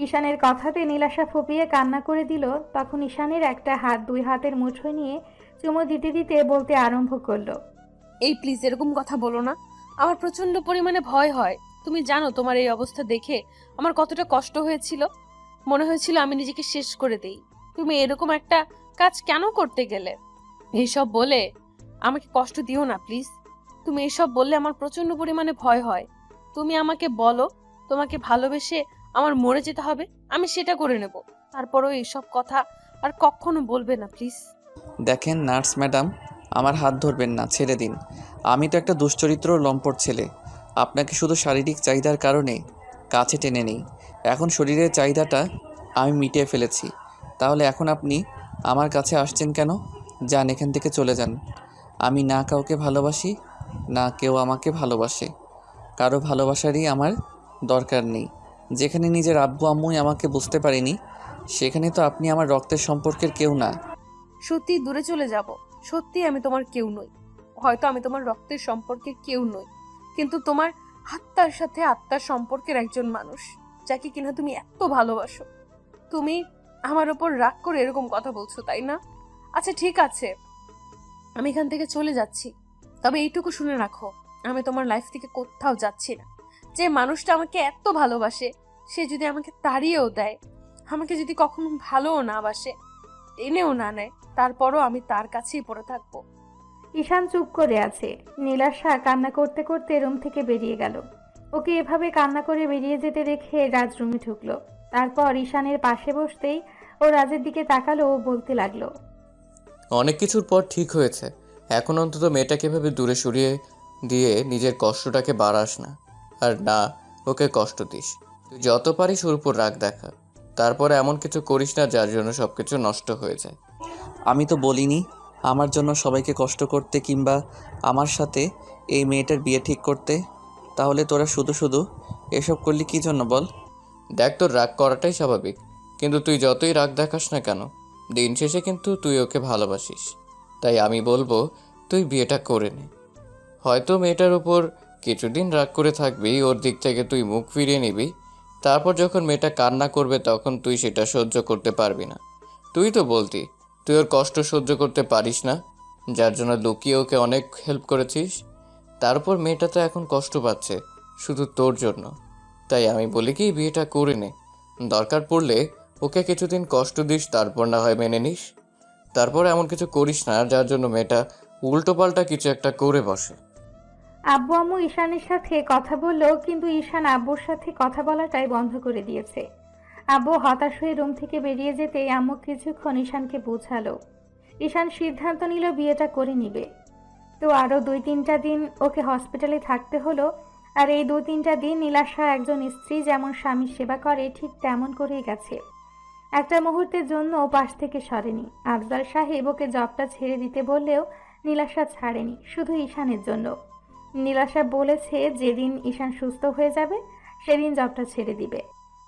ঈশানের কথাতে নীলাশা ফুপিয়ে কান্না করে দিল। তখন ঈশানের একটা হাত 2 হাতের মুঠোয় নিয়ে চুমু দিতে দিতে বলতে আরম্ভ করলো, এই প্লিজ এরকম কথা বলো না, আমার প্রচন্ড পরিমাণে ভয় হয়। তুমি জানো তোমার এই অবস্থা দেখে আমার কতটা কষ্ট হয়েছিল। মনে হয়েছিল আমি নিজেকে শেষ করে দেই। তুমি এরকম একটা কাজ কেন করতে গেলে? এইসব বলে আমাকে কষ্ট দিও না প্লিজ। তুমি এইসব বললে আমার প্রচন্ড পরিমাণে ভয় হয়। তুমি আমাকে বলো তোমাকে ভালোবেসে আমার মরে যেতে হবে, আমি সেটা করে নেব। তারপরও এইসব কথা আর কখনো বলবে না প্লিজ। দেখেন নার্স ম্যাডাম, আমার হাত ধরবেন না, ছেড়ে দিন। আমি তো একটা দুশ্চরিত্র লম্পট ছেলে। আপনাকে শুধু শারীরিক চাহিদার কারণে কাছে টেনে নেই। এখন শরীরের চাহিদাটা আমি মিটিয়ে ফেলেছি, তাহলে এখন আপনি আমার কাছে আসছেন কেন? যান, এখান থেকে চলে যান। আমি না কাউকে ভালোবাসি, না কেউ আমাকে ভালোবাসে। কারো ভালোবাসারই আমার দরকার নেই। যেখানে নিজের আব্বু আম্মুই আমাকে বুঝতে পারিনি, সেখানে তো আপনি আমার রক্তের সম্পর্কের কেউ না। সত্যি দূরে চলে যাব। সত্যি আমি তোমার কেউ নই। হয়তো আমি তোমার রক্তের সম্পর্কের কেউ নই, কিন্তু তোমার আত্মার সাথে আত্মার সম্পর্কের একজন মানুষ, যাকে কিনা তুমি এত ভালোবাসো। তুমি আমার ওপর রাগ করে এরকম কথা বলছো, তাই না? আচ্ছা ঠিক আছে, আমি এখান থেকে চলে যাচ্ছি। তবে এইটুকু শুনে রাখো, আমি তোমার লাইফ থেকে কোথাও যাচ্ছি না। যে মানুষটা আমাকে এত ভালোবাসে, সে যদি আমাকে তাড়িয়েও দেয়, আমাকে যদি কখনো ভালোও না বাসে, টেনেও না নেয়, তারপরও আমি তার কাছেই পড়ে থাকবো। ঈশান চুপ করে আছে। নীলাশা কান্না করতে করতে রুম থেকে বেরিয়ে গেল। ওকে এভাবে কান্না করে বেরিয়ে যেতে দেখে রাজ রুমে ঢুকলো। তারপর ঈশানের পাশে বসতেই ও রাজের দিকে তাকালো ও বলতে লাগলো, অনেক কিছুর পর ঠিক হয়েছে। এখন অন্তত মেয়েটাকে এভাবে দূরে সরিয়ে দিয়ে নিজের কষ্টটাকে বাড়াস না, আর না ওকে কষ্ট দিস। তুই যত পারিস ওর উপর রাগ দেখা, তারপরে এমন কিছু করিস না যার জন্য সব কিছু নষ্ট হয়ে যায়। আমি তো বলিনি আমার জন্য সবাইকে কষ্ট করতে কিংবা আমার সাথে এই মেয়েটার বিয়ে ঠিক করতে। তাহলে তোরা শুধু শুধু এসব করলি কী জন্য বল? দেখ, তোর রাগ করাটাই স্বাভাবিক, কিন্তু তুই যতই রাগ দেখাস না কেন, দিন শেষে কিন্তু তুই ওকে ভালোবাসিস। তাই আমি বলবো তুই বিয়েটা করে নে। হয়তো মেয়েটার উপর কিছুদিন রাগ করে থাকবি, ওর দিক থেকে তুই মুখ ফিরিয়ে নিবি। তারপর যখন মেয়েটা কান্না করবে তখন তুই সেটা সহ্য করতে পারবি না। তুই তো বলতি তুই ওর কষ্ট সহ্য করতে পারিস না, যার জন্য লুকিয়ে ওকে অনেক হেল্প করেছিস। তারপর মেয়েটা তো এখন কষ্ট পাচ্ছে শুধু তোর জন্য। তাই আমি বলি কি, বিয়েটা করে নে। দরকার পড়লে ওকে কিছুদিন কষ্ট দিস, তারপর না হয় মেনে নিস। তারপর এমন কিছু করিস না যার জন্য মেয়েটা উল্টোপাল্টা কিছু একটা করে বসে। আব্বু আম্মু ঈশানের সাথে কথা বলল, কিন্তু ঈশান আব্বুর সাথে কথা বলাটাই বন্ধ করে দিয়েছে। আব্বু হতাশ হয়ে রুম থেকে বেরিয়ে যেতে আম্মু কিছুক্ষণ ঈশানকে বোঝালো। ঈশান সিদ্ধান্ত নিল বিয়েটা করে নিবে। তো আরও 2-3টা দিন ওকে হসপিটালে থাকতে হলো। আর এই 2-3টা দিন নীলাশা একজন স্ত্রী যেমন স্বামীর সেবা করে ঠিক তেমন করেই গেছে। একটা মুহূর্তের জন্য পাশ থেকে সরেনি। আফজাল সাহেব ওকে জবটা ছেড়ে দিতে বললেও নীলাশা ছাড়েনি, শুধু ঈশানের জন্য। নীলাশা বলেছে যেদিন ঈশান সুস্থ হয়ে যাবে সেদিন জবটা ছেড়ে দিবে।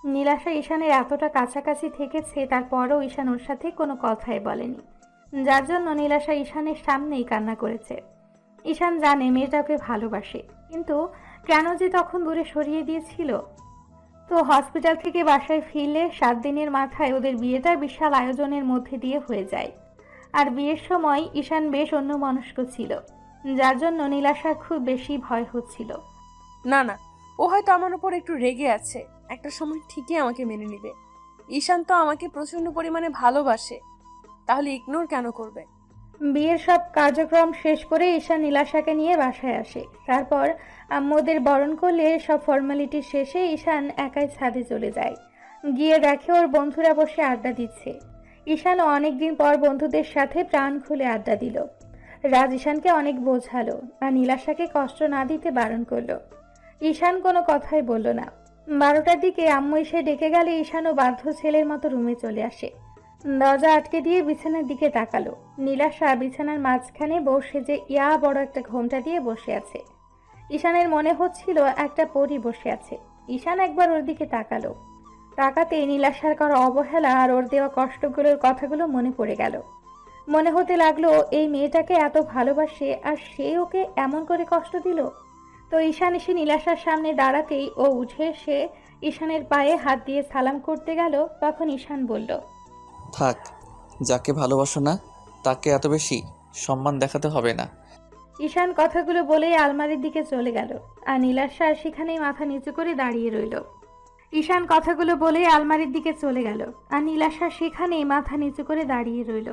নীলাশা ঈশানের এতটা কাছাকাছি থেকেছে, তারপরও ঈশান ওর সাথে কোনো কথাই বলেনি, যার জন্য নীলাশা ঈশানের সামনেই কান্না করেছে। ঈশান জানে মেয়েটাকে ভালোবাসে, কিন্তু কেন যে তখন দূরে সরিয়ে দিয়েছিল। তো হসপিটাল থেকে বাসায় ফিরলে 7 দিনের মাথায় ওদের বিয়েটা বিশাল আয়োজনের মধ্যে দিয়ে হয়ে যায়। আর বিয়ের সময় ঈশান বেশ অন্যমনস্ক ছিল, যার জন্য নীলাশার খুব বেশি ভয় হচ্ছিল। না না, ও হয়তো আমার উপর একটু রেগে আছে, একটা সময় ঠিকই আমাকে মেনে নেবে। ঈশান তো আমাকে প্রচন্ড পরিমাণে ভালোবাসে, তাহলে ইগনোর কেন করবে? বিয়ের সব কার্যক্রম শেষ করে ঈশান নীলাশাকে নিয়ে বাসায় আসে। তারপর আম্মুদের বরণ করলে সব ফর্মালিটি শেষে ঈশান একাই ছাদে চলে যায়। গিয়ে দেখে ওর বন্ধুরা বসে আড্ডা দিচ্ছে। ঈশানও অনেকদিন পর বন্ধুদের সাথে প্রাণ খুলে আড্ডা দিল। রাজ ঈশানকে অনেক বোঝালো আর নীলাশাকে কষ্ট না দিতে বারণ করলো। ঈশান কোনো কথাই বলল না। 12টার দিকে আম্মু এসে ডেকে গেলে ঈশানও বাধ্য ছেলের মতো রুমে চলে আসে। দরজা আটকে দিয়ে বিছানার দিকে তাকালো। নীলাশা বিছানার মাঝখানে বসে যে ইয়া বড় একটা ঘোমটা দিয়ে বসে আছে। ঈশানের মনে হচ্ছিল একটা পরী বসে আছে। ঈশান একবার ওর দিকে তাকালো। তাকাতে নীলাশার করা অবহেলা আর ওর দেওয়া কষ্টগুলোর কথাগুলো মনে পড়ে গেল। মনে হতে লাগলো এই মেয়েটাকে এত ভালোবাসে আর সে ওকে এমন করে কষ্ট দিল। তো ঈশান এসে নীলাশার সামনে দাঁড়াতেই ও উঠে এসে ঈশানের পায়ে হাত দিয়ে সালাম করতে গেল। তখন ঈশান বলল, থাক, যাকে ভালোবাসো না তাকে এত বেশি সম্মান দেখাতে হবে না। ঈশান কথাগুলো বলেই আলমারির দিকে চলে গেল। আর নীলাশা সেখানেই মাথা নিচু করে দাঁড়িয়ে রইল। ঈশান কথাগুলো বলেই আলমারির দিকে চলে গেল আর নীলাশা সেখানেই মাথা নিচু করে দাঁড়িয়ে রইল।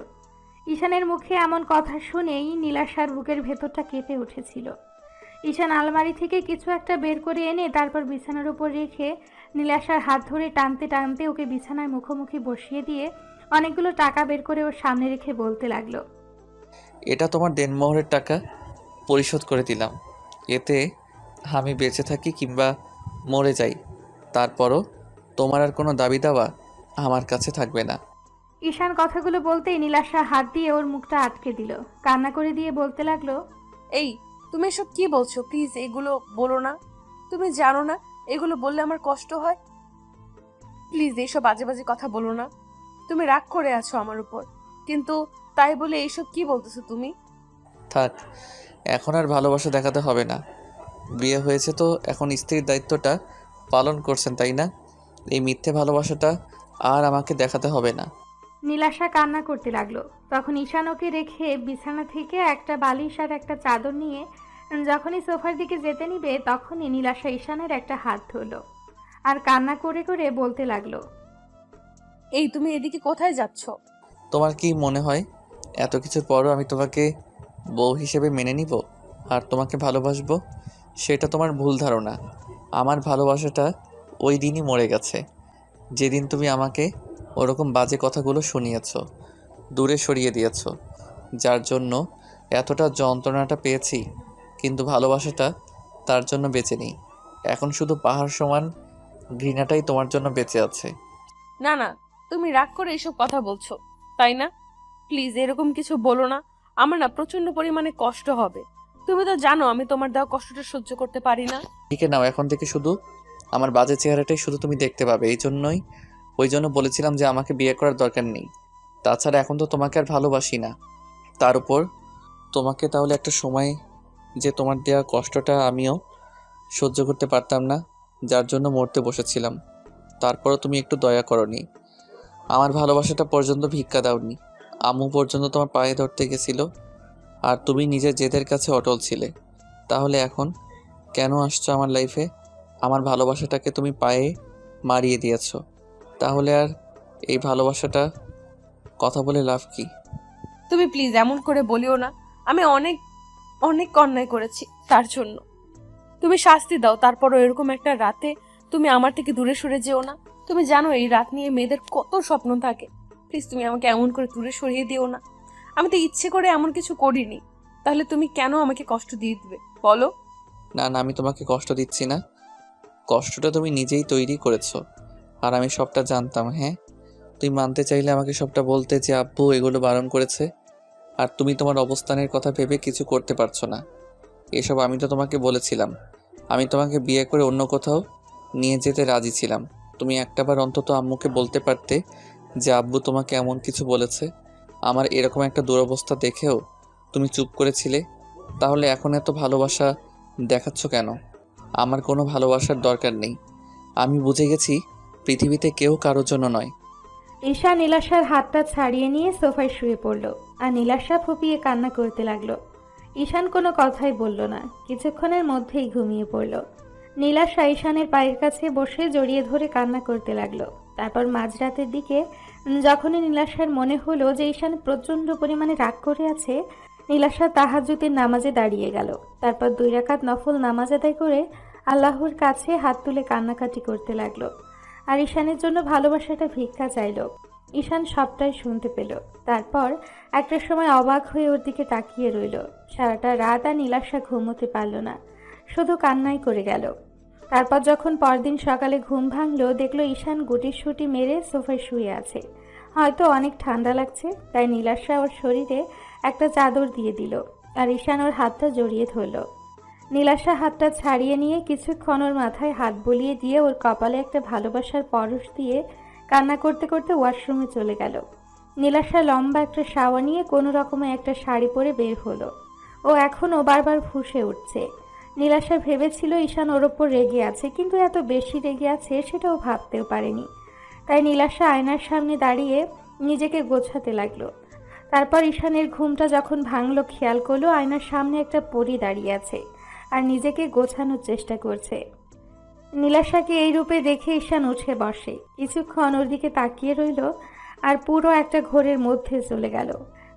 ঈশানের মুখে এমন কথা শুনেই নীলাশার বুকের ভেতরটা কেঁপে উঠেছিল। ঈশান আলমারি থেকে কিছু একটা বের করে এনে তারপর বিছানার উপর রেখে নীলাশার হাত ধরে টানতে টানতে ওকে বিছানায় মুখোমুখি বসিয়ে দিয়ে অনেকগুলো টাকা বের করে ওর সামনে রেখে বলতে লাগলো, এটা তোমার দেনমোহরের টাকা, পরিশোধ করে দিলাম। এতে আমি বেঁচে থাকি কিংবা মরে যাই, তারপরও তোমার আর কোনো দাবি দাওয়া আমার কাছে থাকবে না। ঈশান কথাগুলো বলতেই নীলাশা হাত দিয়ে ওর মুখটা আটকে দিল। কান্না করে দিয়ে বলতে লাগলো, এই তুমি এসব কি বলছো? প্লিজ এগুলো বলো না। তুমি জানো না এগুলো বললে আমার কষ্ট হয়। প্লিজ এইসব বাজে বাজে কথা বলো না। তুমি রাগ করে আছো আমার উপর, কিন্তু তাই বলে এইসব কি বলতেছো তুমি? থাক, এখন আর ভালোবাসা দেখাতে হবে না। বিয়ে হয়েছে তো এখন স্ত্রীর দায়িত্বটা পালন করছেন, তাই না? এই মিথ্যে ভালোবাসাটা আর আমাকে দেখাতে হবে না। নীলাশা কান্না করতে লাগলো। তখন ঈশান ওকে রেখে বিছানা থেকে একটা বালিশ আর একটা চাদর নিয়ে যখনই সোফার দিকে যেতে নিবে তখনই নীলাশা ঈশানের একটা হাত ধরলো আর কান্না করে করে বলতে লাগলো, এই তুমি এদিকে কোথায় যাচ্ছ? তোমার কি মনে হয় এত কিছুর পরও আমি তোমাকে বউ হিসেবে মেনে নিব আর তোমাকে ভালোবাসবো, সেটা তোমার ভুল ধারণা। আমার ভালোবাসাটা ওই দিনই মরে গেছে, যেদিন তুমি আমাকে ওরকম বাজে কথাগুলো শুনিয়েছ, দূরে সরিয়ে দিয়েছ, যার জন্য এতটা যন্ত্রণাটা পেয়েছি। কিন্তু ভালোবাসাটা তার জন্য বেঁচে নেই। এখন শুধু পাহাড় সমান ঘৃণাটাই তোমার জন্য বেঁচে আছে। না না, তুমি রাগ করে এসব কথা বলছো, তাই না? প্লিজ এরকম কিছু বলো না। আমার না প্রচন্ড পরিমাণে কষ্ট হবে। তুমি তো জানো আমি তোমার দেওয়া কষ্টটা সহ্য করতে পারি না। ঠিক নাও, এখন থেকে শুধু আমার বাজে চেহারাটাই শুধু তুমি দেখতে পাবে। ওই জন্য বলেছিলাম যে আমাকে বিয়ে করার দরকার নেই। তাছাড়া এখন তো তোমাকে আর ভালোবাসি না। তার উপর তোমাকে তাহলে একটা সময় যে তোমার দেওয়া কষ্টটা আমিও সহ্য করতে পারতাম না, যার জন্য মরতে বসেছিলাম। তারপরও তুমি একটু দয়া করনি, আমার ভালোবাসাটা পর্যন্ত ভিক্ষা দাওনি। আম্মু পর্যন্ত তোমার পায়ে ধরতে গেছিল, আর তুমি নিজের জেদের কাছে অটল ছিলে। তাহলে এখন কেন আসছো আমার লাইফে? আমার ভালোবাসাটাকে তুমি পায়ে মারিয়ে দিয়েছো। তাহলে আর এই ভালোবাসাটা কথা বলে লাভ কি? তুমি প্লিজ এমন করে বলিও না। আমি অনেক অনেক অন্যায় করেছি, তার জন্য তুমি শাস্তি দাও। তারপরও এরকম একটা রাতে তুমি আমার থেকে দূরে সরে যেও না। তুমি জানো এই রাত নিয়ে মেয়েদের কত স্বপ্ন থাকে। প্লিজ তুমি আমাকে এমন করে দূরে সরিয়ে দিও না। আমি তো ইচ্ছে করে এমন কিছু করিনি, তাহলে তুমি কেন আমাকে কষ্ট দিয়ে দিবে বলো? না না, আমি তোমাকে কষ্ট দিচ্ছি না। কষ্টটা তুমি নিজেই তৈরি করেছো, আর আমি সবটা জানতাম। হ্যাঁ, তুই মানতে চাইলে আমাকে সবটা বলতে যে আব্বু এগুলো বারণ করেছে, আর তুমি তোমার অবস্থানের কথা ভেবে কিছু করতে পারছো না। এসব আমি তো তোমাকে বলেছিলাম। আমি তোমাকে বিয়ে করে অন্য কোথাও নিয়ে যেতে রাজি ছিলাম। তুমি একটাবার অন্তত আম্মুকে বলতে পারতে যে আব্বু তোমাকে এমন কিছু বলেছে। আমার এরকম একটা দুরবস্থা দেখেও তুমি চুপ করেছিলে। তাহলে এখন এত ভালোবাসা দেখাচ্ছ কেন? আমার কোনো ভালোবাসার দরকার নেই। আমি বুঝে গেছি পৃথিবীতে কেউ কারোর জন্য নয়। ঈশা নীলাশার হাতটা ছাড়িয়ে নিয়ে সোফায় শুয়ে পড়ল, আর নীলাশা ফুপিয়ে কান্না করতে লাগলো। ঈশান কোনো কথাই বলল না, কিছুক্ষণের মধ্যেই ঘুমিয়ে পড়ল। নীলাশা ঈশানের পায়ের কাছে বসে জড়িয়ে ধরে কান্না করতে লাগলো। তারপর মাঝরাতের দিকে যখনই নীলাশার মনে হলো যে ঈশান প্রচণ্ড পরিমাণে রাগ করে আছে, নীলাশা তাহাজ্জুদের নামাজে দাঁড়িয়ে গেল। তারপর 2 রাকাত নফল নামাজ আদায় করে আল্লাহর কাছে হাত তুলে কান্নাকাটি করতে লাগলো, আর ঈশানের জন্য ভালোবাসাটা ভিক্ষা চাইল। ঈশান সবটাই শুনতে পেল। তারপর একটা সময় অবাক হয়ে ওর দিকে তাকিয়ে রইল। সারাটা রাত আর নীলাশা ঘুমোতে পারল না, শুধু কান্নাই করে গেল। তারপর যখন পরদিন সকালে ঘুম ভাঙলো, দেখলো ঈশান গুটিসুটি মেরে সোফায় শুয়ে আছে। হয়তো অনেক ঠান্ডা লাগছে, তাই নীলাশা ওর শরীরে একটা চাদর দিয়ে দিল, আর ঈশান ওর হাতটা জড়িয়ে ধরল। নীলাশা হাতটা ছাড়িয়ে নিয়ে কিছুক্ষণ ওর মাথায় হাত বুলিয়ে দিয়ে ওর কপালে একটা ভালোবাসার পরশ দিয়ে কান্না করতে করতে ওয়াশরুমে চলে গেল। নীলাশা লম্বা একটা শাওয়া নিয়ে কোনো রকমে একটা শাড়ি পরে বের হলো। ও এখনও বারবার ফুঁসে উঠছে। নীলাশা ভেবেছিল ঈশান ওর ওপর রেগে আছে, কিন্তু এত বেশি রেগে আছে সেটাও ভাবতেও পারেনি। তাই নীলাশা আয়নার সামনে দাঁড়িয়ে নিজেকে গোছাতে লাগলো। তারপর ঈশানের ঘুমটা যখন ভাঙলো, খেয়াল করলো আয়নার সামনে একটা পরী দাঁড়িয়ে আছে আর নিজেকে গোছানোর চেষ্টা করছে। নীলাশাকে এই রূপে দেখে ঈশান উঠে বসে, কিছুক্ষণ ওর দিকে তাকিয়ে রইল, আর পুরো একটা ঘোরের মধ্যে চলে গেল।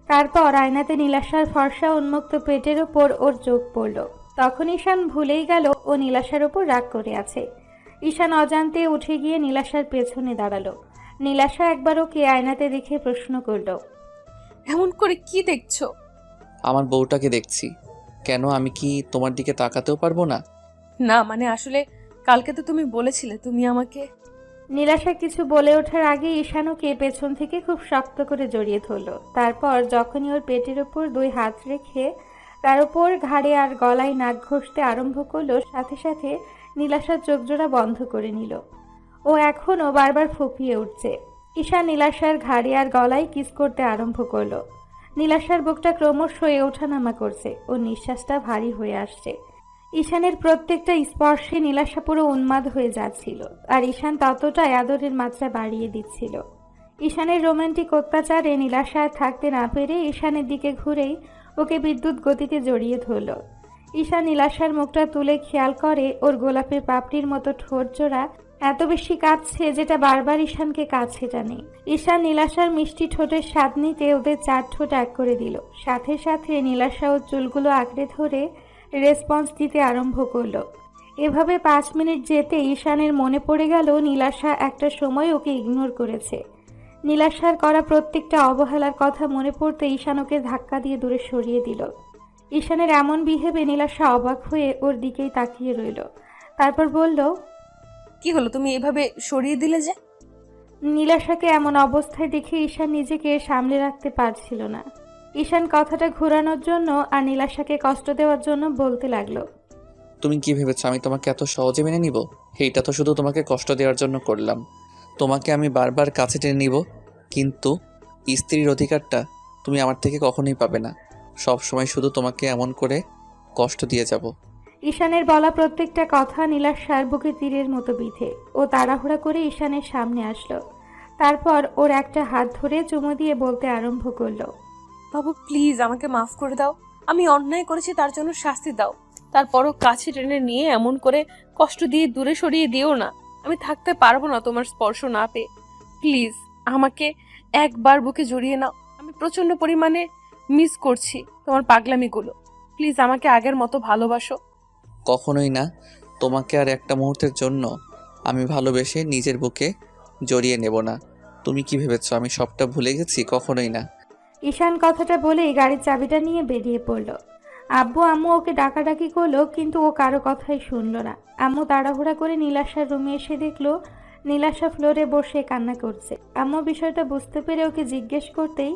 তারপর আয়নাতে নীলাশার ফর্সা উন্মুক্ত পেটের ওপর ওর চোখ পড়ল। তখন ঈশান ভুলেই গেল ও নীলাশার ওপর রাগ করে আছে। ঈশান অজান্তে উঠে গিয়ে নীলাশার পেছনে দাঁড়ালো। নীলাশা একবার ওকে আয়নাতে দেখে প্রশ্ন করল, এমন করে কি দেখছো? আমার বউটাকে দেখছি। কেন, আমি কি তোমার দিকে তাকাতেও পারবো না? না মানে আসলে কালকে তো তুমি বলেছিলে তুমি আমাকে। নীলাশা কিছু বলে ওঠার আগে ঈশান ওকে পেছন থেকে খুব শক্ত করে জড়িয়ে ধরল। তারপর যখনই ওর পেটের ওপর 2 হাত রেখে তার উপর ঘাড়ে আর গলায় নাক ঘষতে আরম্ভ করলো, সাথে সাথে নীলাশার চোখজোড়া বন্ধ করে নিল। ও এখনও বারবার ফুঁপিয়ে উঠছে। ঈশান নীলাশার ঘাড়ে আর গলায় কিস করতে আরম্ভ করলো। নীলাশার বুকটা ক্রমশ ওঠানামা করছে, ওর নিঃশ্বাসটা ভারী হয়ে আসছে। ঈশানের প্রত্যেকটা স্পর্শে নীলাশা পুরো উন্মাদ হয়ে যাচ্ছিল, আর ঈশান ততটাই আদরের মাত্রা বাড়িয়ে দিচ্ছিল। ঈশানের রোমান্টিক অত্যাচারে নীলাশা আর থাকতে না পেরে ঈশানের দিকে ঘুরেই ওকে বিদ্যুৎ গতিতে জড়িয়ে ধরল। ঈশান নীলাশার মুখটা তুলে খেয়াল করে ওর গোলাপের পাপড়ির মতো ঠোঁট জোড়া এত বেশি কাঁদছে যেটা বারবার ঈশানকে কাছে টানে। ঈশান নীলাশার মিষ্টি ঠোঁটের স্বাদ নিতে ওদের 4 ঠোঁট এক করে দিল। সাথে সাথে নীলাশা ওর চুলগুলো আঁকড়ে ধরে রেসপন্স দিতে আরম্ভ করলো। এভাবে 5 মিনিট যেতে ঈশানের মনে পড়ে গেল নীলাশা একটা সময় ওকে ইগনোর করেছে। নীলাশার করা প্রত্যেকটা অবহেলার কথা মনে পড়তে ঈশান ওকে ধাক্কা দিয়ে দূরে সরিয়ে দিল। ঈশানের এমন বিহেভে নীলাশা অবাক হয়ে ওর দিকেই তাকিয়ে রইল। তারপর বলল, কি হলো, তুমি এভাবে সরিয়ে দিলে যে? নীলাশাকে এমন অবস্থায় দেখে ঈশান নিজেকে সামলে রাখতে পারছিল না। ঈশান কথাটা ঘোরানোর জন্য আর নীলাশাকে কষ্ট দেওয়ার জন্য বলতে লাগলো, তুমি কি ভেবেছো আমি তোমাকে এত সহজে মেনে নিব? এইটা তো শুধু তোমাকে কষ্ট দেওয়ার জন্য করলাম। তোমাকে আমি বারবার কাছে টেনে নিব, কিন্তু স্ত্রীর অধিকারটা তুমি আমার থেকে কখনোই পাবে না। সব সময় শুধু তোমাকে এমন করে কষ্ট দিয়ে যাব। ঈশানের বলা প্রত্যেকটা কথা নীলাশার বুকে তীরের মতো বিঁধে। ও তাড়াহুড়া করে ঈশানের সামনে আসলো। তারপর ওর একটা হাত ধরে চুমু দিয়ে বলতে আরম্ভ করলো, বাবু প্লিজ আমাকে মাফ করে দাও। আমি অন্যায় করেছি, তার জন্য শাস্তি দাও। তারপরও কাছে টেনে নিয়ে এমন করে কষ্ট দিয়ে দূরে সরিয়ে দিও না। আমি থাকতে পারবো না তোমার স্পর্শ না পেয়ে। প্লিজ আমাকে একবার বুকে জড়িয়ে নাও। আমি প্রচন্ড পরিমাণে মিস করছি তোমার পাগলামিগুলো। প্লিজ আমাকে আগের মতো ভালোবাসো। কখনোই না। তোমাকে আর একটা মুহূর্তের জন্য আমি ভালোবেসে নিজের বুকে জড়িয়ে নেব না। তুমি কি ভেবেছো আমি সবটা ভুলে গেছি? কখনোই না। ঈশান কথাটা বলেই গাড়ির চাবিটা নিয়ে বেরিয়ে পড়লো। আব্বু আম্মু ওকে ডাকাডাকি করলো, কিন্তু ও কারো কথাই শুনলো না। আম্মু তাড়াহুড়া করে নীলাশার রুমে এসে দেখলো নীলাশা ফ্লোরে বসে কান্না করছে। আম্মু বিষয়টা বুঝতে পেরে ওকে জিজ্ঞেস করতেই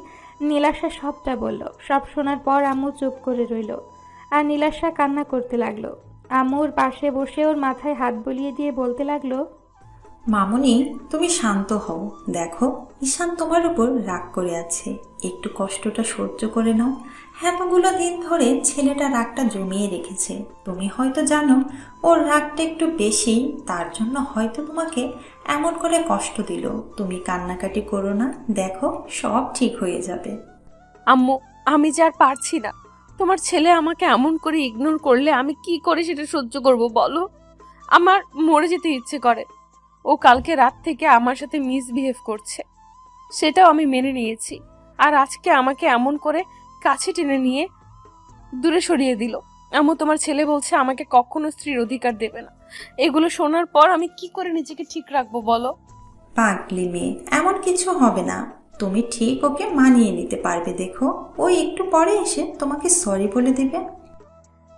নীলাশা সবটা বলল। সব শোনার পর আম্মু চুপ করে রইল আর নীলাশা কান্না করতে লাগলো। আম্মুর পাশে বসে ওর মাথায় হাত বুলিয়ে দিয়ে বলতে লাগলো, মামুনি, তুমি শান্ত হও। দেখো, ঈশান তোমার উপর রাগ করে আছে। একটু কষ্টটা সহ্য করে নাও। এতগুলো দিন ধরে ছেলেটা রাগটা জমিয়ে রেখেছে। তুমি হয়তো জানো ওর রাগটা একটু বেশি, তার জন্য হয়তো তোমাকে এমন করে কষ্ট দিল। তুমি কান্নাকাটি করো না, দেখো সব ঠিক হয়ে যাবে। আম্মু, আমি যে আর পারছি না। তোমার ছেলে আমাকে এমন করে ইগনোর করলে আমি কি করে সেটা সহ্য করব বলো? আমার মরে যেতে ইচ্ছে করে। ও কালকে রাত থেকে আমার সাথে মিসবিহেভ করছে, সেটাও আমি মেনে নিয়েছি। আর আজকে আমাকে এমন করে কাছে টেনে নিয়ে দূরে সরিয়ে দিল। আম্মু, তোমার ছেলে বলছে আমাকে কখনো স্ত্রীর অধিকার দেবে না। এগুলো শোনার পর আমি কি করে নিজেকে ঠিক রাখবো বলো? পাগলি মেয়ে, এমন কিছু হবে না। তুমি ঠিক ওকে মানিয়ে নিতে পারবে। দেখো, ওই একটু পরে এসে তোমাকে সরি বলে দিবে।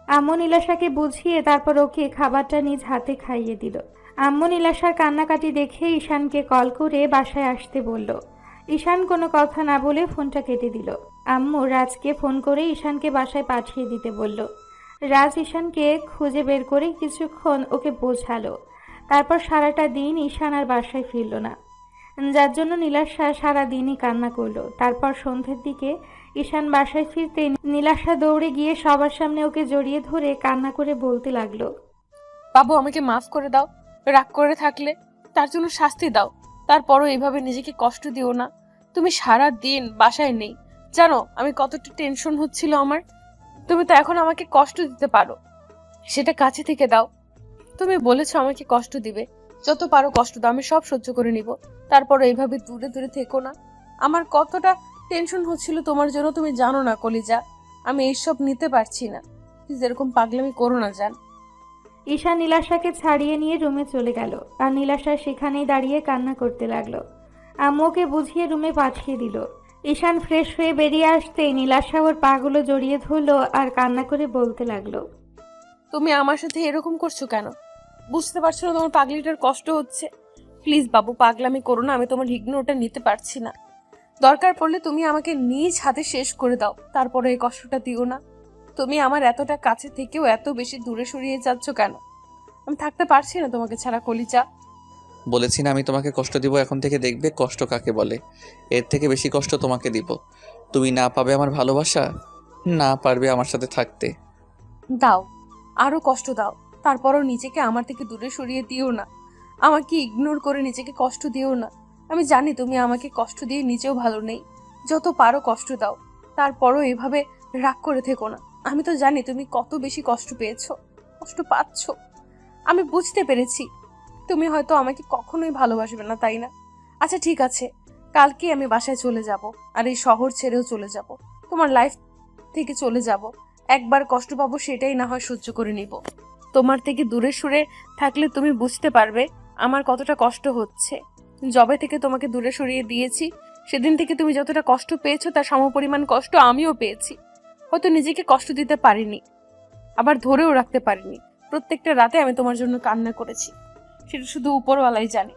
আম্মু নীলাশাকে বুঝিয়ে তারপর ওকে খাবারটা নিজ হাতে খাইয়ে দিল। আম্মু নীলাশার কান্নাকাটি দেখে ঈশানকে কল করে বাসায় আসতে বলল। ঈশান কোনো কথা না বলে ফোনটা কেটে দিল। আম্মু রাজকে ফোন করে ঈশানকে বাসায় পাঠিয়ে দিতে বলল। রাজ ঈশানকে খুঁজে বের করে কিছুক্ষণ ওকে বোঝালো। তারপর সারাটা দিন ঈশান আর বাসায় ফিরল না, যার জন্য নীলাশা সারাদিনই কান্না করলো। তারপর সন্ধ্যের দিকে ঈশান বাসায় ফিরতে নীলাশা দৌড়ে গিয়ে সবার সামনে ওকে জড়িয়ে ধরে কান্না করে বলতে লাগলো, বাবু আমাকে মাফ করে দাও। রাগ করে থাকলে তার জন্য শাস্তি দাও। তারপরও এভাবে নিজেকে কষ্ট দিও না। তুমি সারা দিন বাসায় নেই, জানো আমি কতটা টেনশন হচ্ছিল আমার। তুমি তো এখন আমাকে কষ্ট দিতে পারো, সেটা কাছে থেকে দাও। তুমি বলেছো আমাকে কষ্ট দিবে, যত পারো কষ্ট দাও, আমি সব সহ্য করে নিব। তারপরও এইভাবে দূরে দূরে থেকো না। আমার কতটা টেনশন হচ্ছিল তোমার জন্য তুমি জানো না কলিজা। আমি এইসব নিতে পারছি না। প্লিজ এরকম পাগলামি করো না জান। ঈশান নীলাশাকে ছাড়িয়ে নিয়ে রুমে চলে গেল আর নীলাশা সেখানেই দাঁড়িয়ে কান্না করতে লাগলো। আম্মুকে বুঝিয়ে রুমে পাঠিয়ে দিল। ঈশান ফ্রেশ হয়ে বেরিয়ে আসতেই নীলাশা ওর পাগুলো জড়িয়ে ধরলো আর কান্না করে বলতে লাগলো, তুমি আমার সাথে এরকম করছো কেন? বুঝতে পারছো না তোমার পাগলিটার কষ্ট হচ্ছে? প্লিজ বাবু পাগলামি করো না, আমি তোমার ইগনোরটা নিতে পারছি না। দরকার পড়লে তুমি আমাকে নিজ হাতে শেষ করে দাও, তারপরে এই কষ্টটা দিও না। তুমি আমার এতটা কাছে থেকেও এত বেশি দূরে সরিয়ে যাচ্ছ কেন? আমি থাকতে পারছি না তোমাকে ছাড়া কলিজা। বলেছি না আমি তোমাকে কষ্ট দিব। এখন থেকে দেখবে কষ্ট কাকে বলে। এর থেকে বেশি কষ্ট তোমাকে দিব। তুমি না পাবে আমার ভালোবাসা, না পারবে আমার সাথে থাকতে। দাও, আরো কষ্ট দাও। তারপরও নিজেকে আমার থেকে দূরে সরিয়ে দিও না। আমাকে ইগনোর করে নিজেকে কষ্ট দিও না। আমি জানি তুমি আমাকে কষ্ট দিয়ে নিজেও ভালো নেই। যত পারো কষ্ট দাও, তারপরও এভাবে রাগ করে থেকো না। আমি তো জানি তুমি কত বেশি কষ্ট পেয়েছো, কষ্ট পাচ্ছো। আমি বুঝতে পেরেছি। তুমি হয়তো আমাকে কখনোই ভালোবাসবে না, তাই না? আচ্ছা ঠিক আছে, কালকে আমি বাসায় চলে যাব, আর এই শহর ছেড়েও চলে যাব, তোমার লাইফ থেকে চলে যাব। একবার কষ্ট পাবো, সেটাই না হয় সহ্য করে নিব। তোমার থেকে দূরে সরে থাকলে তুমি বুঝতে পারবে আমার কতটা কষ্ট হচ্ছে। যবে থেকে তোমাকে দূরে সরিয়ে দিয়েছি, সেদিন থেকে তুমি যতটা কষ্ট পেয়েছো তার সমপরিমাণ কষ্ট আমিও পেয়েছি। হয়তো নিজেকে কষ্ট দিতে পারিনি, আবার ধরেও রাখতে পারিনি। প্রত্যেকটা রাতে আমি তোমার জন্য কান্না করেছি, সেটা শুধু উপরওয়ালাই জানে।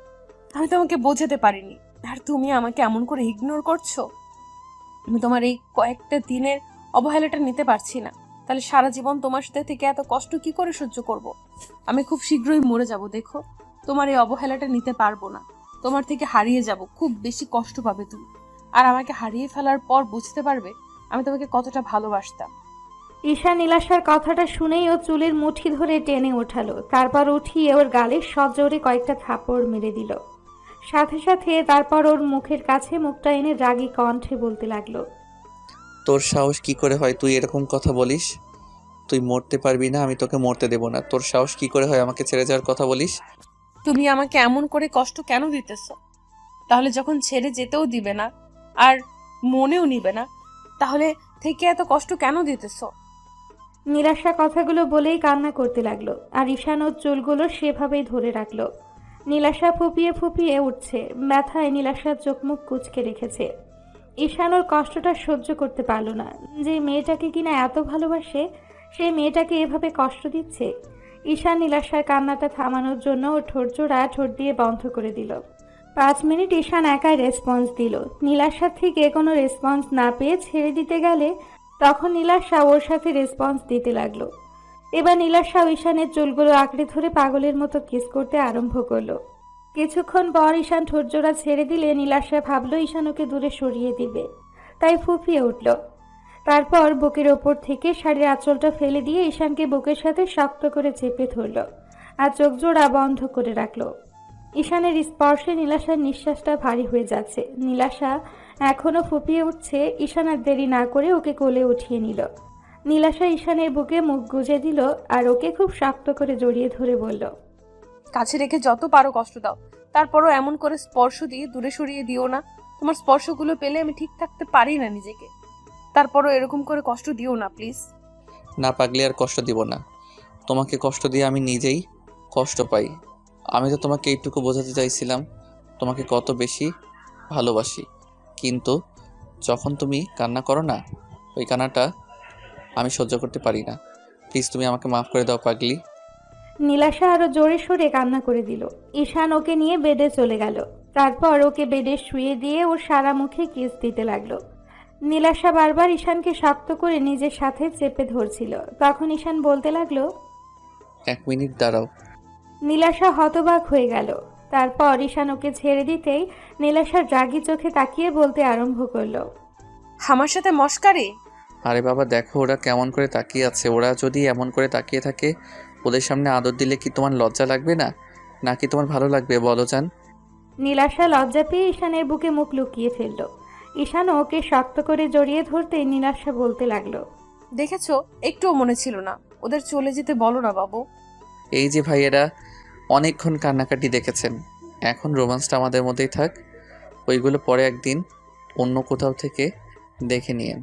আমি তোমাকে বোঝাতে পারিনি, আর তুমি আমাকে এমন করে ইগনোর করছো। আমি তোমার এই কয়েকটা দিনের অবহেলাটা নিতে পারছি না, তাহলে সারা জীবন তোমার সাথে থেকে এত কষ্ট কি করে সহ্য করব? আমি খুব শীঘ্রই মরে যাব, দেখো। তোমার এই অবহেলাটা নিতে পারবো না, তোমার থেকে হারিয়ে যাব, খুব বেশি কষ্ট পাবে তুমি। আর আমাকে হারিয়ে ফেলার পর বুঝতে পারবে আমি তোমাকে কতটা ভালোবাসতাম। ঈশা নীলাশার কথাটা শুনেই ও চুলের মুঠি ধরে টেনে ওঠালো, তারপর উঠিয়ে ওর গালে সজোরে কয়েকটা থাপড় মেরে দিল। সাথে সাথে তারপর ওর মুখের কাছে মুখটা এনে রাগী কণ্ঠে বলতে লাগলো, তোর সাহস কি করে হয় তুই এরকম কথা বলিস? তুই মরতে পারবি না, আমি তোকে মরতে দেব না। তোর সাহস কি করে হয় আমাকে ছেড়ে যাওয়ার কথা বলিস? তুমি আমাকে এমন করে কষ্ট কেন দিতেছ? তাহলে যখন ছেড়ে যেতেও দিবে না আর মনেও নিবে না, তাহলে থেকে এত কষ্ট কেন দিতেছ? নীলাশা কথাগুলো বলেই কান্না করতে লাগলো, আর ঈশান ওর চুলগুলো সেভাবেই ধরে রাখলো। নীলাশা ফুপিয়ে ফুপিয়ে উঠছে, ব্যথায় নীলাশার চোখ মুখ কুঁচকে রেখেছে। ঈশান ওর কষ্টটা সহ্য করতে পারলো না, যে মেয়েটাকে কিনা এত ভালোবাসে সেই মেয়েটাকে এভাবে কষ্ট দিচ্ছে। ঈশান নীলাশার কান্নাটা থামানোর জন্য ওর ঠোঁটজোড়া ঠোঁট দিয়ে বন্ধ করে দিল। 5 মিনিট ঈশান একাই রেসপন্স দিল। নীলাশার থেকে কোনো রেসপন্স না পেয়ে ছেড়ে দিতে গেলে তখন নীলাশা ওর সাথে রেসপন্স দিতে লাগলো। এবার নীলাশা ঈশানের চুলগুলো আঁকড়ে ধরে পাগলের মতো কিস করতে আরম্ভ করলো। কিছুক্ষণ পর ঈশান ঠোঁটজোড়া ছেড়ে দিলে নীলাশা ভাবলো ঈশান ওকে দূরে সরিয়ে দিবে, তাই ফুঁপিয়ে উঠল। তারপর বুকের ওপর থেকে শাড়ির আঁচলটা ফেলে দিয়ে ঈশানকে বুকের সাথে শক্ত করে চেপে ধরল আর চোখ জোড়া বন্ধ করে রাখলো। ঈশানের স্পর্শে নীলাশার নিঃশ্বাসটা ভারী হয়ে যাচ্ছে। নীলাশা এখনো ফুঁপিয়ে উঠছে। ঈশান আর দেরি না করে ওকে কোলে উঠিয়ে নিল। নীলাশা ঈশানের বুকে মুখ গুজে দিল আর ওকে খুব শক্ত করে জড়িয়ে ধরে বলল, কাছে রেখে যত পারো কষ্ট দাও, তারপরও এমন করে স্পর্শ দিয়ে দূরে সরিয়ে দিও না। তোমার স্পর্শগুলো পেলে আমি ঠিক থাকতে পারি না নিজেকে, তারপরও এরকম করে কষ্ট দিও না প্লিজ। না পাগলি, আর কষ্ট দিব না। তোমাকে কষ্ট দিয়ে আমি নিজেই কষ্ট পাই। আমি তো তোমাকে এইটুকু বোঝাতে চাইছিলাম তোমাকে কত বেশি ভালোবাসি, কিন্তু যখন তুমি কান্না করো না, ওই কান্নাটা আমি সহ্য করতে পারি না। প্লিজ তুমি আমাকে মাফ করে দাও পাগলি। নীলাশা আরো জোরে সোরে কান্না করে দিল। ঈশান ওকে নিয়ে বেডে চলে গেল। তারপর ওকে বেডে শুয়ে দিয়ে ওর সারা মুখে কিস দিতে লাগলো। নীলাশা বারবার ঈশানকে শক্ত করে নিজের সাথে চেপে ধরছিল। তখন ঈশান বলতে লাগলো, 1 মিনিট দাঁড়াও। নীলাশা হতবাক হয়ে গেল। তারপর ঈশান ওকে ছেড়ে দিতেই নীলাশার রাগী চোখে তাকিয়ে বলতে আরম্ভ করলো, আমার সাথে মস্কারি? আরে বাবা দেখো ওরা কেমন করে তাকিয়ে আছে। ওরা যদি এমন করে তাকিয়ে থাকে, ওদের সামনে আদর দিলে কি তোমার লজ্জা লাগবে না, নাকি তোমার ভালো লাগবে বলো জান? নীলাশা লজ্জা পেয়ে ঈশানের বুকে মুখ লুকিয়ে ফেলল। ঈশান ওকে শক্ত করে জড়িয়ে ধরতেই নীলাশা বলতে লাগলো, দেখেছো, একটুও মনে ছিল না। ওদের চলে যেতে বলো না বাবু। এই যে ভাইয়েরা অনেকক্ষণ কান্নাকাটি দেখেছেন, এখন রোমান্সটা আমাদের মধ্যেই থাক। ওইগুলো পরে একদিন অন্য কোথাও থেকে দেখে নিয়েন।